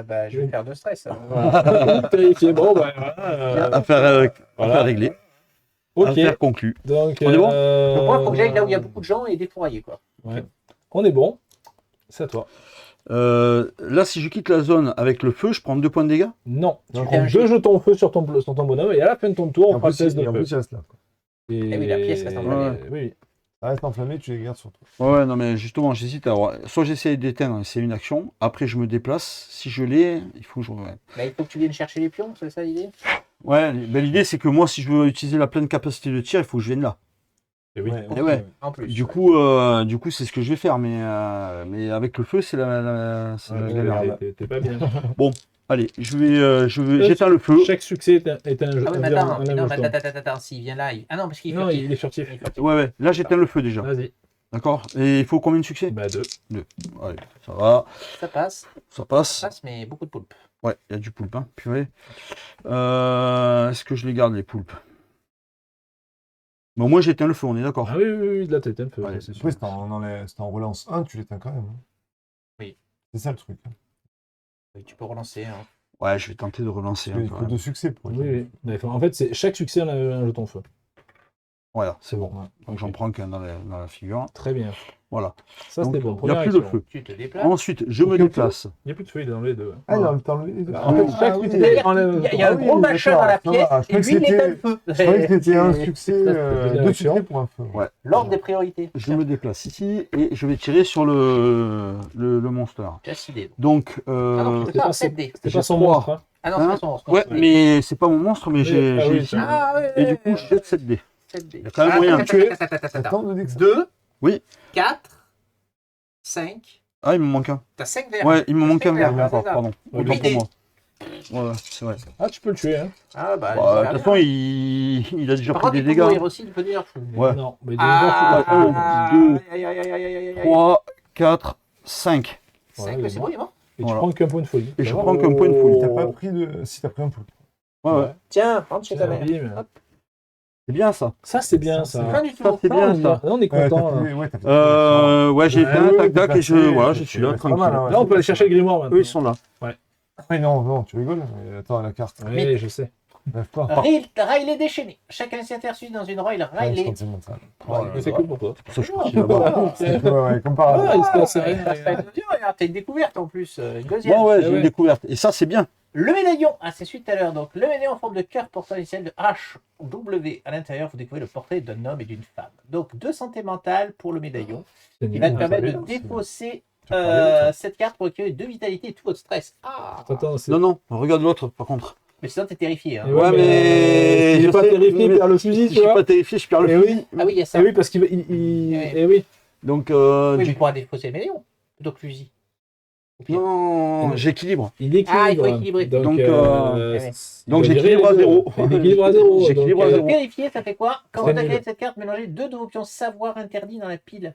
bah, je vais faire 2 stress. alors. Voilà. Terrifié. Bon, bah, voilà. Affaire réglée. Ok. Affaire conclue. Donc, On est bon Donc, moi, il faut que j'aille là où il y a beaucoup de gens et défourailler, quoi. Ouais. On est bon. C'est à toi. Là, si je quitte la zone avec le feu, je prends 2 points de dégâts. Non. Tu Non, prends un 2 jet. jetons feu sur ton bonhomme et à la fin de ton tour, Et on en fera le plus, test de et en feu. plus, il reste là. Et... Eh oui, la pièce reste enflammée. Oui. Ça reste enflammé, tu les gardes sur toi. Ouais, non, mais justement, j'hésite à avoir. Soit j'essaie d'éteindre, c'est une action. Après, je me déplace. Si je l'ai, il faut que je. Ouais, Bah, il faut que tu viennes chercher les pions, c'est ça l'idée? ouais ben, l'idée, c'est que moi, si je veux utiliser la pleine capacité de tir, il faut que je vienne là. Et oui. Ouais, Et ouais. En plus. Du coup, c'est ce que je vais faire. Mais avec le feu, c'est c'est la galère. T'es pas bien. Allez, j'éteins le feu. Chaque succès est un jeu. Ah oui, mais attends, non, mais attends, s'il vient là, ah non, parce qu'il est Non, furtif. il est furtif. Il est furtif. Ouais. Là, j'éteins le feu déjà. Vas-y. D'accord. Et il faut combien de succès? Bah 2. Allez, ça va. Ça passe, Ça passe. mais beaucoup de poulpes. Ouais, il y a du poulpe, hein. Purée. Est-ce que je les garde, les poulpes? Bon, moi, j'éteins le feu, on est d'accord. Ah oui, là t'éteins le feu, Ouais. c'est sûr. Après, si t'en relances un, tu l'éteins quand même. hein. Oui. C'est ça le truc. Oui, tu peux relancer. Hein. Ouais, je vais tenter de relancer. Il un n'y peu, a que hein. 2 succès pour Oui, oui. D'accord. En fait, chaque succès on a un jeton feu. Voilà, c'est bon. Ouais. Donc, j'en prends qu'un dans la figure. Très bien. Voilà. Ça Donc, c'était bon. il n'y a Première plus de action. feu. Tu te déplaces. Ensuite, je me Ok, déplace. Il n'y a plus de feu, il est dans les deux. Ah non, t'as enlevé les deux. En fait, chaque oui. succès Il enlève. y a un Ah oui, gros machin dans la d'accord, ça pièce va. Je et croyais lui, il que éteint le feu. Je croyais que c'était un C'est succès, c'est 2 l'action. succès pour un feu. Ouais. l'ordre des priorités. Je me déplace ici et je vais tirer sur le monster. J'ai décidé. Donc, Ah non, c'est ça, pas 7D. C'est J'ai pas son trois. monstre. Hein. Ah non, Hein c'est pas son ouais, mais c'est pas mon monstre, mais Oui, j'ai ah oui, ici. ça- Ah ouais. Et du coup, je jette 7 dés. 7D. Il y a quand même moyen de tuer. Attends. Attends, de dire que ça- 2. Oui. 4. 5. Ah, il me manque un. T'as 5 verres. Ouais, il me manque un verre verres, encore, c'est ça. pardon. Ouais, Autant pour l'idée. moi. Voilà, c'est vrai. Ah, tu peux le tuer. Hein. Ah bah. Bah, de toute façon, il a déjà Par pris contre, des il peut dégâts. mourir aussi, il peut dire. Ouais. Non, mais Ah, Ah, deux, aïe, aïe, aïe, aïe, aïe, aïe, aïe. 3, 4, 5. 5, Ouais, c'est bon, il est mort. Et tu Voilà. prends qu'un point de folie. Et je Bravo. prends qu'un point de folie. T'as pas pris de. Si t'as pris un poulpe. Ouais. Tiens, rentre chez ta Tiens, mère. bim. Hop. C'est bien ça. Ça, c'est bien, ça. Rien du tout. Ça, c'est Ça, bien on est ça. on est content. Là. Ouais, t'as fait. Ouais, j'ai Ouais, fait un ouais, tac tac t'as et je fait- suis c'est là pas tranquille. mal, hein, ouais. Là, on peut aller chercher le grimoire maintenant. Eux, ils sont là. Mais non, tu rigoles. Mais attends, la carte. Oui, je sais. Lève pas. Riley déchaîné. Chacun s'interçut dans une Royal Ouais, je Riley. pense que c'est mental. Mais c'est cool pour toi. Ça, je suis parti là-bas. Ouais, comme par Ah, hasard. il se passe rien. T'as une découverte en plus. Une deuxième. Bon, ouais, Ah j'ai ouais. une découverte. Et ça, c'est bien. Le médaillon, c'est celui de tout à l'heure. Donc, le médaillon en forme de cœur portant l'initiale de HW. À l'intérieur, vous découvrez le portrait d'un homme et d'une femme. Donc, 2 santé mentale pour le médaillon. Il va te permettre de défausser cette carte pour accueillir 2 vitalité et tout votre stress. Ah. Attends, c'est. Non, non, regarde l'autre par contre. Mais sinon, t'es terrifié. Hein. Et Ouais, mais il je est pas sais, terrifié, il mais perd le fusil, Si je tu suis vois. pas terrifié, je perds le Eh fusil. oui. Ah oui, il y a ça. Eh oui, parce qu'il. Eh oui. Donc, Oui, mais du il pourra défausser le médaillon. Plutôt que le fusil. Au pire. non, j'équilibre. Il équilibre. Ah, il faut équilibrer. Donc, Donc, donc j'équilibre à 0. Il équilibre à 0. J'équilibre à Le zéro. vérifier, ça fait quoi? Quand C'est vous attaquez nul. avec cette carte, mélangez 2 de vos options savoir interdit dans la pile.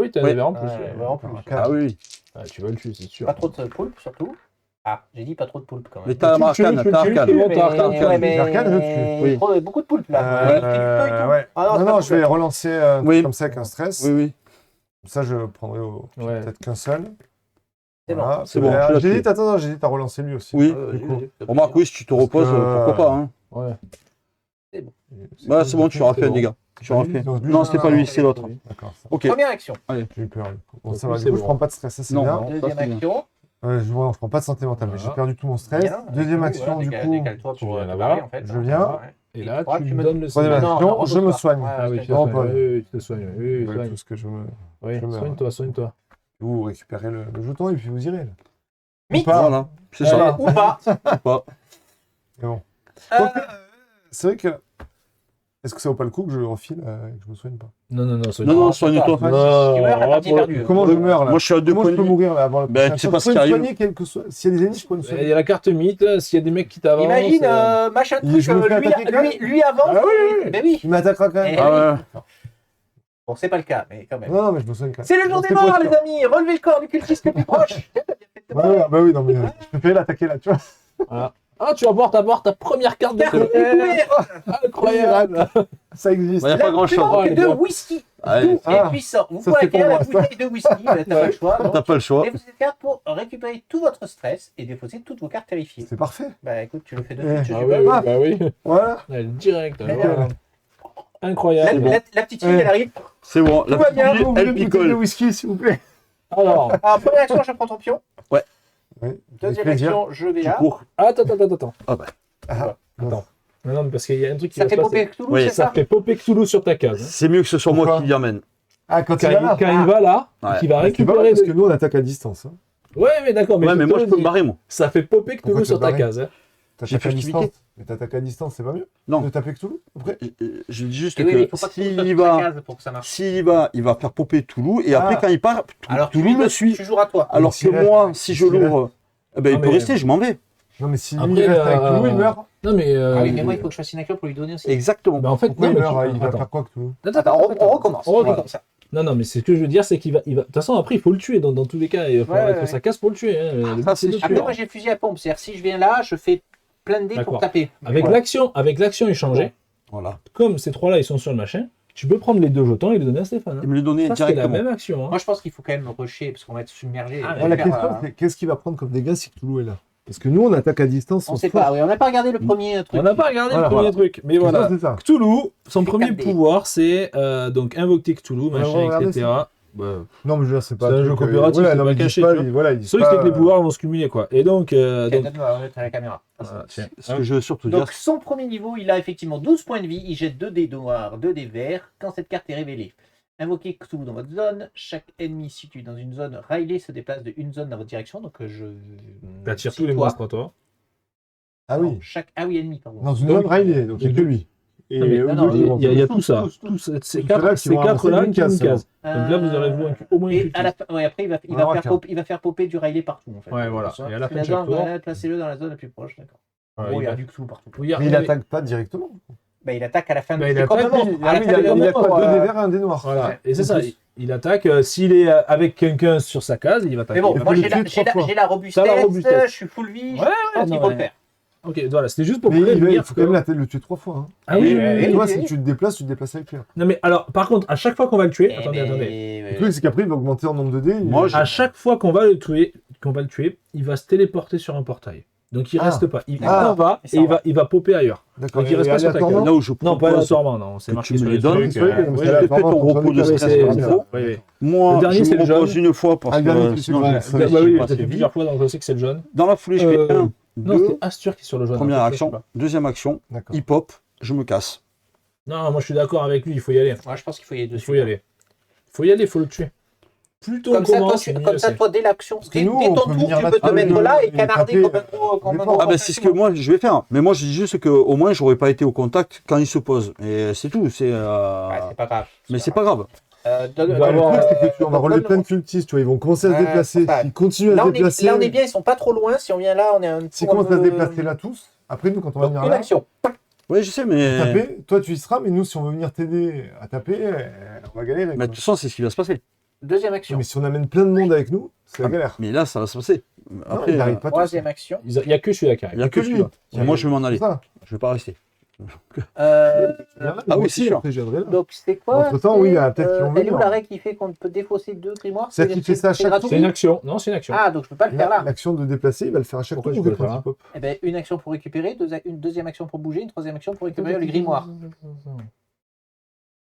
oui, t'as Oui. des verres en plus. Ouais, en plus. Ah oui. Ah, tu vas le tuer, c'est sûr. Pas trop de poulpe, surtout. Ah, j'ai dit pas trop de poulpe quand Mais même. t'as Tu le Arcane, tues, t'as tu le tues, Arcane. bon, t'as Arcane. Ouais, mais... Arcane, je tue. Oui. Beaucoup de poulpe là. Ouais. Ah, Non, c'est pas non, je vais poulpe. relancer Oui. comme ça avec un stress. Oui, oui. Ça, je prendrai Ouais. peut-être qu'un seul. C'est bon. Voilà. C'est bon, je l'ai J'hésite, attends, j'hésite à relancer lui aussi. Oui. Du coup. Remarque, oui, si tu te reposes, pourquoi pas. Hein. Ouais. Bah, c'est bon, tu auras fait un dégât. Tu auras fait. Non, c'était pas lui, c'est l'autre. D'accord. Ça. Ok. Première action. J'ai eu peur. Bon, ça Oui, va. c'est Du coup, bon. je prends pas de stress. Ça, c'est Non. bien. Ça, Deuxième c'est bien. action. Je prends pas de santé mentale, mais j'ai Voilà. perdu tout mon stress. Bien. Deuxième action, du coup. Décale-toi tu pour viens te là-bas. barrer, en fait. Je viens. Ouais. Et là, crois tu que tu me me- donnes le Troisième scénario. action, non, je me repose soigne. pas. Ah oui, Ouais, tu te Non, soignes. pas- Oui, tu te soignes. Oui, Avec soigne. tout ce que je me. Oui, je meurs. soigne-toi, soigne-toi. Vous récupérez le jeton et puis vous irez. Là. Mythe. Ou pas. Voilà, c'est ça. Ou pas. Mais bon. Euh, C'est vrai que. Est-ce que ça vaut pas le coup que je refile et que je me soigne pas? Non, non, non, Non, soigne-toi. non, soigne-toi. Si tu meurs, la partie est perdue. Comment je meurs là? Moi, je suis à 2 Comment points je de peux vie. mourir là avant le Ben, prochain? tu sais pas ce Je qui peux me arrive. soigner quel que soit. S'il y a des ennemis, je peux me Il y soigner. a la carte mythe, s'il y a des mecs qui t'avancent. Imagine, machin truc, je me fais attaquer quand lui avant. Ah oui, Ben oui. Il m'attaquera quand même. Eh Ah ouais. Bon, c'est pas le cas, mais quand même. Non, mais je me soigne quand même. C'est le jour Non, des c'était pour morts, être les sûr. amis. Relevez le corps du cultiste le plus proche. Ouais, bah oui, non, mais je peux l'attaquer là, tu vois. Voilà. Ah, tu vas voir ta première carte de Carte couleur. découverte. Incroyable. Ça existe. Il n'y a pas La grand-chose. plante Oh, elle est de bonne. whisky. Allez. Doux et Ah, puissant. Vous ça, pouvez c'est pour acquérir la moi, ça. bouteille de whisky. T'as pas le choix. donc. T'as pas le choix. Et vous êtes carte pour récupérer tout votre stress et défausser toutes vos cartes terrifiées. C'est parfait. Bah écoute, tu le fais de Eh. suite. Ah je oui, sais pas. bah oui. Voilà. Elle direct. Très alors. bien. Incroyable. La petite fille, Eh. elle arrive. C'est bon. Tout La va bien, petite vous fille, voulez elle une bouteille de picole. whisky, s'il vous plaît. Alors, Alors, première action, je prends ton pion. Oui. Deuxième Avec plaisir. action, je vais Tu là. cours. attends. Ah bah. Ah, Attends. Non, non, mais parce qu'il y a un truc qui Ça va fait se passer. popper Cthulhu, Oui, c'est Ça ça fait popper Cthulhu sur ta case. hein. C'est mieux que ce soit moi Pourquoi qui l'y amène. Ah, quand Quand, il va là. il va là, Ouais. qu'il va C'est pas mal récupérer. parce que nous, on attaque à distance. Hein. Ouais, mais d'accord. Ouais, mais moi, je peux me dis, barrer, moi. Ça fait popper Pourquoi Cthulhu tu sur vas ta te case. hein. J'ai T'attaques à furtivité. distance. Mais t'attaques à distance, c'est pas mieux Non. de taper Cthulhu après. Je dis juste Et oui, mais il que faut pas que tu s'il fasses y toute la va, case pour que ça marche. il va faire popper Toulouse et après Ah. quand il part, Alors, tu Toulouse lui le donnes- suit. Tu joueras toi. Alors s'il que reste- moi, si je s'il l'ouvre, eh ben, Ah, il peut mais- rester, je m'en vais. Non, mais si lui Après, il reste avec Cthulhu, il meurt. Non, mais. Ah oui, mais moi, il faut que je fasse une action pour lui donner aussi. Exactement. bah, en fait, Pourquoi non, il mais meurt tu- Il va attends. faire quoi Cthulhu? Attends, on recommence. On recommence. Comme ça. Non, non, mais ce que je veux dire, c'est qu'il va. De toute façon, après, il faut le tuer dans tous les cas. Il va falloir Ouais, être ouais. sa casse pour le tuer. hein. Le but, ça, c'est de c'est le Après, tuer. moi, j'ai le fusil à pompe. C'est-à-dire, si je viens là, je fais plein de dés pour D'accord. taper. Avec Voilà. l'action échangée, Voilà. comme ces trois-là, ils sont sur le machin, tu peux prendre les deux jetons et les donner à Stéphane. hein. Il me le donnait Ça, c'est la directement. même action. hein. Moi, je pense qu'il faut quand même rusher parce qu'on va être submergé. Ah, On La va question, faire, c'est qu'est-ce qu'il va prendre comme dégâts si Cthulhu est là? Parce que nous, on attaque à distance. on sait pas. Oui, on n'a pas regardé le premier truc. On n'a pas regardé Voilà, le premier truc, mais voilà. C'est ça. Cthulhu, son premier 4D. pouvoir, c'est donc invoquer Cthulhu, va machin, regarder etc. Bah, Non, mais je veux dire, c'est pas. C'est un jeu truc, coopératif, voilà, c'est non, pas mais ils disent caché, pas, tu vois. voilà, ils disent Sauf c'est que pas, les pouvoirs vont se cumuler, quoi. Et donc, Ok, donne-moi, à la caméra. voilà, tiens. Ce que je veux surtout dire, Donc, son premier niveau, il a effectivement 12 points de vie. Il jette 2 dés noirs, 2 dés verts quand cette carte est révélée. Invoquez Cthulhu dans votre zone. Chaque ennemi situé dans une zone, Riley se déplace de une zone dans votre direction. Donc, je. T'attires si tous les toi- monstres à toi. Ah oui. Ah oui, ennemi, pardon. Dans une Donc- zone Riley, donc il n'y a que lui. Et Non, mais- eux non, non, deux, Il ils vont y a faire tout ça. tous. Tous ces ceux-là quatre-là qui vont ramasser qui ont une une case, case. Donc là, vous aurez au moins une Et culture. à la fin, ouais, après, il va, On aura qu'un. il va faire popper du Riley partout. En fait. Ouais, voilà. Ça, Et à la parce que fin de zone, chaque tour- voilà, placez-le dans la zone la plus proche. D'accord. En Ouais, gros, il y a va- du Cthulhu partout. Oui, Mais il attaque pas directement. Bah, il attaque à la fin Bah, de il c'est comme attaque, un monstre. Ah À la oui, fin il du a moment, quoi? Deux euh, des verts et un des noirs. Voilà. Et c'est En ça. plus. Il attaque. S'il est avec quelqu'un sur sa case, il va attaquer. Mais bon, Il moi faut j'ai le tuer trois fois. la robustesse, T'as la robustesse. je suis full vie, Ouais, je pense qu'il non, faut mais- le faire. Ok, voilà. C'était juste pour Mais il prévenir. faut quand même le tuer 3 fois. Hein. Ah oui, Oui, oui, oui, oui. Et toi, oui. si tu te déplaces, tu te déplaces avec lui. Non, mais alors, par contre, à chaque fois qu'on va le tuer, Eh attendez, ben, attendez. Le truc, c'est qu'après, il va augmenter en nombre de dés. Moi, À chaque fois qu'on va le tuer, il va se téléporter sur un portail. Donc il Ah. reste pas. Il Ah. s'en va Il et s'en va. il va popper ailleurs. D'accord. Donc il reste pas sur ta aléatoirement. là où je Non, pas propose, aléatoirement, non. C'est que marqué tu sur me les les donnes, trucs. c'est vrai que oui, c'est oui, je te fais aléatoirement, ton on repos prend de des stress c'est- comme il c'est- faut. oui, oui. Moi, Le dernier, je c'est me le repose jaune. une fois parce Ah, le dernier, que c'est sinon, celui-là. je Ouais, Bah oui, suis ça pas fait assez plusieurs vite. fois, donc je sais que c'est le jaune. Dans la foulée, je fais 1, Non, 2, c'était Astur qui est sur le jaune. première en fait, je sais action, pas. deuxième action, D'accord. il pop, je me casse. Non, moi je suis d'accord avec lui, il faut y aller. Moi je pense qu'il faut y aller Il dessus. faut y aller. Il faut y aller, il faut le tuer. Plus tôt on Comme ça, toi, commence, mieux comme ça, c'est. toi, dès l'action, que dès nous, dès on ton peut tour, venir tu là peux te taper, mettre là et et canarder taper, comme un gros. Comme un les gros Ah ben c'est ce que moi je vais faire. Mais moi je dis juste qu'au moins j'aurais pas été au contact quand il se pose. Et c'est tout. Ouais, c'est pas grave. Mais c'est pas grave. Donne- Il va Le avoir- truc, c'est que on va donc, relever donne- plein de cultistes, tu vois, ils vont commencer à se Ouais, déplacer. c'est ça. S'ils continuent à Là se on, déplacer, là, on est bien, ils sont pas trop loin. Si on vient là, on est un s'ils peu- commencent à se déplacer là tous, après nous, quand on va Donc, venir une là, action. Oui je sais mais. taper, toi tu y seras, mais nous, si on veut venir t'aider à taper, on va galérer. Mais de quoi. toute façon c'est ce qui va se passer. Deuxième action. Mais si on amène plein de monde avec nous, c'est la galère. Mais là ça va se passer. Non, Après il n'arrive pas tous. Troisième action. Il y a que celui-là qui il arrive. n'y a que lui. celui-là. Tiens, Moi je vais m'en aller. C'est ça. Je vais pas rester. Ah oui, c'est sûr. Après, je viendrai là. Donc c'est quoi? Entre-temps, oui, il y a peut-être qui vont Elle est où venir. la règle qui fait qu'on peut défausser 2 grimoires? C'est-à-dire qu'il fait ça à chaque gratuit. C'est une action. Non, c'est une action. Ah, donc je peux pas le faire là. L'action de déplacer, il va le faire à chaque Pourquoi tour. tu peux le faire là Pop. Eh ben, une action pour récupérer, une deuxième action pour bouger, une troisième action pour récupérer le grimoire.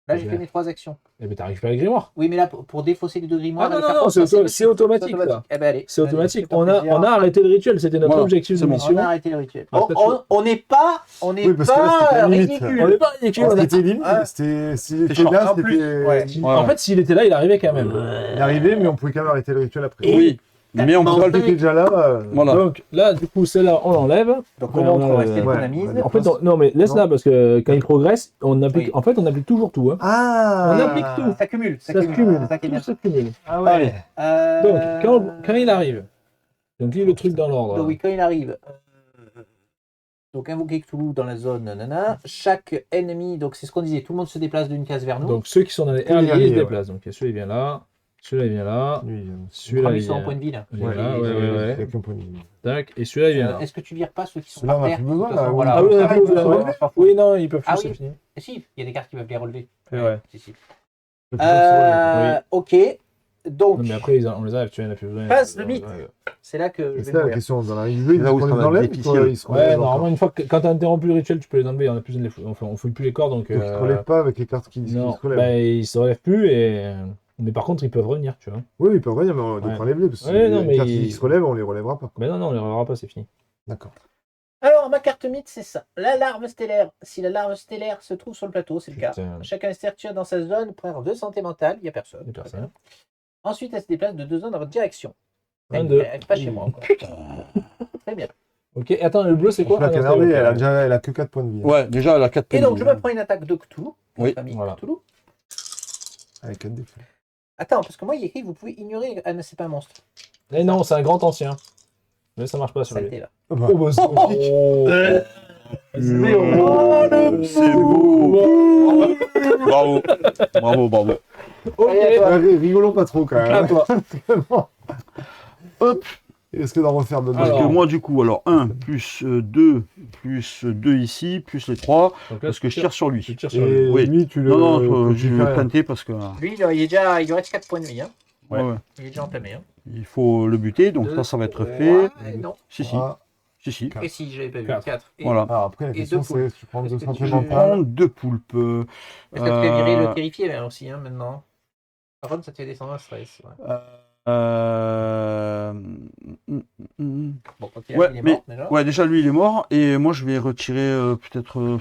Là, j'ai fait mes 3 actions. Eh ben, t'as récupéré le grimoire. Oui, mais là, pour défausser les 2 grimoires... Ah non, aller faire non, comme ça, c'est automatique, ça. Eh ben, allez. C'est Allez, automatique. c'est pas On plaisir. a arrêté le rituel. C'était notre Voilà, objectif de c'est bon. mission. On a arrêté le rituel. Ah, On n'est pas, Oui, parce que là, c'était la limite. ridicule. On n'est pas ridicule. on a- C'était limite. Ah. C'était. S'il était short. là, En plus, c'était. ouais. En fait, s'il était là, il arrivait quand même. Il arrivait, mais on pouvait quand même arrêter le rituel après. Oui, mais on Quand peut le était déjà là. Voilà. Donc là, du coup, celle-là, on l'enlève. Donc, on montre au reste qu'on ouais, a mise. ouais. En fait, non, mais laisse-la parce que quand il progresse, on applique. Oui. En fait, on applique toujours tout. Hein. Ah On applique tout. Ça cumule. Ça se cumule. C'est ça qui est Tout bien. se cumule. Ah Allez. Donc, quand il arrive, donc lis le truc dans l'ordre. Donc, oui, quand il arrive. Donc, invoquer Cthulhu dans la zone, nanana. Chaque ennemi, donc c'est ce qu'on disait, tout le monde se déplace d'une case vers nous. Donc ceux qui sont dans les Tous les alliés, ils se alliés, déplacent. Donc celui-là il vient là, celui-là il vient là, Lui, celui-là ils il sont en vient point de vie là. il vient ouais, là, il ouais. y a qu'un point de vue. Tac, et celui-là il vient là. Est-ce que tu vires pas ceux qui sont Ceux-là, par on a terre plus besoin, De toute façon, là, oui. voilà. Ah oui, on a plus Ouais, besoin, ouais, ouais. on s'en fout. Oui, non, ils peuvent plus, Ah c'est oui. fini. Et si, il y a des cartes qui peuvent les relever. Ouais. Si, si. Oui. Ok. Donc, Non, mais après, on les a, tu en as plus besoin. Plus de mythe. Ouais, c'est là que je C'est vais ça la mourir. question. Dans la revue, Là où on ça les va enlève, être difficile. ils se Ouais, relèvent normalement, encore. une fois que quand t'as interrompu le rituel, tu peux les enlever, on a plus besoin de les on fouille plus les corps, donc. Donc ils se relèvent pas avec les cartes qui Non, se relèvent. bah, ils se relèvent plus, mais par contre, ils peuvent revenir, tu vois. Oui, ils peuvent revenir, mais on Ouais. doit les blés. Parce que Ouais, non, les mais cartes qui se relèvent, on les relèvera pas. Mais non, on les reverra pas, c'est fini. D'accord. Alors, ma carte mythe, c'est ça. La larve stellaire. Si la larve stellaire se trouve sur le plateau, c'est le cas. Putain. Chacun tire dans sa zone pour 2 santé mentale. Il n'y a personne. Il y a personne. Très bien. Ensuite, elle se déplace de 2 zones dans votre direction. Un, Elle deux. n'est pas chez moi. Encore. Très bien. Ok, attends, le bleu c'est quoi? La Ah, non, canardée, c'est- elle a que 4 points de vie. Ouais, déjà, elle a 4 Et donc, je me prends une attaque de Cthulhu. Oui, Notre ami voilà. Cthulhu. Avec 4 défauts. Attends, parce que moi, il y a écrit vous pouvez ignorer. Ah, non, c'est pas un monstre. Eh non, c'est un grand ancien. Mais ça marche pas sur lui. Saleté, là. Ah bah, Oh, bah, c'est magnifique. C'est beau. Bravo. Bravo, bravo. Ok. Allez, à toi. ouais, rigolons pas trop quand À même. toi. Hop. Il risque d'en refaire d'autres. Parce Alors. que moi, du coup, alors 1 plus 2 ici, plus les 3, Donc là, parce que je tu tire sur lui. Tu tires sur lui. Et Oui. lui, tu le. Non, non, tu je fais vais rien. planter parce que Lui, il est déjà, il lui reste 4 points de vie. Hein. Ouais. ouais, Il est déjà entamé. Hein. il faut le buter, donc Deux, ça va être trois, fait. et non. Si, si, Ah, si, si. Et si, j'avais pas vu. Quatre. 4. Et Voilà. alors après, la Et question deux poules. c'est tu prends Est-ce 2 que santé tu- Je mentale. prends 2 poulpes. Est-ce que tu fais virer le terrifié là, aussi, hein, maintenant? Par contre, ça te fait descendre un stress. Ouais. Bon, ok, Ouais, il est mais- mort déjà. Ouais, déjà lui il est mort et moi je vais retirer peut-être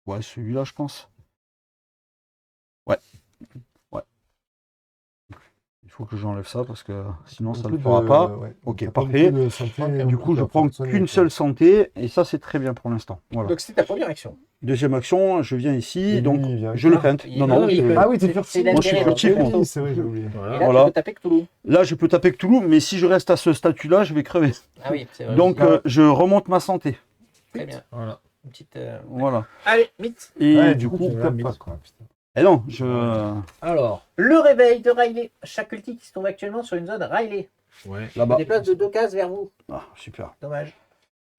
ouais, celui-là je pense. Ouais. Ouais. Il faut que j'enlève ça parce que sinon ça ne le fera pas. Ouais. Ok, T'as pas parfait. beaucoup de santé, Du coup, je prends qu'une seule santé et ça c'est très bien pour l'instant. Voilà. Donc, c'est ta première action. Deuxième action, je viens ici, Et lui, donc il vient. je le Ah, feinte. il- Non, non, il- je- Ah oui, t'es C'est furtif. l'intérêt Moi, je suis de furtif, Cthulhu. Oui, c'est vrai, j'ai oublié. Et Voilà. là, Voilà. tu peux taper Cthulhu. Là je peux taper Cthulhu, mais si je reste à ce statut-là, je vais crever. Ah oui, c'est vrai. Donc je remonte ma santé. Très bien. Voilà. Une petite. Voilà. Allez, mythe. Et Ouais, du coup, tu tapes pas, quoi. Putain. eh non, Alors, Le réveil de Riley. Chaque cultiste qui se trouve actuellement sur une zone Riley. ouais. Se là-bas. déplace de 2 cases vers vous. Ah, super. Dommage.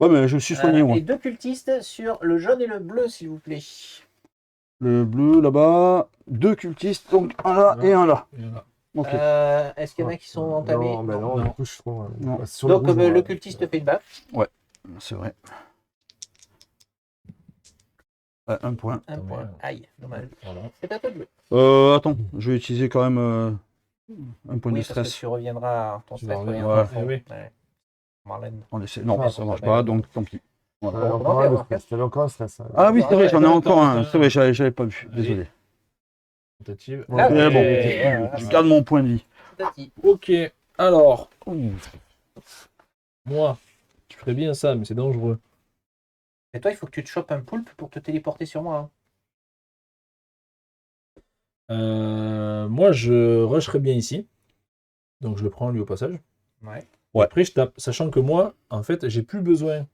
Ouais, mais je suis soigné moi. Et 2 cultistes sur le jaune et le bleu, s'il vous plaît. Le bleu là-bas, 2 cultistes, donc un là et un là. Il y en a. Ok. Est-ce qu'il y en a qui sont entamés? Non, ben non, Non. du coup, je trouve. Non. Sur Donc, rouge, le ouais. cultiste fait une baffe. C'est vrai. Ouais, un point. Un Attends, point. merde. Aïe, dommage. Voilà. C'est à toi de jouer. Attends, je vais utiliser quand même un point Oui, de parce que stress. tu reviendras. Ton Tu stress vas reviendra. revenir. Ouais. Eh oui. Marlène. On essaie. Non, Ah, ça bon, marche bah, pas, bah. donc tant pis. Voilà. Ouais, on encore va un voir. de stress. T'avais encore un stress. hein. Ah oui, c'est vrai, j'en ai attends, encore un. attends. C'est vrai, j'avais pas vu. Allez. Désolé. Tentative. Ouais, Ah, mais bon. ouais, Je garde mon point de vie. Tati. Ok, alors, moi, je ferais bien ça, mais c'est dangereux. Et toi, il faut que tu te chopes un poulpe pour te téléporter sur moi. Moi, je rusherais bien ici. Donc, je le prends lui au passage. Ouais. Ouais. Après, je tape, sachant que moi, en fait, j'ai plus besoin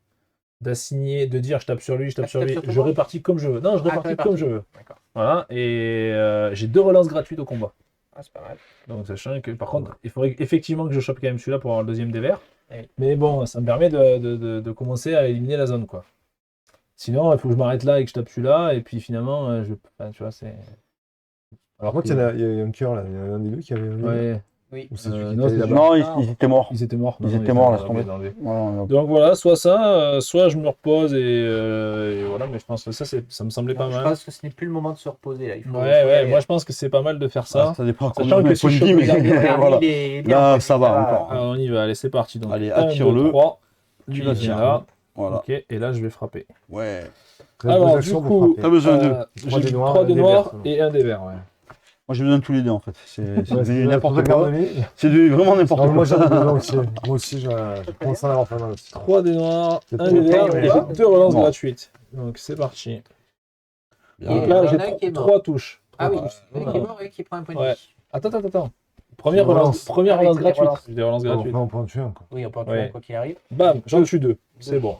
d'assigner, de dire je tape sur lui, je tape Ah, tu sur tapes lui. sur tout le Je monde répartis comme je veux. Non, je tu répartis répartis. comme je veux. D'accord. Voilà. Et j'ai 2 relances gratuites au combat. Ah, c'est pas mal. Donc, sachant que, par contre, il faudrait effectivement que je chope quand même celui-là pour avoir le deuxième des verts. Oui. Mais bon, ça me permet de commencer à éliminer la zone, quoi. Sinon, il faut que je m'arrête là et que je tape celui-là, et puis finalement, enfin, tu vois, c'est. Alors, moi, il y a un cœur là, il y a un des deux qui avait un Ouais, Oui. Ou c'est celui qui non, était c'est- là-bas. Non, ils étaient morts. ils étaient morts. Ils Non, étaient morts, laisse enlevés, tomber. enlevés. Ouais, Donc voilà, soit ça, soit je me repose et voilà, mais je pense que ça me semblait pas Je mal. pense que ce n'est plus le moment de se reposer là. Il faut, Ouais, moi je pense que c'est pas mal de faire ça. ça dépend Sachant combien que de si points je de vie, chope mais le dernier, voilà. Là, ça va encore. Alors, on y va, allez, c'est parti. Donc, Allez, 1, 2, attire-le. 3. Tu Lui, il l'attires. vient là. Voilà. Ok, et là, je vais frapper. Ouais. Reste Alors, deux du actions pour coup, frapper. T'as besoin d'eux. Trois j'ai dés noirs, 3 un dés dé noirs vert. et un dé vert. Ouais. Moi, j'ai besoin de tous les deux, en fait. C'est Ouais, devenu c'est n'importe pour ça que quoi. Gardelier- C'est devenu vraiment Non, n'importe moi quoi. j'en ai besoin aussi. Moi aussi, je commence à en avoir pas mal aussi. 3 dés noirs, C'est 1 dé tout. vert Ouais, et ouais. 2 relances Bon. gratuites. Donc, c'est parti. Bien. Donc Et là, il y en j'ai a un qui est mort. 3 touches. Ah oui, Trois touches. celui qui est mort et qui prend un point de Ouais. vie. Attends. Première Relance. relance, première Ah oui, relance c'est des gratuite. relances. J'ai des relances gratuites. Enfin, on peut en tuer un. Quoi. Oui, on peut en tuer Ouais. un quoi qu'il arrive. Bam, j'en tue 2. C'est bon.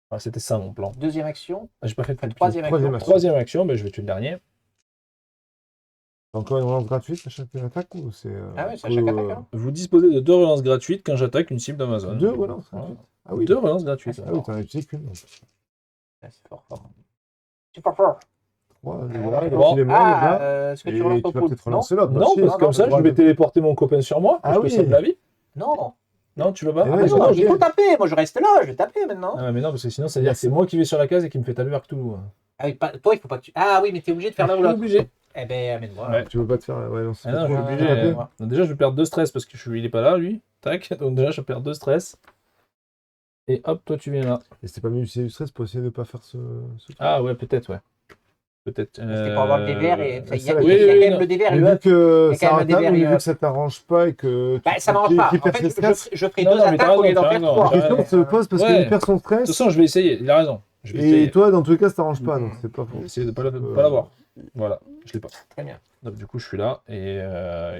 Ah, c'était ça mon plan. Deuxième action. Ah, j'ai pas fait de pied. Troisième action. Troisième action. Troisième action, mais je vais tuer le dernier. Encore une relance gratuite à chaque attaque ou c'est. Ah ouais, c'est à chaque attaque, hein. Vous disposez de 2 relances gratuites quand j'attaque une cible d'Amazon. Deux relances Voilà. gratuites. Ah oui. 2 relances gratuites. Ah oui, t'en as utilisé qu'une. donc. Ah, c'est fort fort. C'est fort fort. Trois, Ah, voilà, bon. donc il est mort Ah, déjà. est-ce que Et tu relances tu ton vas pool? peut-être Non, relancer l'autre. Non, si. parce que comme ça, je vais téléporter mon copain sur moi. Ah Je peux oui. sauver la vie. non. Non, tu veux pas Eh Ah, ouais, mais non, non, Il faut taper. Moi, je reste là. Je vais taper maintenant. Ah, mais non, parce que sinon, ça veut dire que c'est moi qui vais sur la case et qui me fait taper vers Cthulhu. Ah oui, toi, il faut pas que tu. Ah oui, mais t'es obligé de faire l'un ou Je suis l'autre. obligé. Eh ben, amène-moi. Ouais. Tu veux pas te faire. Ouais, non, c'est Ah non, pas je suis trop. obligé. T'as tapé ouais. Donc déjà, je vais perdre 2 stress parce que il est pas là, lui. Tac. Donc déjà, je perds 2 stress. Et hop, toi, tu viens là. Et c'était pas mieux d'utiliser du stress pour essayer de pas faire ce truc. Ah ouais, peut-être, ouais. Peut-être. C'était pour avoir le dévers et. Il y a oui, quand même non. le dévers. Mais le vu up. que Il y a c'est quand même un rentable, mais dévers, vu que ça t'arrange pas et que. Bah, ça m'arrange pas. Qui En perd fait, ses stress. je ferai Non, deux non, mais t'as attaques au lieu raison, d'en t'as faire raison. trois. La question se pose parce Ouais. qu'il perd son De toute stress. façon, je vais essayer. Il a raison. Je vais Et essayer. toi, dans tous les cas, ça t'arrange pas, donc c'est pas Je faux. vais essayer de pas l'avoir. Voilà, je l'ai pas. Très bien. Donc du coup, je suis là et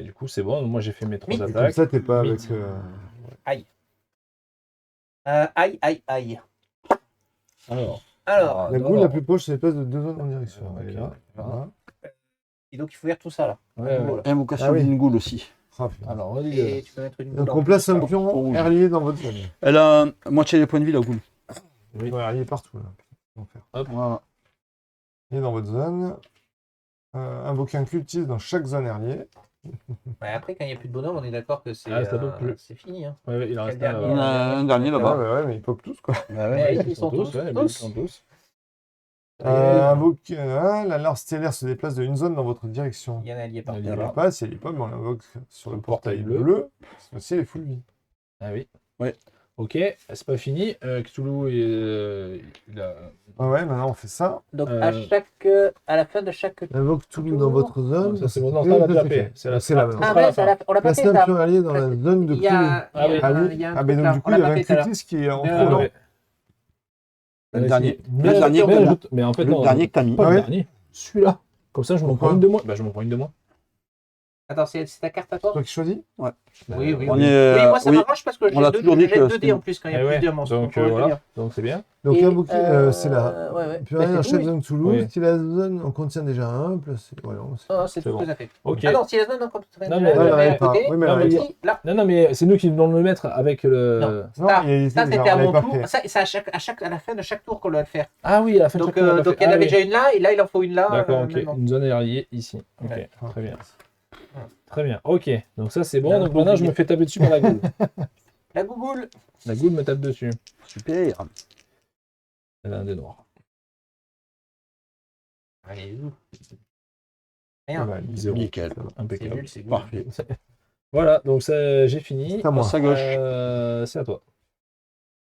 du coup, c'est bon. Moi, j'ai fait mes 3 Mythe. Et comme attaques. ça, t'es pas Mythe. avec. Aïe, aïe, aïe. Alors, Alors, La goule la plus proche, c'est l'espace de 2 zones en direction. Ok. Elle est là. Voilà. et donc il faut faire tout ça là. ouais, ouais. Voilà. Invocation Ah oui. d'une goule aussi. Ah, putain. Alors, vas-y. Et tu peux mettre une boule. Donc en on place un plus. pion rouge. ailier dans votre zone. Elle a moitié des points de vie, la goule. Oui, ailier partout là. Enfer. Voilà. Et dans votre zone, invoquer un cultiste dans chaque zone ailier. Ouais, après, quand il n'y a plus de bonhomme, on est d'accord que c'est Ah, ça peut plus. c'est fini. Hein. Ouais, il en reste Quel un dernier Il y en là-bas. a un dernier Ah, là-bas. bah ouais, mais ils pop tous quoi. Bah Ouais, ouais. ils sont tous. ouais, mais ils sont tous. Invoquer la larve stellaire se déplace de une zone dans votre direction. Il y en a un allié par Il y Il en n'y a a là. pas, si elle est pas, mais on l'invoque sur le Le portail portail bleu. Cette fois-ci, elle est full vie. Ah oui. Ouais. Ok, c'est pas fini. Cthulhu, il a... Ouais, maintenant on fait ça. Donc Euh, à la fin de chaque. Invoque Toulouse dans votre zone. Ça, c'est bon, bon, ça, on l'a déjà fait. C'est là maintenant. Ah à la ouais, fin. on l'a pas Place fait un ça. pion allié dans la Parce que zone de il y a- Toulouse. il y a- Ah oui. il y a un Ah, mais truc donc là, du coup, on il y l'a avait pas un fait tout à l'heure. cultiste qui est en Ah, trop. ouais. Le dernier. Mais, Le dernier, mais, qu'on a. mais en fait, Le non, dernier que t'as mis. pas Ah le ouais dernier. Celui-là. Comme ça, je m'en Pourquoi prends une de moi. Bah, je m'en prends une de moi. Attends, c'est ta carte à toi? Toi qui choisis. Oui, oui. On oui. est, Oui, moi ça oui. m'arrange parce que On l'a toujours dit j'ai que 2 dés en plus quand il y a Eh ouais. plus de monstres. Donc on va le voilà, dire. donc c'est bien. Donc Et, invoquer, c'est là. Ouais, ouais. Puis Bah, rien dans c'est chaque tout, oui. zone Toulouse. Oui. Si la zone en contient déjà un, place. Voilà, Ah, c'est C'est tout bon. ce que ça fait. Ok. Ah non, si la zone en compte Non, mais à elle part. côté, Oui, mais elle elle ici, là. Non, mais c'est nous qui devons le mettre avec le... Non. Non, Ça, il y a- ça déjà, c'était on à l'avait mon pas tour. fait. Ça, c'est à la fin de chaque tour qu'on doit le faire. Ah oui, à la fin de Donc, chaque tour, on l'a donc fait. il y en Ah avait oui. déjà une là, et là il en faut une là. D'accord, ok. maintenant. Une zone alliée ici. Ok, Ouais. très bien. Ouais. Très bien, ok. Donc ça, c'est bon. Là, Donc on maintenant, peut je me oublier. fais taper dessus par la goule. La gougoule. La goule me tape dessus. Super. Elle a un dé noir. Allez, où? Ah Rien. bah, Zéro. Nickel. C'est Impeccable. nul, c'est nul. Parfait. Voilà, donc ça, j'ai fini. C'est à moi. Passe à gauche. C'est à toi.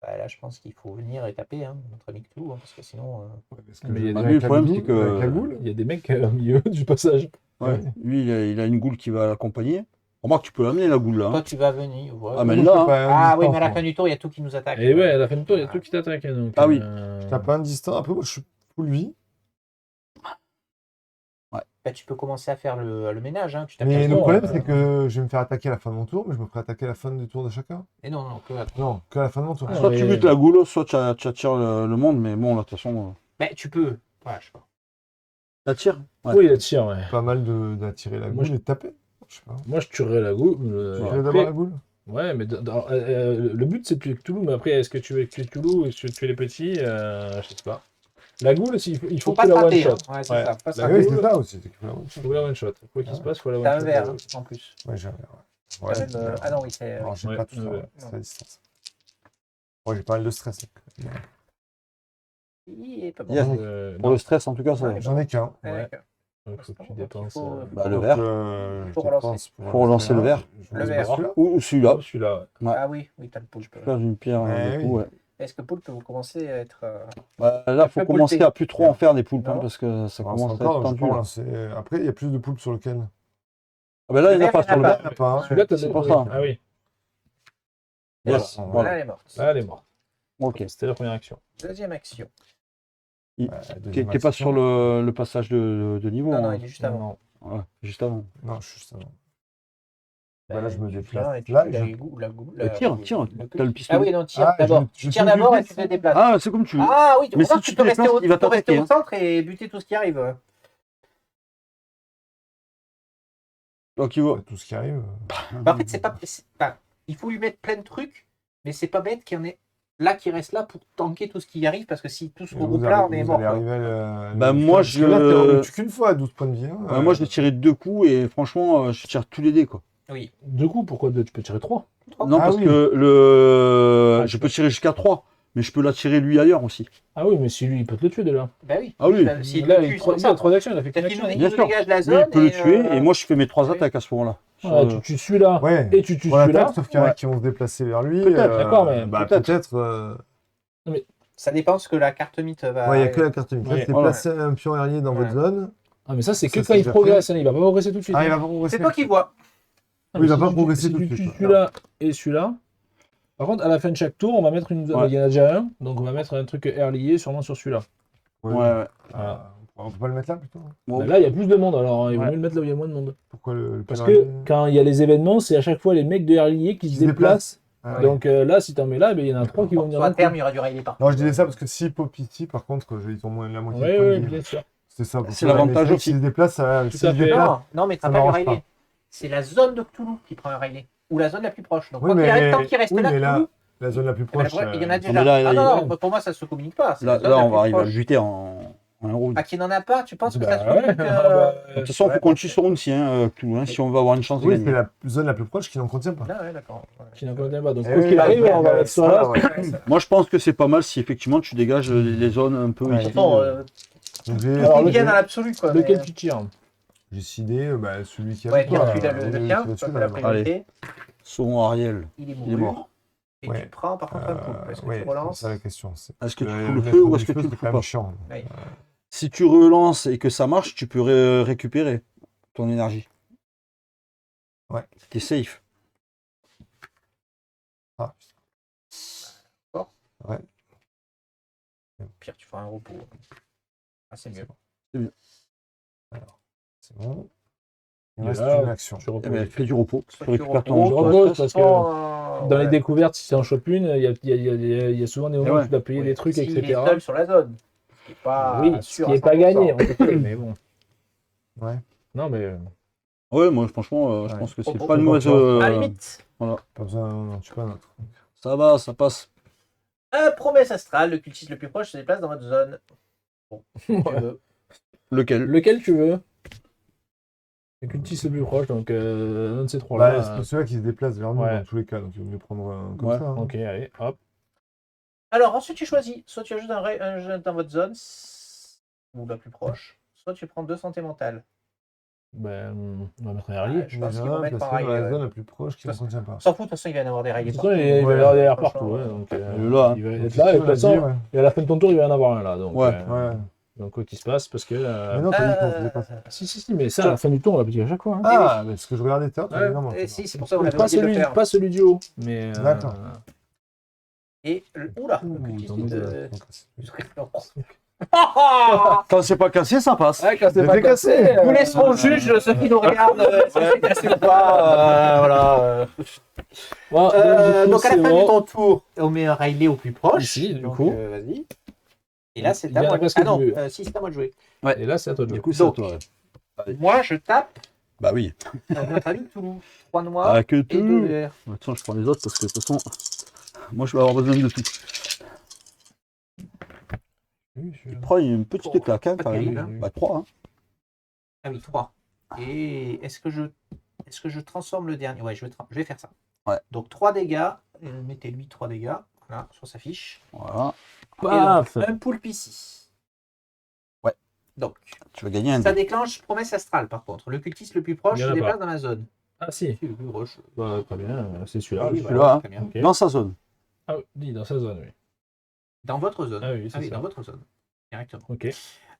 Bah, là, je pense qu'il faut venir et taper, hein, notre ami Cthulhu, hein, parce que sinon. Parce que Mais il y a avec des- le la problème, goule, c'est que- avec la goule, Il y a des mecs au milieu du passage. Ouais. Lui, il a une goule qui va l'accompagner. Remarque, tu peux l'amener la goule là. hein. Toi, tu vas venir. Ouais. Ah, mais je là, peux hein. pas Ah oui, distance, mais à la moi. fin du tour, il y a tout qui nous attaque. Et ouais, à la fin du tour, il y a tout qui t'attaque. Donc, Ah oui. T'as pas un distance. Après, moi, je suis full vie. Bah, tu peux commencer à faire le ménage. Hein. Tu tapes Mais un le tour, problème, c'est que je vais me faire attaquer à la fin de mon tour, mais je me ferai attaquer à la fin du tour de chacun. Et non, non, que à toi. Non, qu'à la fin de mon tour. Ah, Soit tu ouais. butes la goule, soit tu attires le monde, mais bon, là, de toute façon. Bah, tu peux. Ouais, je sais pas. T'attires. Ouais. Oui, il attire, ouais. Pas mal d'attirer la Moi, goule je- et de taper. Je sais pas. Moi, je tuerais la goule. Tu après- veux d'abord la goule Ouais, mais le but c'est de tuer Cthulhu, mais après, est-ce que tu veux tuer Cthulhu ou est-ce que tu veux tuer les petits je sais pas. La goule, il faut pas que la trapper, one-shot. hein. Ouais, c'est Ouais. ça. Pas se La Ah trapper. oui, c'est ça aussi. C'est qu'il faut la one-shot. Il faut la one-shot. Quoi qu'il se passe, il faut la T'as one-shot. un verre, hein, en plus. Ouais, j'ai un verre. T'as Ouais, même, ah non, oui, c'est. non, j'ai ouais, pas tout ça. ouais. Ouais, c'est à distance. Ouais, j'ai pas mal de stress. Il est pas bon. Yes. Pour le stress, en tout cas, ça va. Ouais. J'en ai qu'un. Ouais, Ouais. d'accord. Donc, faut que tu Donc, dépenses. il faut- Bah, le Donc, verre. je Faut relancer. dépense Faut relancer le verre. Je Le lance verre. celui-là. Ou celui-là. Celui-là. Ouais. Ah oui, oui, t'as le poulpe. Faire une pierre, Ouais, du oui. coup, ouais. Est-ce que poulpe, vous commencez à être. Bah, là, faut peu commencer poulpé. à plus trop en faire des poulpes, hein, Non. parce que ça Alors, commence à c'est être encore, je tendu. peux Là. relancer. Après, il y a plus de poulpes sur lequel Ah, bah là, il n'y en a Le pas verre, sur le il y en a verre. Il n'y en a pas. Hein. Celui-là, t'as C'est des- pour ça. Ah oui. Yes. Voilà. Voilà. Là, elle est morte. Là, elle est morte. Ok. C'était la première action. Deuxième action. Qui n'est pas sur le passage de niveau. Non, non, hein. il est juste avant. Ouais, juste avant. Non, je suis juste avant. Bah, là, je me Tu déplace. viens et tu Là, fais je- Tire, t'as le pistolet. Ah oui, non, tire Ah, d'abord. je Tu tires tire d'abord plus et vite, tu te ça. déplaces. Ah, c'est comme tu veux. Ah oui, Mais remarque, si tu peux te rester déplaces, au, il va tu peux rester t'attaquer, au centre et buter tout ce qui arrive. Donc, il va. Tout ce qui arrive. Bah, en fait, il faut lui mettre plein de trucs, mais c'est pas bête qu'il y en ait là qui reste là pour tanker tout ce qui arrive, parce que si tout se regroupe là, on est mort. quoi. Bah, moi, Parce que là, t'es rebattu qu'une fois à 12 points de vie. Hein. Ouais, moi, je l'ai tiré 2 coups et franchement, je tire tous les dés, quoi. Oui. Deux coups, pourquoi deux? Tu peux tirer 3. Non, Ah parce oui. que je peux tirer jusqu'à 3, mais je peux l'attirer lui ailleurs aussi. Ah oui, mais si lui, il peut te le tuer déjà. Bah oui. Ah oui. Si Là, tu il a 3 actions, il a fait qu'une Peut-être qu'il action. nous Bien sûr. dégage la Lui, zone. il peut le tuer et moi, je fais mes 3 oui. attaques à ce moment-là. Voilà, tu tues celui-là Ouais. et tu tues Pour celui-là. l'attaque, sauf qu'il y en a Ouais. qui vont se déplacer vers lui. Peut-être, d'accord, mais bah, peut-être. peut-être. Ça dépend ce que la carte mythe va. Ouais, il n'y a que la carte mythe. Ouais. Là, déplacer un pion ailier dans votre zone. Ah, mais ça, c'est que Ça, quand c'est il déjà progresse, hein, il va pas progresser tout de suite. Ah, il hein. va pas progresser. C'est toi qui vois. Ah, Oui, il mais va pas tu- progresser si tout de tu suite, tues celui-là et celui-là. Par contre, à la fin de chaque tour, on va mettre une. Ouais. Il y en a déjà un, donc on va mettre un truc air lié sûrement sur celui-là. Ouais. Ouais. Voilà. On peut pas le mettre là plutôt. Bon. Mais là, il y a plus de monde, alors hein, il vaut Ouais. mieux le mettre là où il y a moins de monde. Pourquoi le Parce pion que ailier quand il y a les événements, c'est à chaque fois les mecs de air lié qui se déplacent. Ah, ouais. Donc là, si t'en mets là, ben, il y en a 3 qui vont venir. Soit à d'un terme, coup. il y aura du rail partout. Non, je disais ça parce que si pop ici, par contre, ils ont moins la moitié de Ouais, points de ouais, vie. bien sûr. C'est ça. C'est l'avantage aussi. S'il se déplace, ça. Tout s'il à se fait. déplace- Non, mais Ça t'as pas du m'arrange railé. pas. C'est la zone de Cthulhu qui prend un railé. Ou la zone la plus proche. Donc, Oui, quand il mais- reste, tant qu'il reste oui, là, mais là, Cthulhu, la zone la plus proche. il y en a déjà. mais là, Ah il- non, non, pour moi, ça se communique pas. C'est la Là, zone là, la on plus va arriver à le proche. buter en un round. Ah, qu'il n'en a pas, tu penses que Bah ça se ouais, communique bah, De toute façon, il faut qu'on le tue sur aussi, hein, tout, hein, si on veut avoir une chance de Oui, gagner. c'est la zone la plus proche qui n'en contient pas. Ah ouais, d'accord. Ouais. qui n'en connaît pas. Donc, Eh quoi oui, qu'il arrive, ouais, on va ouais, mettre ça là. ouais. Moi, je pense que c'est pas mal si effectivement tu dégages les zones un peu Ouais. ici. Bon, Donc, Alors, il vient dans l'absolu, quoi. Lequel mais- tu tires? j'ai décidé celui qui a Ouais, le toit, celui-là, là, le oui, tien, celui-là, ça, c'est la là. priorité. Sauvons Ariel, Il est il est mouru. mort. Et Ouais. tu prends par contre un coup. Est-ce que ouais, tu c'est relances ça la question. C'est Est-ce que tu le fous le maître feu ou du est-ce que tu feu, le c'est fous quand même pas? chiant. Oui. Si tu relances et que ça marche, tu peux récupérer ton énergie. Ouais. T'es safe. Ah, Pire, tu feras un repos. Ah, c'est mieux. c'est bon. Il Et reste là, une action. Tu Eh reposes. ben, fais du repos. Tu Tu récupères reposes. Je ton repose stress. parce que dans les ouais. découvertes, si tu en chopes une, il y a souvent des moments ouais. où tu dois payer Oui. des trucs, S'il etc. est seul sur la zone. Ce qui n'est pas Oui, ce sûr qui à n'est pas 100%. gagné, on peut dire, mais bon. Ouais. Non, mais Ouais, moi, franchement, je Ouais. pense que c'est Oh, pas oh, une mauvaise. oh, À la limite. Pas besoin, non, tu peux un autre. Ça va, ça passe. Promesse astrale, le cultiste le plus proche se déplace dans votre zone. Bon, si tu veux. Lequel? lequel tu veux? Le cultiste le plus proche, donc un de ces Bah, trois-là. c'est celui-là qui se déplace vers nous Ouais. dans tous les cas, donc il vaut mieux prendre un comme Ouais. ça. hein. Ok, allez, hop. Alors, ensuite, tu choisis. Soit tu ajoutes un jeu dans votre zone, ou la plus proche, soit tu prends 2 santé mentale. Ben, on va mettre un allié. Je pense Déjà, qu'ils vont mettre parce par que dans rail. la zone la plus proche qui ne Ça, contient pas. On s'en fout, de toute façon, il va y en avoir des rails De toute partout. façon, il va y Ouais, avoir derrière franchement, partout. Ouais, donc, Il est là, hein. il va être Donc, là, et de on toute l'a dit, façon, ouais. et à la fin de ton tour, il va y en avoir un là. Donc, Ouais. Ouais. donc quoi qu'il se passe, parce que. Mais non, t'as dit qu'on se déplace. Si, mais ça, à la fin du tour, on va petit à chaque fois. Hein. Ah, mais ce que je regardais tout à l'heure, Ouais. évidemment. Si, c'est pour ça qu'on avait Pas oublié de le celui, faire. pas celui du haut, mais. D'accord. Et, oula, le Ouh, cultiste, dans il mes te- Donc, il se réfléchit. Ah Quand c'est pas cassé, ça passe. Ouais, quand c'est Mais pas t'es cassé. cassé. Nous laisserons juge ceux qui nous regardent, si c'est cassé ou pas. Voilà. Bon, Donc à la c'est fin bon. de ton tour, on met un Riley au plus proche. Ici, du Donc, coup. Vas-y. Et là, c'est Il y à en a moi de presque Ah non, plus. si, c'est à moi de jouer. Et là, c'est à toi de Du jouer. coup, c'est à Donc, toi. Ouais. Moi, je tape Bah oui. Notre ami Toulouse. 3 noirs Ah, que et 2 tout. verts. Attends, je prends les autres parce que de toute façon, moi je vais avoir besoin de tout. Oui, je suis là. Prends une petite claque, hein, Pas quand terrible, même. hein. Bah 3. Hein. Ah oui, 3. Et est-ce que je transforme le dernier? Ouais, je vais faire ça. Ouais. Donc 3 dégâts. Mettez-lui 3 dégâts. Voilà, sur sa fiche. Voilà. Et donc, Paf. un poulpe ici. Ouais. Donc, Tu vas gagner un ça dé. déclenche promesse astrale par contre. Le cultiste le plus proche Il y en se a déplace pas. dans ma zone. Ah si. Si, le plus proche. Bah, très bien, c'est celui-là. Oui, je- celui-là, hein. très bien. Ok. Dans sa zone. Ah oui, dans sa zone, oui. Dans votre zone. Ah oui, c'est ça. dans votre zone. Directement. Ok.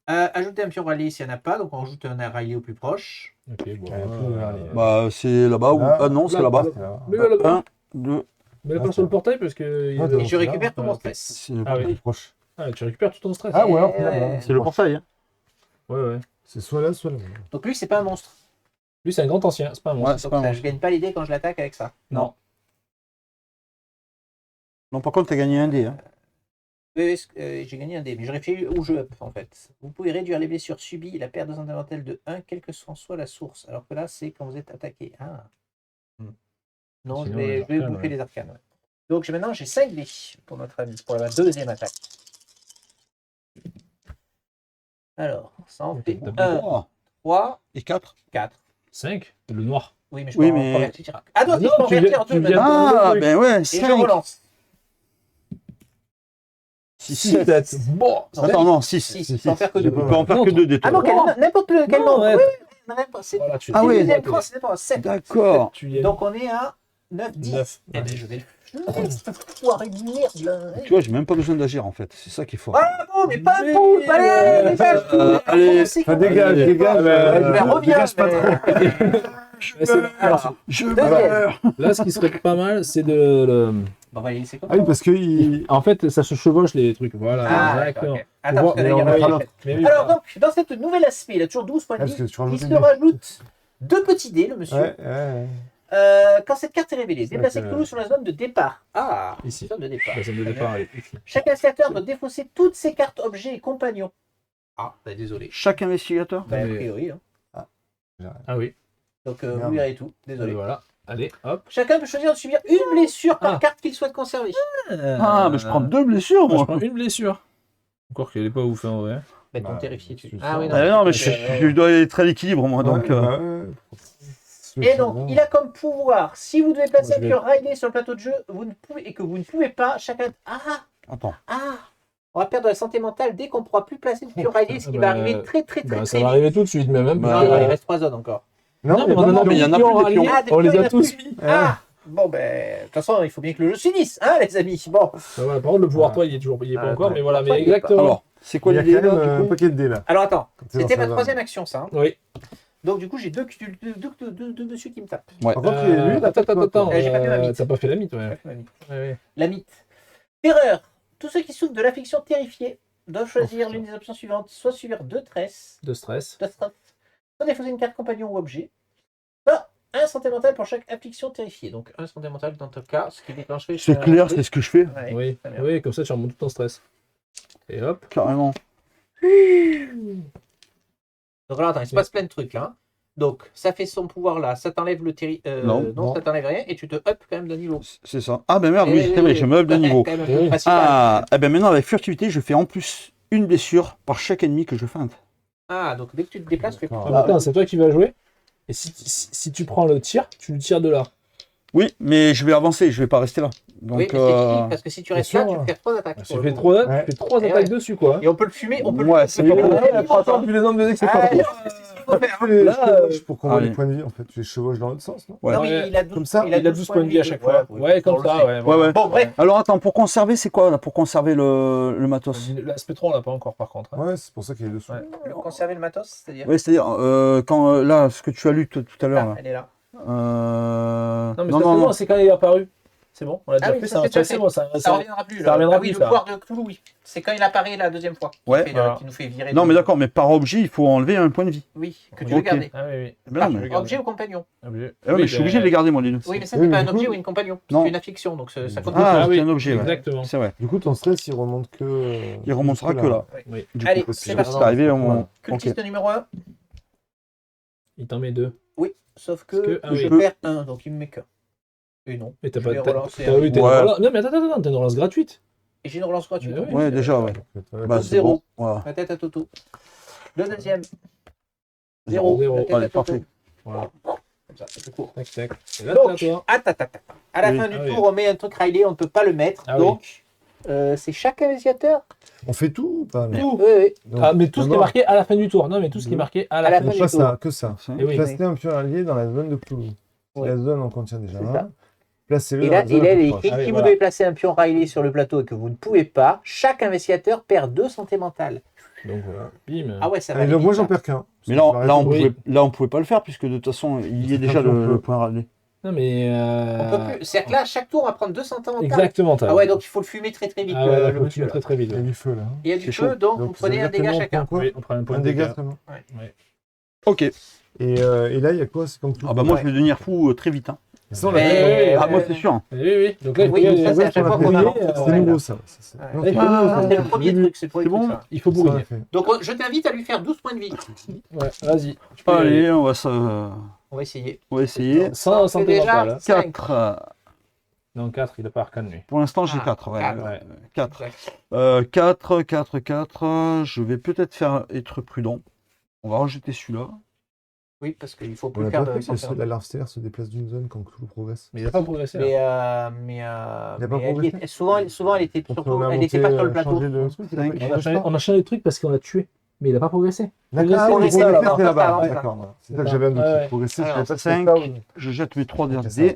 Ajoutez un pion rallié s'il n'y en a pas. Donc on ajoute un rallié au plus proche. Ok, bon. Allez. Bah c'est là-bas ou. Ah, Ah non, c'est là-bas. Mais là-bas. 1, 2. Mets-le pas sur le portail parce que. Ah, Et je récupère tout Ah, mon ok. stress. C'est le Ah oui. Plus proche. Ah, tu récupères tout ton stress. Ah, ou alors, c'est là-bas. C'est le portail. Hein. Ouais, ouais. C'est soit là, soit là. Donc lui, c'est pas un monstre. Lui, c'est un grand ancien, c'est pas un monstre. Ouais, c'est Donc pas un ça, monstre. je gagne pas l'idée quand je l'attaque avec ça. Non. Non, par contre, t'as gagné un dé. Hein. J'ai gagné un dé, mais j'aurais fait au jeu up en fait. Vous pouvez réduire les blessures subies et la perte de santé mentale de 1, quelle que soit la source. Alors que là, c'est quand vous êtes attaqué. Ah. Non, Sinon, je les vais arcanes, bouffer ouais. les arcanes. Ouais. Donc maintenant, j'ai 5 dés pour notre ami, pour la deuxième attaque. Alors, ça en fait T'as pas 1, 3 3, et 4. 4. 5. Le noir. Oui, mais je Oui, peux en mais- convertir. Ah non, Non, si je peux en tu convertir viens- en tu deux viens- maintenant. Ah, oui. ben ouais, Et 5. je relance. 6, 7. 7. Bon. Attends, non, 6. 6, sans faire que Je 2. peux On peut en faire Non, que 2 des Ah tours. non, n'importe quel Non, nombre. ouais. Oui, n'importe- c'est Voilà, tu Ah oui. le deuxième cran, c'est n'importe 7. D'accord. Tu y es. Donc on est à 9, 10. 9. Eh ben, je vais le foirer de merde là. Tu vois, j'ai même pas besoin d'agir en fait. C'est ça qui est fort. Ah bon, mais pas un pouce. Allez, dégage. allez. Enfin, dégage, dégage. Ben, reviens. Dégage pas trop. Alors, Je deuxième. meurs. Là, ce qui serait pas mal, c'est de. Bon, on va les laisser comme Ah oui, parce que il... En fait, ça se chevauche les trucs. Voilà, Ah, exactement. ok. Attends, parce que là, Mais il y on a mettra pas- l'autre. Mais oui, Alors voilà. donc, dans cette nouvel aspect, il a toujours 12 points de Ah, parce vie. que tu rajoutes Il une se dé. rajoute 2 petits dés, le monsieur. Ouais, ouais. Quand cette carte est révélée, C'est déplacez vrai que- Cthulhu sur la zone de départ. Ah, Ici. zone de départ. La scène de départ, elle est ici. Chaque initiateur doit défausser toutes ses cartes objets et compagnons. Ah, bah, désolé. Chaque investigateur. Bah, a mais- priori. Hein. Ah oui. Donc Merde. vous verrez tout. Et Désolé. voilà. Allez, hop. Chacun peut choisir de subir une blessure par Ah. carte qu'il souhaite conserver. Ah, mais je prends 2 blessures Moi, je moi. prends une blessure. Encore qu'elle est pas ouf en vrai. Bah, ton Bah, terrifié dessus. c'est Ah oui, ça. non. Ah, non, mais je dois être à l'équilibre moi donc. Ouais, ouais. Et donc, il a comme pouvoir, si vous devez placer Moi, un je vais- pion Riley sur le plateau de jeu, vous ne pouvez, et que vous ne pouvez pas, chacun. Attends. On va perdre de la santé mentale dès qu'on ne pourra plus placer de pion Riley, ce qui va Bah, arriver très très très Bah, très ça va vite. arriver tout de suite, mais même. Bah, Non, pas- il reste 3 zones encore. Non, mais on non, en a mais il y en a qui plus ont de rallié. pions. Ah, des On les pions, il y en a a tous plus. mis. Ah bon, ben, de toute façon, il faut bien que le jeu finisse, hein, les amis. Bon. Bah, voilà, par contre, le pouvoir Ah. toi, il est toujours il est pas Ah, encore, attends. mais voilà, mais Pourquoi il est pas- exactement. Alors, c'est Il quoi y a l'idée quand même là du un coup paquet de dés là. Alors attends, Quand t'es dans c'était sa ma zone. troisième action, ça. hein. Oui. Donc du coup, j'ai deux monsieur qui me tapent. Ouais. Par contre, il est lui, Attends. J'ai pas fait ma mythe. T'as pas fait la mythe, ouais. Ouais. La mythe. Terreur. Tous ceux qui souffrent de l'affliction terrifiée doivent choisir l'une des options suivantes. Soit subir 2 tresses, De stress. soit défausser une carte compagnon ou objet, soit un santé mentale pour chaque affliction terrifiée. Donc un santé mental dans ton cas, ce qui déclencherait... C'est clair, c'est ce que je fais. Ouais, Oui, très bien. oui, comme ça tu remontes tout ton stress. Et hop. Carrément. Donc alors attends, il se passe plein de trucs là. hein. Donc ça fait son pouvoir là, ça t'enlève le Non. non, ça t'enlève rien et tu te up quand même d'un niveau. C'est ça. Ah ben merde, oui, c'est vrai, je me up d'un niveau. Quand même un peu Oui. facile. Ah, eh ben maintenant avec furtivité, je fais en plus une blessure par chaque ennemi que je feinte. Ah, donc dès que tu te déplaces, tu fais plus. D'accord. Ah, bah, attends, c'est toi qui vas jouer. Et si tu prends le tir, tu le tires de là. Oui, mais je vais avancer, je vais pas rester là. Oui, Donc mais c'est qui parce que si tu restes bien là, sûr, tu peux faire 3 attaques. Tu fais 3 Ouais. attaques ouais. dessus, quoi. Et on peut le fumer, on peut Ouais, le c'est fumer. pas Il a pas entendu. Vu les nombres de dés que c'est Ah, pas c'est trop. ce qu'il faut faire. Les Là, chevauches pour qu'on voit allez. les points de vie en fait. Tu les chevauches dans l'autre sens, non? Ouais. Non, mais il a 12, Comme ça, Il a 12 points de vie à chaque fois. Ouais, comme ça, ouais. Ouais, ouais. Bon, bref. Alors attends, pour conserver, c'est quoi là? Pour conserver le matos? L'aspect 3, on l'a pas encore, par contre. hein. Ouais, c'est pour ça qu'il est dessous. Ouais. Le conserver le matos, c'est-à-dire. Ouais, c'est-à-dire, quand là, ce que tu as lu tout à l'heure Ah, là. elle est là. Non, mais c'est bon, c'est quand il est apparu. C'est bon, on l'a déjà oui, fait, ça, c'est c'est bon. Ça reviendra plus. ça Là. reviendra Ah oui, plus, le ça. pouvoir de Cthulhu, oui. C'est quand il apparaît la deuxième fois. Ouais. Qui nous fait virer. Non, de- mais d'accord, mais par objet, il faut enlever un point de vie. Oui, que tu veux Ok. garder. Ah oui, oui. Ben non, mais... Objet ou compagnon. Objet. Ah ouais, mais je suis obligé de les garder, moi, les deux. Oui, mais ça, Oui, c'est mais pas un du coup- objet ou une compagnon. Non. C'est une affliction, donc ça compte. Ah, Ah c'est oui, un objet, ouais. Exactement. C'est vrai. Du coup, ton stress, il remonte que. Il remontera que là. Oui. Allez, coup, c'est si parti. C'est arrivé au moment. Ok. Cultiste numéro 1. Il t'en met 2. Oui. sauf que ah je oui. perds 1, donc il me met qu'un. Et non. Mais t'as Je pas. vais relancer T'as un. eu, t'as une Ouais. relance- Non, mais attends, t'as une relance gratuite. Et j'ai une relance gratuite. Ouais, Ouais, déjà, ouais. Bah, c'est Zéro. bon. Voilà. La tête à Toto. Le deuxième. Zéro. Zéro. La tête Allez, à Toto. parfait. Voilà. Comme ça, c'est court. Tac, tac. Et là, Donc, c'est à toi. attends. À la Oui. fin du Ah oui. tour, on met un truc Riley, on ne peut pas le mettre. Ah donc, c'est chaque investigateur. On fait tout ou pas là Tout. Oui. Donc, Ah, mais tout ce qui est d'abord, marqué à la fin du tour. Non, mais tout ce qui est marqué à la À la fin fin du du pas tour. ça, que ça. Eh oui. Placer un pion allié dans la zone de Cthulhu. Si Ouais. la zone en contient déjà C'est un, ça. placez-le Et dans là, la zone il la est plus écrit proche. Ah oui, si vous voilà. devez placer un pion Riley sur le plateau et que vous ne pouvez pas, chaque investigateur perd 2 santé mentale. Donc voilà. Bim. Ah ouais, ça va. Allez, aller donc moi vite, j'en ça. perds qu'un. Mais Parce là, que là, on Oui. pouvait pas le faire puisque de toute façon, il y C'est a déjà un peu le peu. point râlé. Non, mais. On peut plus. C'est-à-dire que là, chaque tour, on va prendre 2 santé mentale. Exactement, t'as. Ah ouais, donc il faut le fumer très vite, Ah ouais, le faut monsieur. tuer très très vite. il y a du feu là. Il y a du C'est feu, chaud. donc vous Donc, prenez ça un veut dire dégât que nous, on chacun. prend quoi Oui, on prend un point Un de dégât dégâts. seulement. Ok. Et là, il y a quoi C'est comme tout. Ah bah moi, Ouais. je vais devenir fou très vite. Hein. Ça, on Mais- l'a fait. Ah, moi, c'est sûr. Oui, oui. Donc là, il faut, Oui, y aller. ça, c'est à chaque fois qu'on a. C'est nouveau ça. Ouais. Non, Ouais. c'est Ah, nouveau, ça. C'est le premier truc, c'est pour les C'est bon. trucs, ça. Il faut Ça, on l'a bourriner. fait. Donc je t'invite à lui faire 12 points de vie. Ouais, vas-y. Tu peux y aller. Allez, On va essayer. on va essayer. Sans C'est santé déjà mentale. 5. 4. Non, 4, il a pas arcane lui. Pour l'instant, j'ai Ah, 4. Ouais, quatre. Ouais. 4. 4. Je vais peut-être être prudent. On va rejeter celui-là. Oui, parce qu'il faut On plus n'a faire pas de fait que santé la larve stellaire se déplace d'une zone quand Cthulhu progresse. Mais il a pas progressé. là. Mais pas elle progressé y est- souvent, elle était Donc, surtout, on a elle était monté, pas sur le plateau. changé de truc, il a pas- Cinq. il On a changé, on a changé le truc parce qu'on l'a tué. Mais il a pas progressé. D'accord, Ah, oui, progressé, progressé, alors, c'est là-bas. avant ça. D'accord, voilà. C'est ça que j'avais un doute. Ouais, ouais. Progressé, je Alors, savais pas si 5. c'était ça ou- Je jette mes 3 Ok, dés.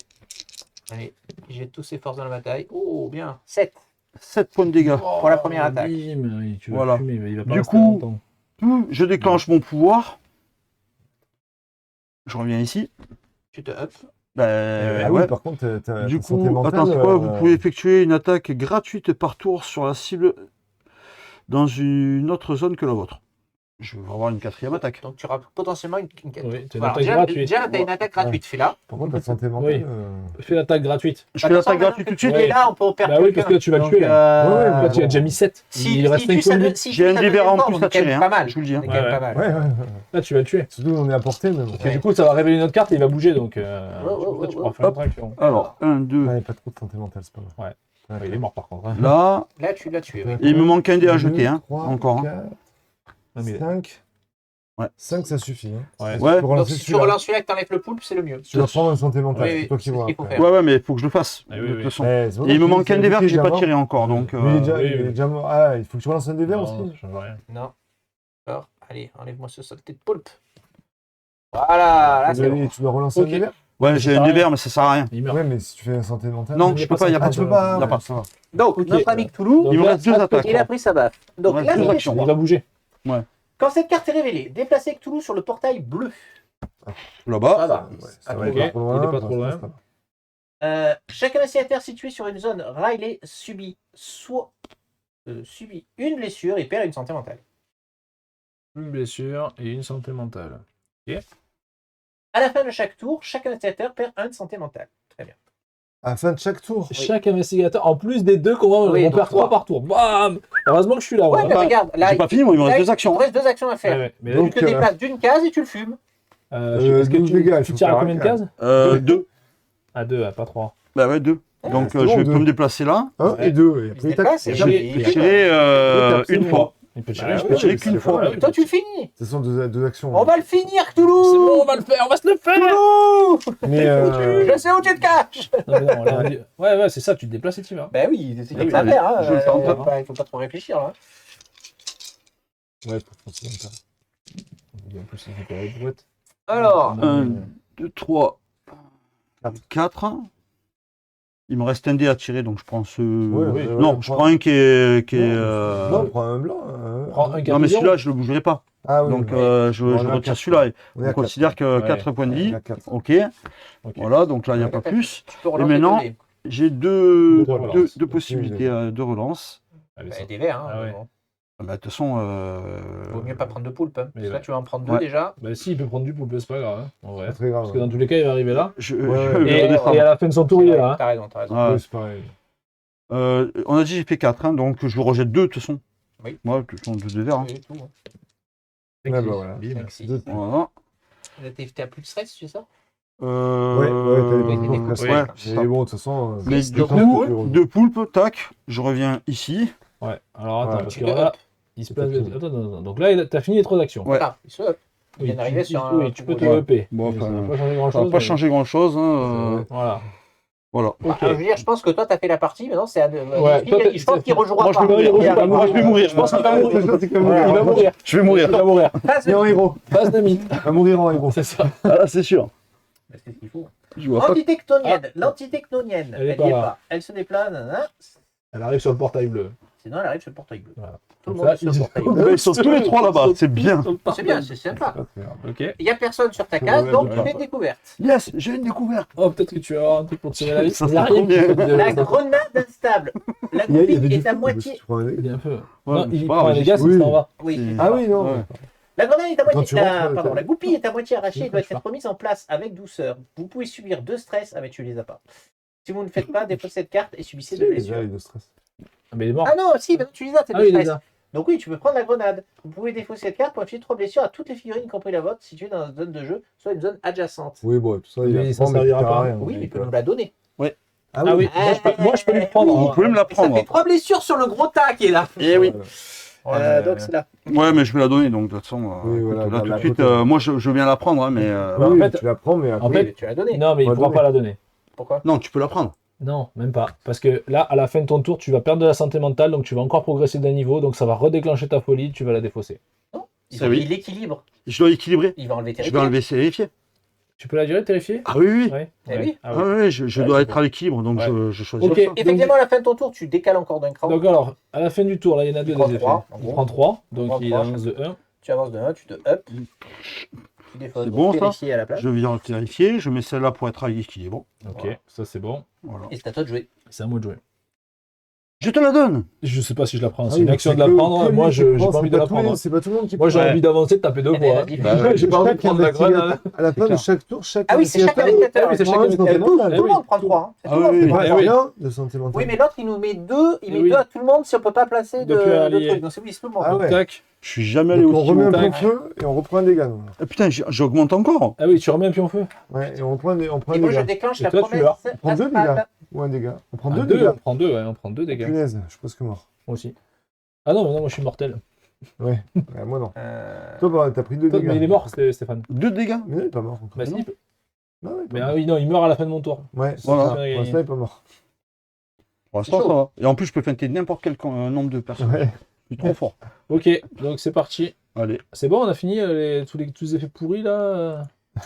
Allez, j'ai tous ses forces dans la bataille. Oh, bien. 7. 7 points de dégâts. Pour la première attaque. Bim, oui, tu vas Voilà. fumer, mais il va pas Du rester coup- longtemps. Je déclenche mon pouvoir. Je reviens ici. Tu te up. Ben, Ah ouais. oui, par contre, t'as Du ta santé coup, mentale, attends, c'est quoi? Vous pouvez effectuer une attaque gratuite par tour sur la cible dans une autre zone que la vôtre. Je vais avoir une 4e attaque. Donc tu auras potentiellement une Oui, t'as une Voilà, attaque déjà, gratuite. déjà, t'as une attaque gratuite. Fais-la. Par contre, ta santé mentale. Oui. Fais l'attaque gratuite. Je fais l'attaque gratuite tout de suite. Et là, on peut en perdre Bah oui, parce que là, tu vas le tuer. Là. Ouais, Là, mais tu as bon. déjà mis 7. Si, il reste 5 points de vie. J'ai un dé en plus à tirer, hein, Pas mal. je vous le dis, hein. On est quand même Ouais, pas mal. Ouais, ouais. Là, tu vas le tuer. Surtout, on est à portée, mais bon. Parce que du coup, ça va révéler notre carte et il va bouger. Donc, ouais, tu pourras ouais. faire une traction. Alors, 1, 2, Ouais, pas trop de santé mentale, c'est pas mal. Ouais, il est mort par contre. Hein. là. Là, tu l'as tué. Oui. Et il me manque un dé à jeter, hein, encore. Non, mais- 5. Ouais. 5, ça suffit. Hein. Ouais. Ouais, Pour Donc relancer si tu celui-là. relances celui-là et que t'enlèves le poulpe, c'est le mieux. Tu vas prendre une santé mentale, Oui, c'est oui, toi qui c'est ce vois. qu'il faut après. faire. ouais, mais il faut que je le fasse. Ah oui, de oui. toute façon. Ouais, c'est bon, Et il me donc, manque un dé vert que j'ai déjà pas mort. tiré encore, donc. Oui, il est déjà- oui, il est oui. déjà mort. Ah, il faut que tu relances un dé vert Non, aussi. ça change rien. Non. Alors, allez, enlève-moi ce saleté de poulpe. Voilà, là c'est bon. Tu dois relancer un Ok. dé vert. Ouais, j'ai Ça un sert dé à rien. vert, mais ça sert à rien. Il meurt. Ouais, mais si tu fais une santé mentale. Non, il y je a peux pas pas, il n'y a ça. pas. Ah, tu peux pas. Il y a pas. Ça va. Donc, Ok. notre ami Cthulhu, Donc Il me là, reste 2 attaques. il a pris sa baffe. Donc Ouais, là, deux c'est- actions. Il va bouger. quand cette carte est révélée, déplacez Cthulhu sur le portail bleu. Là-bas. Ça va. Ouais, ça Ah, va, il ok. est pas trop loin. Il est pas pour trop l'instant, loin. ça va. Chaque investigateur situé sur une zone Riley subit une blessure et perd une santé mentale. Une blessure et une santé mentale. À la fin de chaque tour, chaque investigateur perd 1 de santé mentale. Très bien. À la fin de chaque tour. Chaque investigateur, en plus des deux qu'on va, Oui, on donc perd 3 trois. par tour. Bam! Heureusement que je suis là. Ouais, ouais. mais regarde, là, J'ai pas fini, moi, il me là, reste 2 il actions. te reste 2 actions à faire. Ouais, ouais. Mais Donc, Tu te déplaces d'une case et tu le fumes. est-ce que 12 dégâts, il tu faut tires à faire combien de un cases? 2. À 2, pas 3. Bah ouais, 2. Donc c'est je bon, vais deux. me déplacer là. 1 et 2. Et après, se il tape. déplace, et Et j'en ai- Je vais tirer c'est une bon. fois. Il peut Bah tirer. ouais, je peux tirer ouais, qu'une c'est fois. pas mal. Toi, tu le finis. Ce sont deux actions. On va le finir, Cthulhu. C'est bon, on va le faire, on va se le faire! Mais Je sais où tu te caches. Non, mais non, là, on dit- Ouais, c'est ça, tu te déplaces et tu vas. Ben oui, c'est Allez, comme ça à faire. Hein. je le tente. Il faut pas trop réfléchir. Là. ouais, pour santé mentale. Il y a en plus récupérer les boîtes. Alors, 1, 2, 3, 4. Il me reste un dé à tirer, donc je prends ce. Ouais, non, je prends un qui est. Non, prends un blanc. Prends un Non, mais celui-là, je le bougerai pas. Ah oui. Donc ouais. je On est à retire quatre. celui-là. On est à On considère que Ouais. 4 points de On vie. est à 4. Ok. Ok. Voilà, donc là, il n'y a pas plus. tu peux relancer maintenant, deux dés. J'ai deux Deux relances. possibilités de relance. Allez, Ben, ça. des verres. Hein, Ah ouais. bon. Bah, de toute façon. Vaut mieux pas prendre de poulpe. Hein. Mais Parce que là, ouais. tu vas en prendre 2 Ouais. déjà. Bah, si, il peut prendre du poulpe, c'est pas grave. Hein, en vrai. Pas très grave. Parce que dans tous les cas, il va arriver là. Je Ouais, vais Et, redescendre. et à la fin de son tour, il est là. Hein. T'as raison, t'as raison. Ouais. Ouais, c'est pareil. On a dit j'ai fait 4, hein, donc je rejette 2 de toute façon. Oui. Moi, de toute façon, 2 de verre. Hein. Oui, tout, hein. Ouais, bah voilà. Bim. Cinq, six. Deux. Voilà. Là, t'es à plus de stress, tu sais ça? Ouais, t'as les Oui, poulpes cassés. ouais, Mais bon, de toute façon. Mais C'est du donc coup, de poulpe, tac, je reviens ici. Ouais, alors attends, Ouais. parce Tu que te là, up. il se C'est place. pas fini. Attends. Donc là, t'as fini les 3 actions. Ouais. Voilà, il se up. Il vient d'arriver sur un. Oui, tu peux te Ouais. EP. Bon, Mais ça enfin, va pas changer grand Ça va chose. pas changer grand-chose. Voilà. Voilà. Bah, je veux dire, je pense que toi, t'as fait la partie, maintenant c'est à Ouais, Phil, toi, je pense qu'il rejouera Moi, je pas. vais mourir. Moi, je vais mourir. Je pense qu'il va mourir. Voilà. Il va mourir. Je vais mourir. Il va mourir. Phase Et en héros. Phase de mythe. Il va mourir en héros. C'est ça. Ah là, c'est sûr. C'est ce qu'il faut. Je vois pas. L'antitectonienne. L'antitectonienne. Elle est Elle pas y est là. pas. Elle se déplace. Nanana. Elle arrive sur le portail bleu. Sinon, elle arrive sur le portail bleu. Voilà. Tout le Donc monde ça, est sur le ils- portail Eh bleu. ben, ils sont tous les trois là-bas. C'est bien. C'est bien, c'est sympa. Ok. Il n'y a personne sur ta case, Ouais, donc ouais, tu ouais. fais une découverte. Yes, j'ai une découverte. Oh, peut-être que tu vas avoir un truc pour tirer la vie. Ça, Il y a c'est rien trop bien. qui peut te- La grenade instable. La Il y a goupille des est à fous, moitié. tu prends un- Il est un peu. Ouais, Non, mais il c'est pas prend grave, les gars, oui. il s'en va. Oui. Ah oui, non. Ouais. La grenade est à Quand moitié. tu rentres, Pardon, t'as- la goupille est à moitié arrachée et doit je pars. être remise en place avec douceur. Vous pouvez subir 2 stress. Ah, mais tu les as pas. Si vous ne faites pas, défaussez cette carte et subissez 2 Déjà, blessures. il est de stress. Ah, mais il est mort. Ah non, si, maintenant tu les as, tes Ah 2 oui, il stress. les a. Donc oui, tu peux prendre la grenade. Vous pouvez défausser cette carte pour infliger 3 blessures à toutes les figurines, y compris la vôtre, situées dans une zone de jeu, soit une zone adjacente. Oui, bon, tout ça, Mais il a ça pas, mais servira ça sert à pas. rien, Oui, mais il peut quoi. nous la donner. Ah oui, moi je peux lui prendre. Vous pouvez me la Ça prendre. fait 3 blessures sur le gros tas qui est là. Eh oui. Donc c'est là. Ouais, mais je vais la donner donc de toute façon. Oui, voilà, là dans tout de la suite, photo. moi je veux bien la prendre, hein, mais Ouais, Oui, en fait- tu la prends, mais En après. fait- Oui, tu l'as donné. Non, mais il On ne va pourra donner. pas la donner. Pourquoi non, tu peux la prendre. Non, même pas. Parce que là, à la fin de ton tour, tu vas perdre de la santé mentale, donc tu vas encore progresser d'un niveau, donc ça va redéclencher ta folie, tu vas la défausser. Non. Il Ça, faut oui. qu'il l'équilibre. Je dois équilibrer. Il va enlever tes Je vais enlever vérifier. Tu peux la durer, terrifier Ah oui, oui. Ouais. Eh oui. Ah Ah oui. oui, je Ouais, dois c'est être bon. à l'équilibre, donc Ouais. je choisis. Ok. ça. Effectivement, à la fin de ton tour, tu décales encore d'un cran. Donc alors, à la fin du tour, là, il y en a deux Il prend des effets. trois, en Il gros. prend 3, Il prend donc il trois, avance de 1. Tu avances de 1, tu te up. Tu défausses. C'est donc bon, ça vérifier à la place. Je viens vérifier, je mets celle-là pour être à l'équilibre. Ok, Voilà. ça c'est bon. Voilà. Et c'est à toi de jouer. C'est à moi de jouer. Je te la donne. Je sais pas si je la prends. Ah C'est oui, une donc action c'est de la que- prendre. que Moi, lui je qui j'ai prend, pas envie de c'est la tous les- prendre. C'est pas tout le monde qui Moi, j'ai prend. envie d'avancer, de taper deux Eh ben, fois. vas-y. Bah ouais. J'ai pas envie de Chaque prendre la investigateur- grenade. À la fin de clair. chaque tour, chaque Ah oui, c'est chaque investigateur. Ah oui, c'est chaque prend un investigateur. santé mentale. Tout le monde prend 3. Hein. C'est tout le Ah monde oui, prend Ouais, trois. oui. rien de santé mentale. Oui, mais l'autre, il nous met 2. Il Eh met oui. 2 à tout le monde si on peut pas placer Depuis un de allié. trucs. Donc c'est oui, c'est tout le monde. Ah ouais. Tac. Je suis jamais allé Donc on aussi remet un haut. point de feu et on reprend un dégât. nous. Ah, putain, j'augmente encore. Ah oui, tu remets un pion feu. Ouais, et on prend un Et moi, je dégât. déclenche Et la toi, tu promesse. meurs. On prend 2 astrale. dégâts. Ou un dégât. On prend Ah, 2 deux, dégâts. on prend 2, ouais, on prend 2 dégâts. Punaise, je suis presque mort. Moi aussi. Ah non, mais non, moi je suis mortel. Ouais, moi non. Euh, Toi, bah, t'as pris 2 Toi, dégâts. mais il est mort, Stéphane. 2 dégâts. Mais non, il est pas mort encore. Bah si. Non, ouais, il est Mais pas ah mort. oui, non, il meurt à la fin de mon tour. Ouais, Voilà. pour l'instant, il est pas mort. Pour l'instant, chaud. ça va. Et en plus, je peux feinter n'importe quel nombre de personnes. Ouais. Je suis trop fort. Ok, donc c'est parti. Allez. C'est bon, on a fini tous les effets pourris là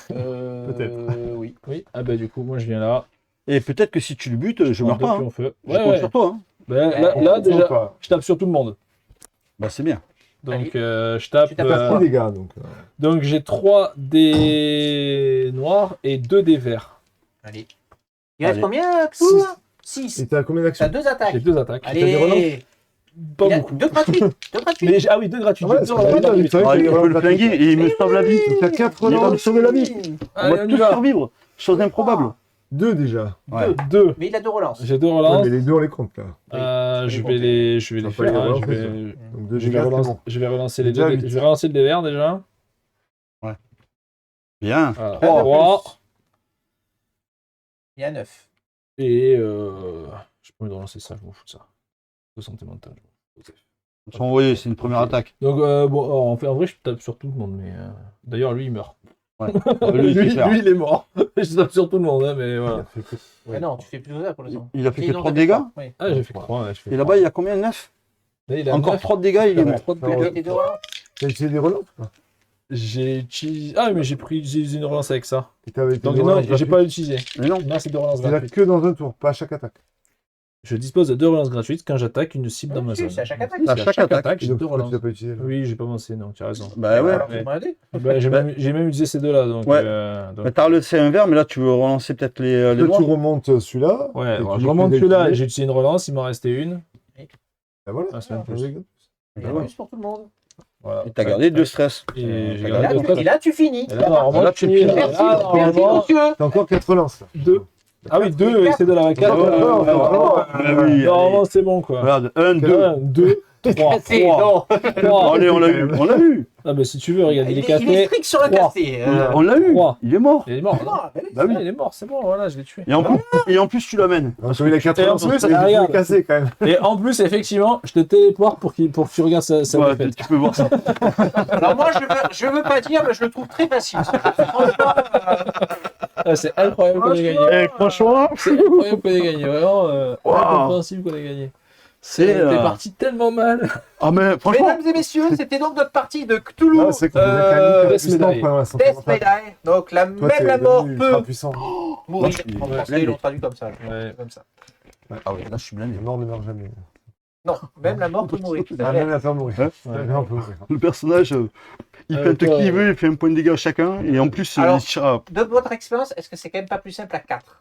Peut-être. Oui. Oui. Ah bah du coup, moi je viens là. Et peut-être que si tu le butes, je meurs prends pas. deux Hein. pions feu. Je Ouais, compte ouais. sur toi. Hein. Bah, là déjà, Pas. je tape sur tout le monde. Bah, c'est bien. Donc je tape. Tu tapes T'as pris des dégâts, donc. Donc j'ai 3 dés noirs et 2 dés verts. Allez. Il reste Allez. combien, Six. Clou 6. Et t'as combien T'as d'actions 2 attaques. J'ai 2 attaques. T'as des relances Allez. Pas beaucoup. 2 gratuites. 2 gratuites. Mais ah oui, 2 gratuits. Ah ouais, Deux c'est relances pas mal, gratuites. c'est vrai Ah, qu'il y il a peut des le flinguer et il me sauve la vie. Donc t'as 4 Il va me relances. sauver la vie. On Allez, va on y tous va. survivre. Chose improbable. 2 déjà. Ouais. 2. Mais il a 2 relances. J'ai 2 Ouais, relances. mais les deux, on les compte là. Je vais les Ça va faire. pas les hein, relancer, je vais- Donc 2 Je vais, dégâts, c'est relancer, bon. je vais relancer les Déjà deux. 8. Je vais relancer le dé vert déjà. Bien. Voilà. Trois. 3. Il y a 9. Et j'ai pas envie de relancer ça, je m'en fous de ça. De santé mentale. Ils sont envoyés, c'est une première attaque. Donc bon, en vrai, je tape sur tout le monde, mais d'ailleurs, lui, il meurt. Ouais. lui, Lui, il il est mort. Je tape sur tout le monde, hein, mais Il a voilà. fait que- Mais non, tu fais plus que ça pour l'instant. Il a fait que Sinon, 3 t'as fait dégâts. trois. Oui. Ah, j'ai fait 3. Ouais, Et là-bas, il y a combien 9 Là, il a Encore 9. 3 de dégâts, il est mort. Trois de Ah, dégâts. ouais. Et tes 2 relances. T'as utilisé des relances ou pas J'ai utilisé. Ah, mais j'ai utilisé une relance avec ça. Et t'avais Donc des non, relances j'ai gratuites. pas utilisé. Mais non. Là, c'est 2 relances C'est là gratuites. que dans un tour, pas à chaque attaque. Je dispose de 2 relances gratuites quand j'attaque une cible dans ma Si, zone. c'est à chaque attaque. C'est À chaque attaque. Et j'ai donc 2 pourquoi tu relances. l'as pas utilisé là Oui, j'ai pas pensé, non, tu as raison. Bah ouais. Alors, fais-moi un dé. Bah, j'ai même utilisé ces deux-là. Donc, Ouais. donc- Mais t'as laissé un vert, mais là, tu veux relancer peut-être les Là, noirs. tu remontes celui-là. Ouais, et voilà, tu je dis remonte que que là, d'utiliser. j'ai utilisé une relance, il m'en restait une. Bah voilà. Ah, c'est un Un plus. dégât. Il y a plus pour tout le monde. Voilà. Et t'as gardé 2 stress. Et j'ai Et gardé là, deux tu, stress. et là, tu finis. Et là, normalement, Là, tu tu finis. finis. Merci, Là, merci, normalement, monsieur. T'as encore 4 relances. là. 2. Ah oui, 2, et c'est de la 4. ouais, ouais, Ah oui, Normalement, allez. c'est bon, quoi. Regarde, 1, 2. 1, 2, Cassé, trois. non. Trois. Allez, on l'a eu. On l'a eu. Ah bah si tu veux, regarde, il est Il est cassé. strict sur le Trois. cassé. On l'a eu. Trois. Il est mort. Il est mort. non bah Bah oui. il est mort, c'est bon, voilà, je l'ai tué. Et en plus, tu l'amènes. Non, celui il a 4 Et en ans, plus, il est regarde. cassé quand même. Et en plus, effectivement, je te téléporte pour que tu regardes sa Ouais, défaite. tu peux voir ça. Alors moi, je veux pas dire, mais je le trouve très facile. Franchement, Ah, c'est incroyable qu'on ait gagné. Eh, franchement, C'est incroyable qu'on ait gagné. Vraiment, Wow. incompréhensible qu'on ait gagné. c'est. T'es parti tellement mal. Ah, mais franchement. mesdames et messieurs, c'était donc notre partie de Cthulhu. Ah, c'est qu'on a Death Medaille. Death Medaille. Donc Toi, même la mort peut puissant. mourir. je suis En français, blindé. ils l'ont traduit comme ça. Ouais. Comme ça. Ah oui, là, je suis blindé. La mort ne meurt jamais. Non, même la mort peut mourir. Ah, même la peur mourir. Hein La mort peut mourir. Le personnage, il plante toi, qui il veut, il fait un point de dégâts à chacun, et en plus, Alors, il tire à. De votre expérience, est-ce que c'est quand même pas plus simple à 4?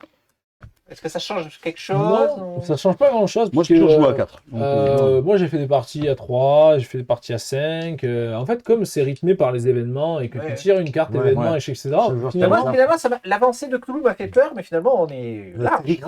Est-ce que ça change quelque chose? Non, ça change pas grand chose. Moi, j'ai toujours joué à 4. Moi, j'ai fait des parties à 3, j'ai fait des parties à 5. En fait, comme c'est rythmé par les événements et que Ouais. tu tires une carte Ouais, événement, ouais. etc. Chaque joueur Mais Finalement, moi, finalement, l'avancée de Cthulhu m'a fait peur, mais finalement, on est là. ouais,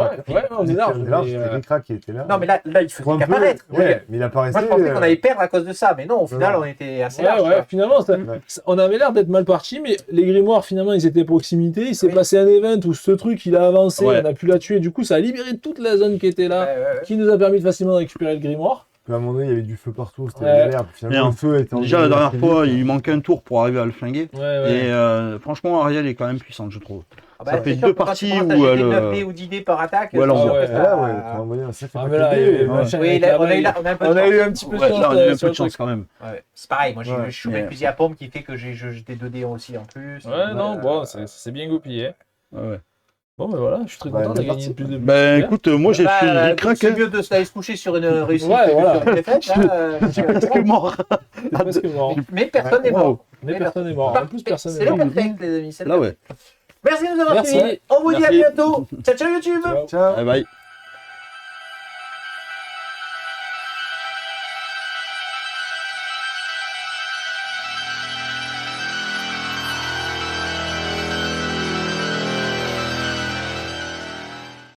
on est large. C'est large, mais, c'était Ricrac qui était là. Non, mais là il Pour faisait un peu, qu'apparaître. ouais, mais il apparaissait. Moi, je pensais qu'on allait perdre à cause de ça, mais non, au final, Ouais. on était assez large. ouais, finalement, Ouais. on avait l'air d'être mal parti, mais les grimoires, finalement, ils étaient à proximité. Il s'est Oui. passé un event où ce truc, il a avancé, Ouais. on a pu la tuer. Du coup, ça a libéré toute la zone qui était là, Ouais. qui nous a permis de facilement récupérer le grimoire. À un moment donné, il y avait du feu partout, c'était Ouais. galère. Puis Et finalement, le feu était en Déjà, la dernière fois, il manquait un tour pour arriver à le flinguer. Ouais. Et franchement, Ariel est quand même puissante, je trouve. Ah Ça bah, fait c'est sûr deux que quand parties tu commences à où jeter elle, 9 dés ou 10 dés par attaque, où elle c'est envoie. sûr que Ouais, ça- là, ouais, t'as envoyé un sacré Ah, paquet mais là, de dés. machin, Oui, avec là, la on a eu veille. là- on a un peu On de a chance. eu un petit peu de Ouais, chance. là, on a eu un sur peu le de chance truc. quand même. Ouais. C'est pareil, moi j'ai Ouais. je mets le fusil à pompe qui fait que j'ai jeté 2 dés aussi en plus. Ouais, non, bon, c'est bien goupillé. Ouais. Bon, ben voilà, je suis très Ouais, content de bien gagner parti. plus de Ben écoute, moi j'ai fait Bah, Ricrac, c'est mieux de se coucher sur une réussite Ouais, que voilà. sur une défaite. j'ai presque mort. C'est presque mort. Mais personne n'est mort. Wow. Mais personne n'est mort. En plus, personne C'est n'est le mort. perfect, les amis. c'est le Là, ouais. Merci de nous avoir Merci. suivis. On vous dit à Merci. bientôt. Ciao, ciao YouTube. Ciao. Ciao. Bye bye.